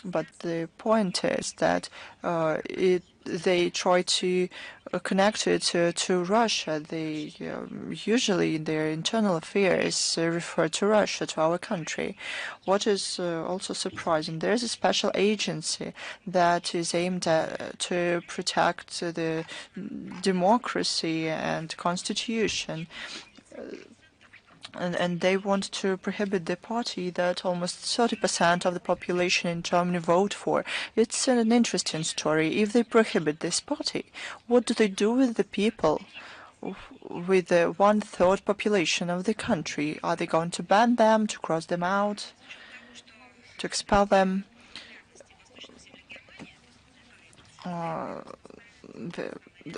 But the point is that they try to connect it to Russia. They usually in their internal affairs refer to Russia, to our country. What is also surprising, there is a special agency that is aimed to protect the democracy and constitution. And they want to prohibit the party that almost 30% of the population in Germany vote for. It's an interesting story. If they prohibit this party, what do they do with the people, with the 1/3 population of the country? Are they going to ban them, to cross them out, to expel them?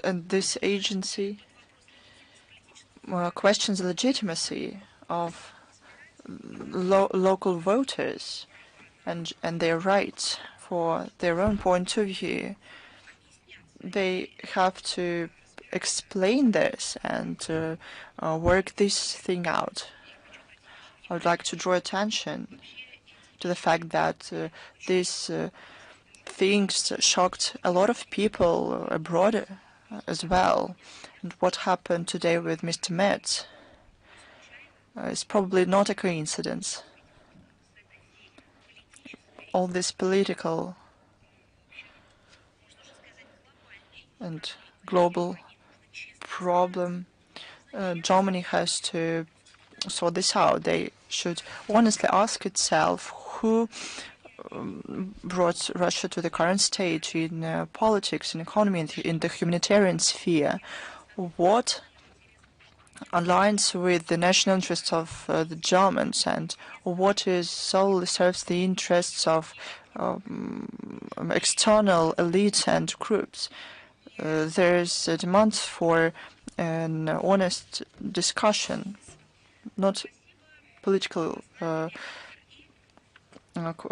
And this agency questions the legitimacy of local voters and their rights for their own point of view. They have to explain this and work this thing out. I would like to draw attention to the fact that these things shocked a lot of people abroad as well. And what happened today with Mr. Metz is probably not a coincidence. All this political and global problem, Germany has to sort this out. They should honestly ask itself who brought Russia to the current state in politics, in economy, in the humanitarian sphere. What aligns with the national interests of the Germans, and what is solely serves the interests of external elites and groups. There is a demand for an honest discussion, not political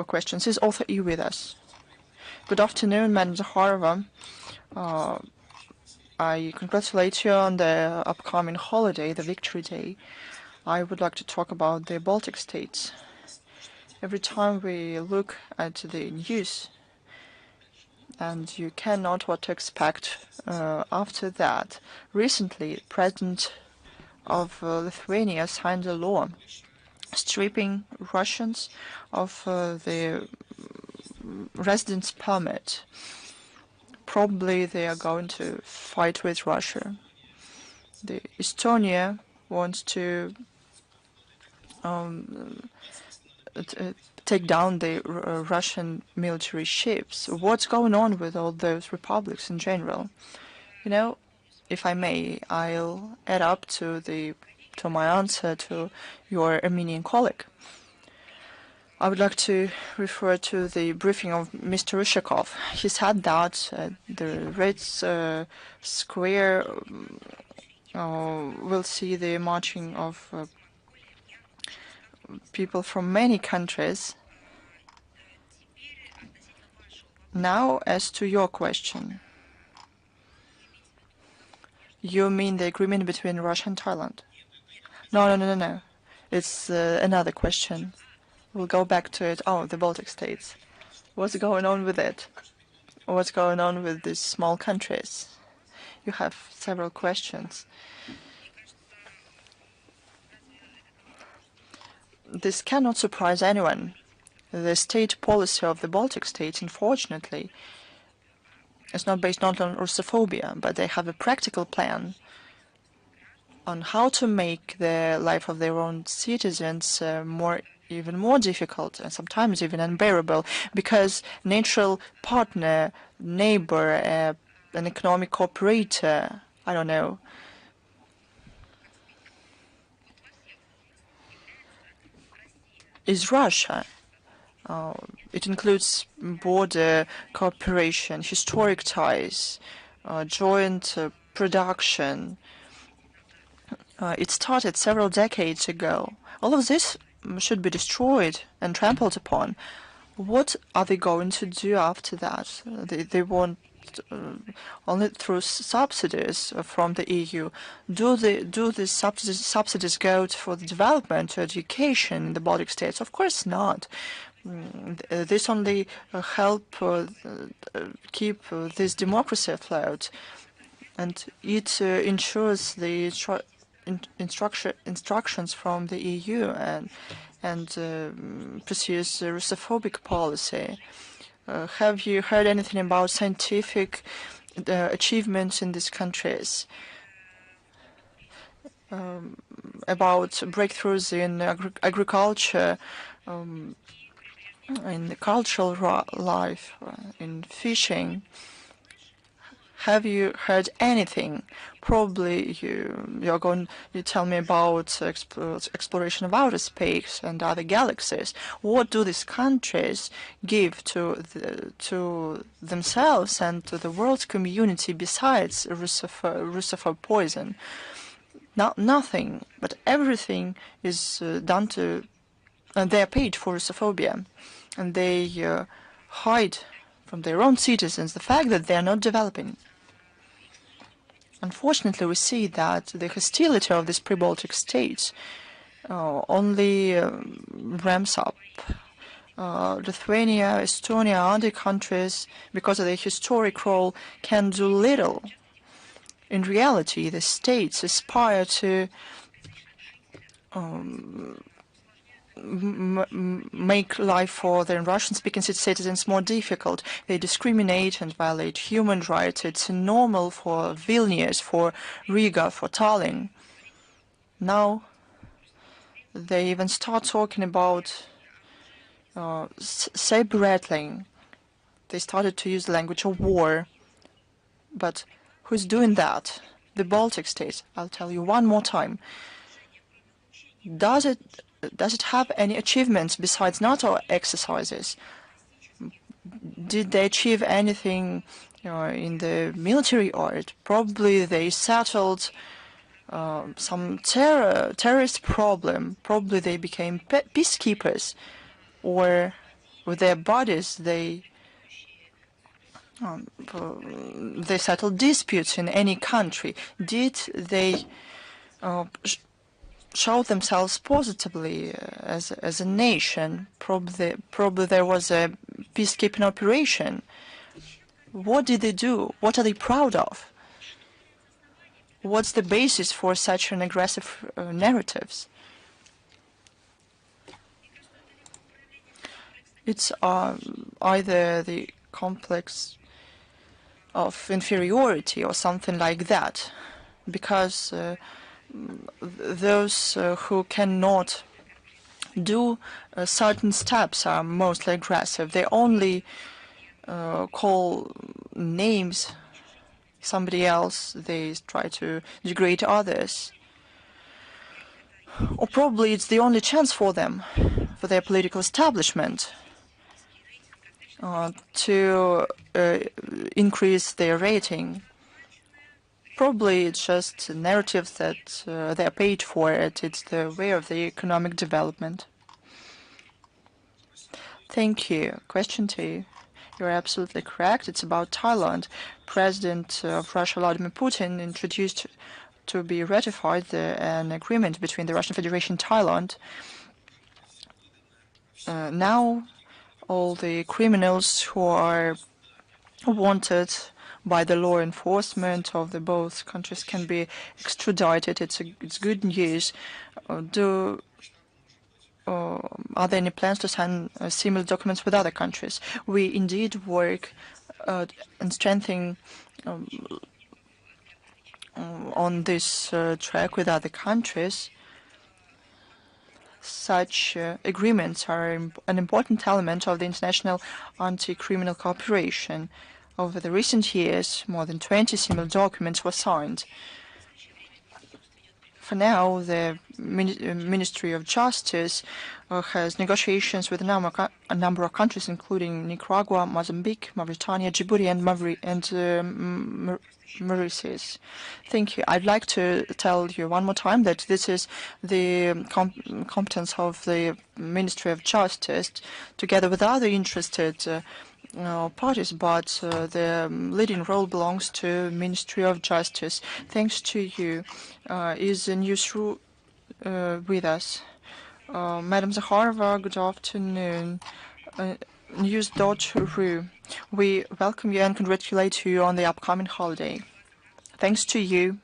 questions. Is author E with us? Good afternoon, Madam Zakharova. I congratulate you on the upcoming holiday, the Victory Day. I would like to talk about the Baltic states. Every time we look at the news, and you cannot what to expect after that. Recently, the President of Lithuania signed a law stripping Russians of the residence permit. Probably they are going to fight with Russia. The Estonia wants to take down the Russian military ships. What's going on with all those republics in general? You know, if I may, I'll add up to my answer to your Armenian colleague. I would like to refer to the briefing of Mr. Ushakov. He said that the Red Square will see the marching of people from many countries. Now, as to your question, you mean the agreement between Russia and Thailand? No. It's another question. We'll go back to it. Oh, the Baltic states. What's going on with it? What's going on with these small countries? You have several questions. This cannot surprise anyone. The state policy of the Baltic states, unfortunately, is not based not on Russophobia, but they have a practical plan on how to make the life of their own citizens even more difficult and sometimes even unbearable, because natural partner, neighbor, an economic cooperator, I don't know, is Russia. It includes border cooperation, historic ties, joint production. It started several decades ago. All of this should be destroyed and trampled upon. What are they going to do after that? They want only through subsidies from the EU. Do the subsidies go for the development, to education in the Baltic states? Of course not. This only help keep this democracy afloat, and it ensures the instructions from the EU and pursues a Russophobic policy. Have you heard anything about scientific achievements in these countries? About breakthroughs in agriculture, in the cultural life, in fishing? Have you heard anything? Probably you're going to tell me about exploration of outer space and other galaxies. What do these countries give to themselves and to the world community besides Russophobe poison? Nothing, but everything is done to. They are paid for Russophobia, and they hide from their own citizens the fact that they are not developing. Unfortunately, we see that the hostility of these pre-Baltic states only ramps up. Lithuania, Estonia, other countries, because of their historic role, can do little. In reality, the states aspire to make life for their Russian-speaking citizens more difficult. They discriminate and violate human rights. It's normal for Vilnius, for Riga, for Tallinn. Now they even start talking about saber rattling. They started to use the language of war. But who's doing that? The Baltic states. I'll tell you one more time. Does it have any achievements besides NATO exercises? Did they achieve anything in the military art? Probably they settled some terrorist problem. Probably they became peacekeepers, or with their bodies they settled disputes in any country. Did they show themselves positively as a nation? Probably there was a peacekeeping operation. What did they do? What are they proud of? What's the basis for such an aggressive narratives? It's either the complex of inferiority or something like that, because those who cannot do certain steps are mostly aggressive. They only call names somebody else. They try to degrade others. Or probably it's the only chance for them, for their political establishment, to increase their rating. Probably it's just narratives that they're paid for it. It's the way of the economic development. Thank you. Question to you. You're absolutely correct. It's about Thailand. President of Russia, Vladimir Putin, introduced to be ratified an agreement between the Russian Federation and Thailand. Now, all the criminals who are wanted by the law enforcement of the both countries can be extradited. It's good news. Are there any plans to sign similar documents with other countries? We indeed work and strengthening on this track with other countries. Such agreements are an important element of the international anti-criminal cooperation. Over the recent years, more than 20 similar documents were signed. for now, the Ministry of Justice has negotiations with a number of countries, including Nicaragua, Mozambique, Mauritania, Djibouti, and Mauritius. Thank you. I'd like to tell you one more time that this is the competence of the Ministry of Justice, together with other interested parties, but the leading role belongs to Ministry of Justice. Thanks to you. Is the newsroom with us? Madam Zakharova, good afternoon. News.ru. We welcome you and congratulate you on the upcoming holiday. Thanks to you.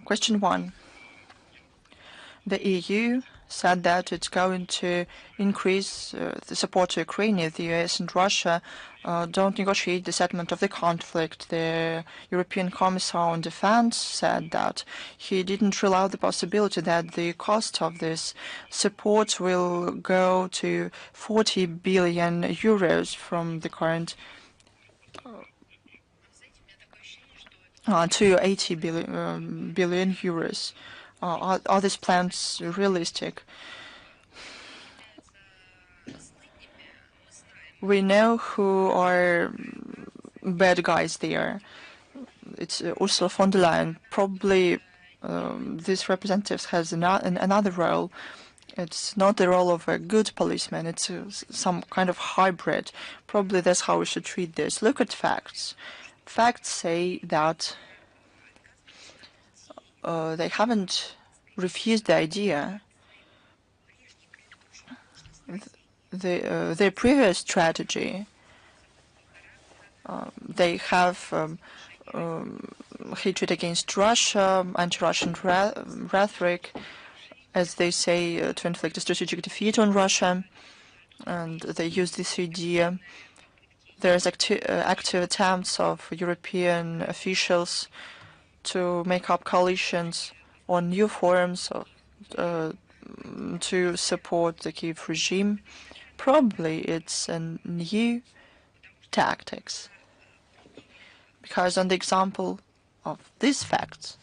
Question 1. The EU said that it's going to increase the support to Ukraine if the US and Russia don't negotiate the settlement of the conflict. The European Commissar on Defense said that he didn't rule out the possibility that the cost of this support will go to 40 billion euros from the current to 80 billion euros. Are these plans realistic? We know who are bad guys there. It's Ursula von der Leyen. Probably this representative has another role. It's not the role of a good policeman. It's some kind of hybrid. Probably that's how we should treat this. Look at facts. Facts say that they haven't refused the idea. Their previous strategy, they have hatred against Russia, anti-Russian rhetoric, as they say, to inflict a strategic defeat on Russia, and they use this idea. There's active attempts of European officials to make up coalitions on new forms to support the Kiev regime. Probably it's a new tactics, because on the example of these facts,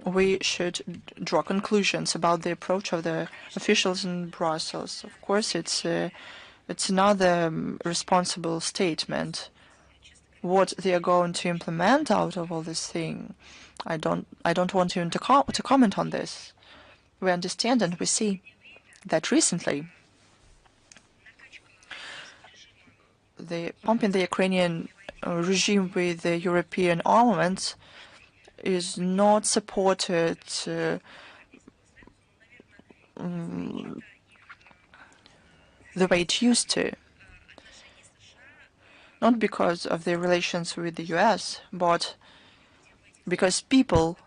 we should draw conclusions about the approach of the officials in Brussels. Of course, it's another responsible statement. What they are going to implement out of all this thing, I don't want you to comment on this. We understand and we see that recently the pumping the Ukrainian regime with the European armaments is not supported the way it used to. Not because of their relations with the US, but because people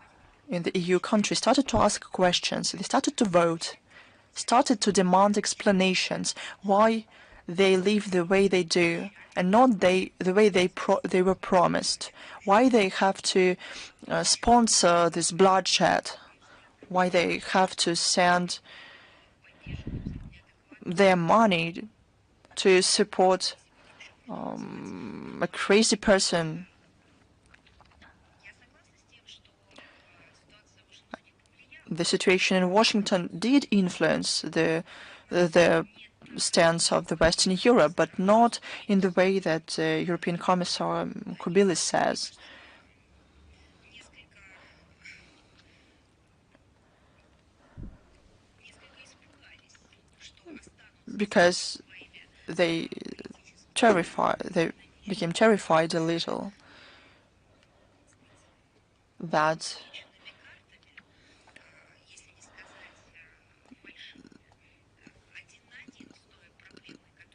in the EU countries started to ask questions, they started to vote, started to demand explanations why they live the way they do and not the way they were promised, why they have to sponsor this bloodshed, why they have to send their money to support a crazy person. The situation in Washington did influence the stance of the Western Europe, but not in the way that European Commissar Kubilius says. Because they became terrified a little that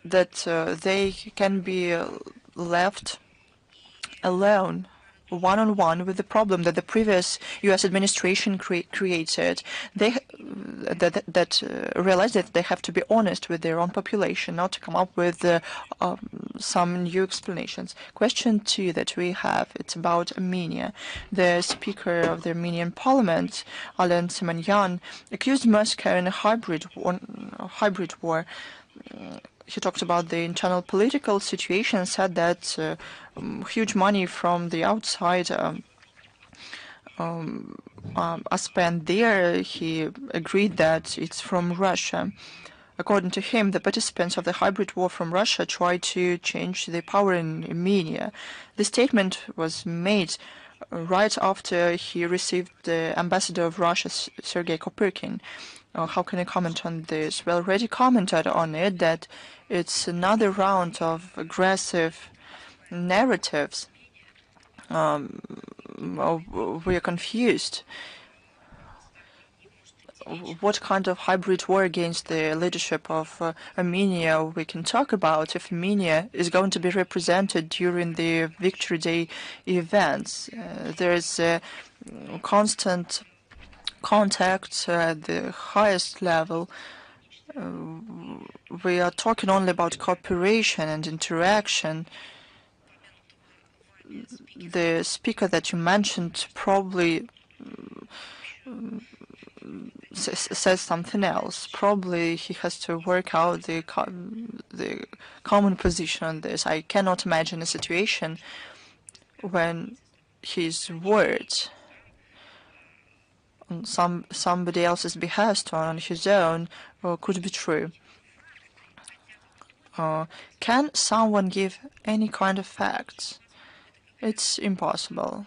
they can be left alone, one-on-one, with the problem that the previous U.S. administration created. They realized that they have to be honest with their own population, not to come up with some new explanations. Question 2 that we have, it's about Armenia. The Speaker of the Armenian Parliament, Alen Simonyan, accused Moscow in a hybrid war he talked about the internal political situation, said that huge money from the outside are spent there. He agreed that it's from Russia. According to him, the participants of the hybrid war from Russia tried to change the power in Armenia. The statement was made right after he received the ambassador of Russia, Sergei Kopyrkin. How can I comment on this? Well, already commented on it that it's another round of aggressive narratives. We are confused. What kind of hybrid war against the leadership of Armenia we can talk about if Armenia is going to be represented during the Victory Day events? There is constant contact at the highest level. We are talking only about cooperation and interaction. The speaker that you mentioned probably says something else. Probably he has to work out the common position on this. I cannot imagine a situation when his words on somebody else's behest or on his own could be true. Can someone give any kind of facts? It's impossible.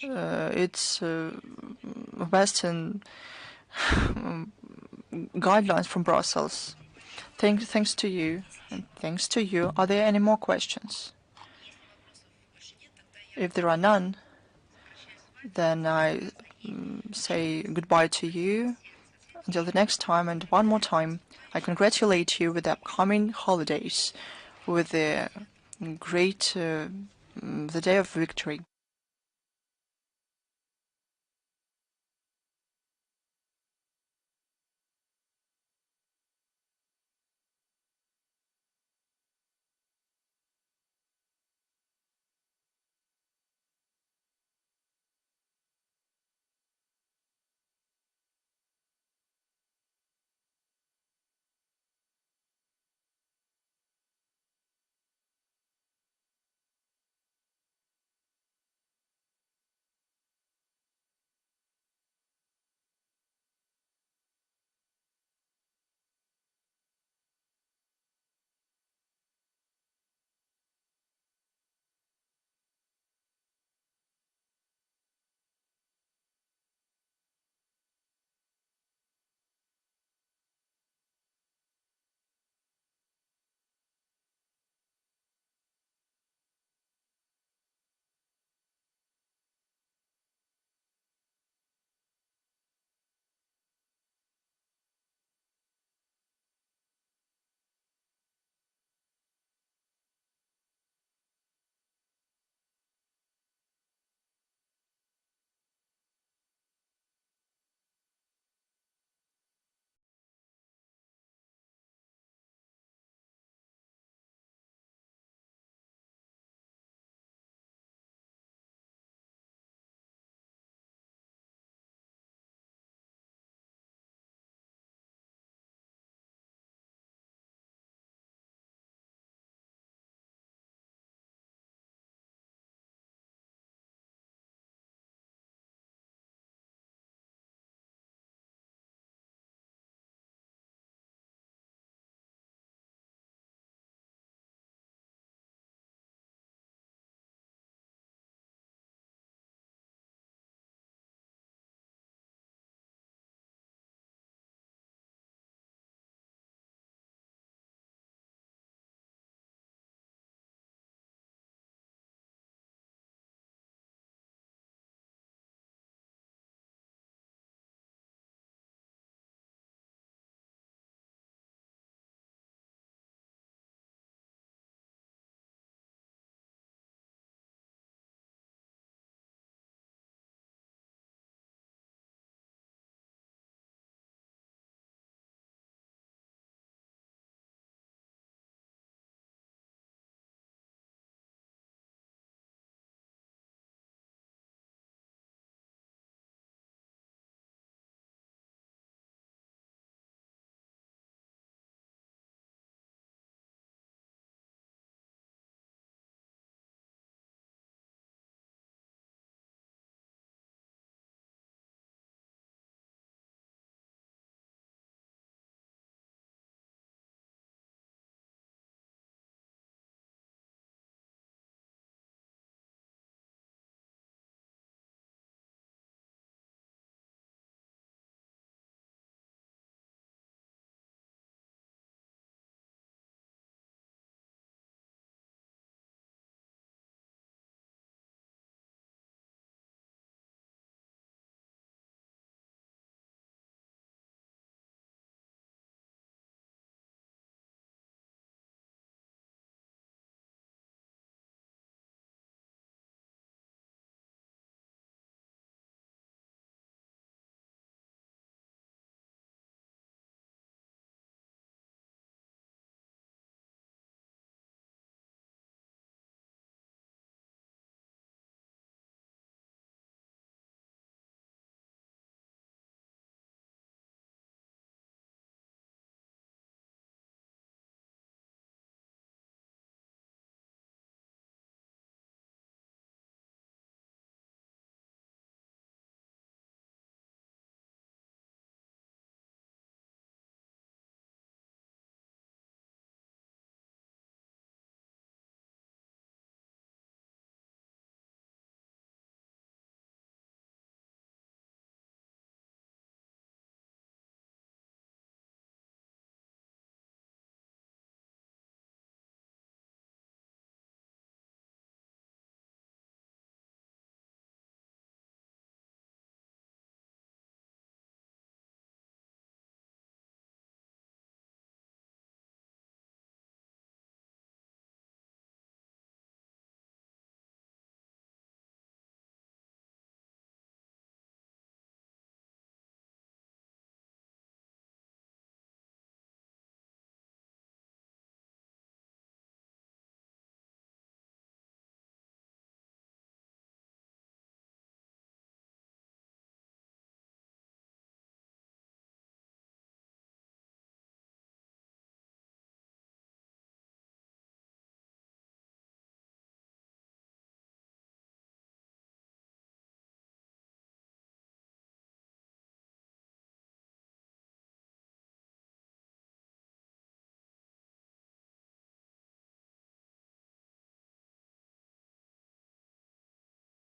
It's Western guidelines from Brussels. Thanks to you, and thanks to you. Are there any more questions? If there are none, then I say goodbye to you until the next time. And one more time, I congratulate you with the upcoming holidays, with the great the Day of Victory.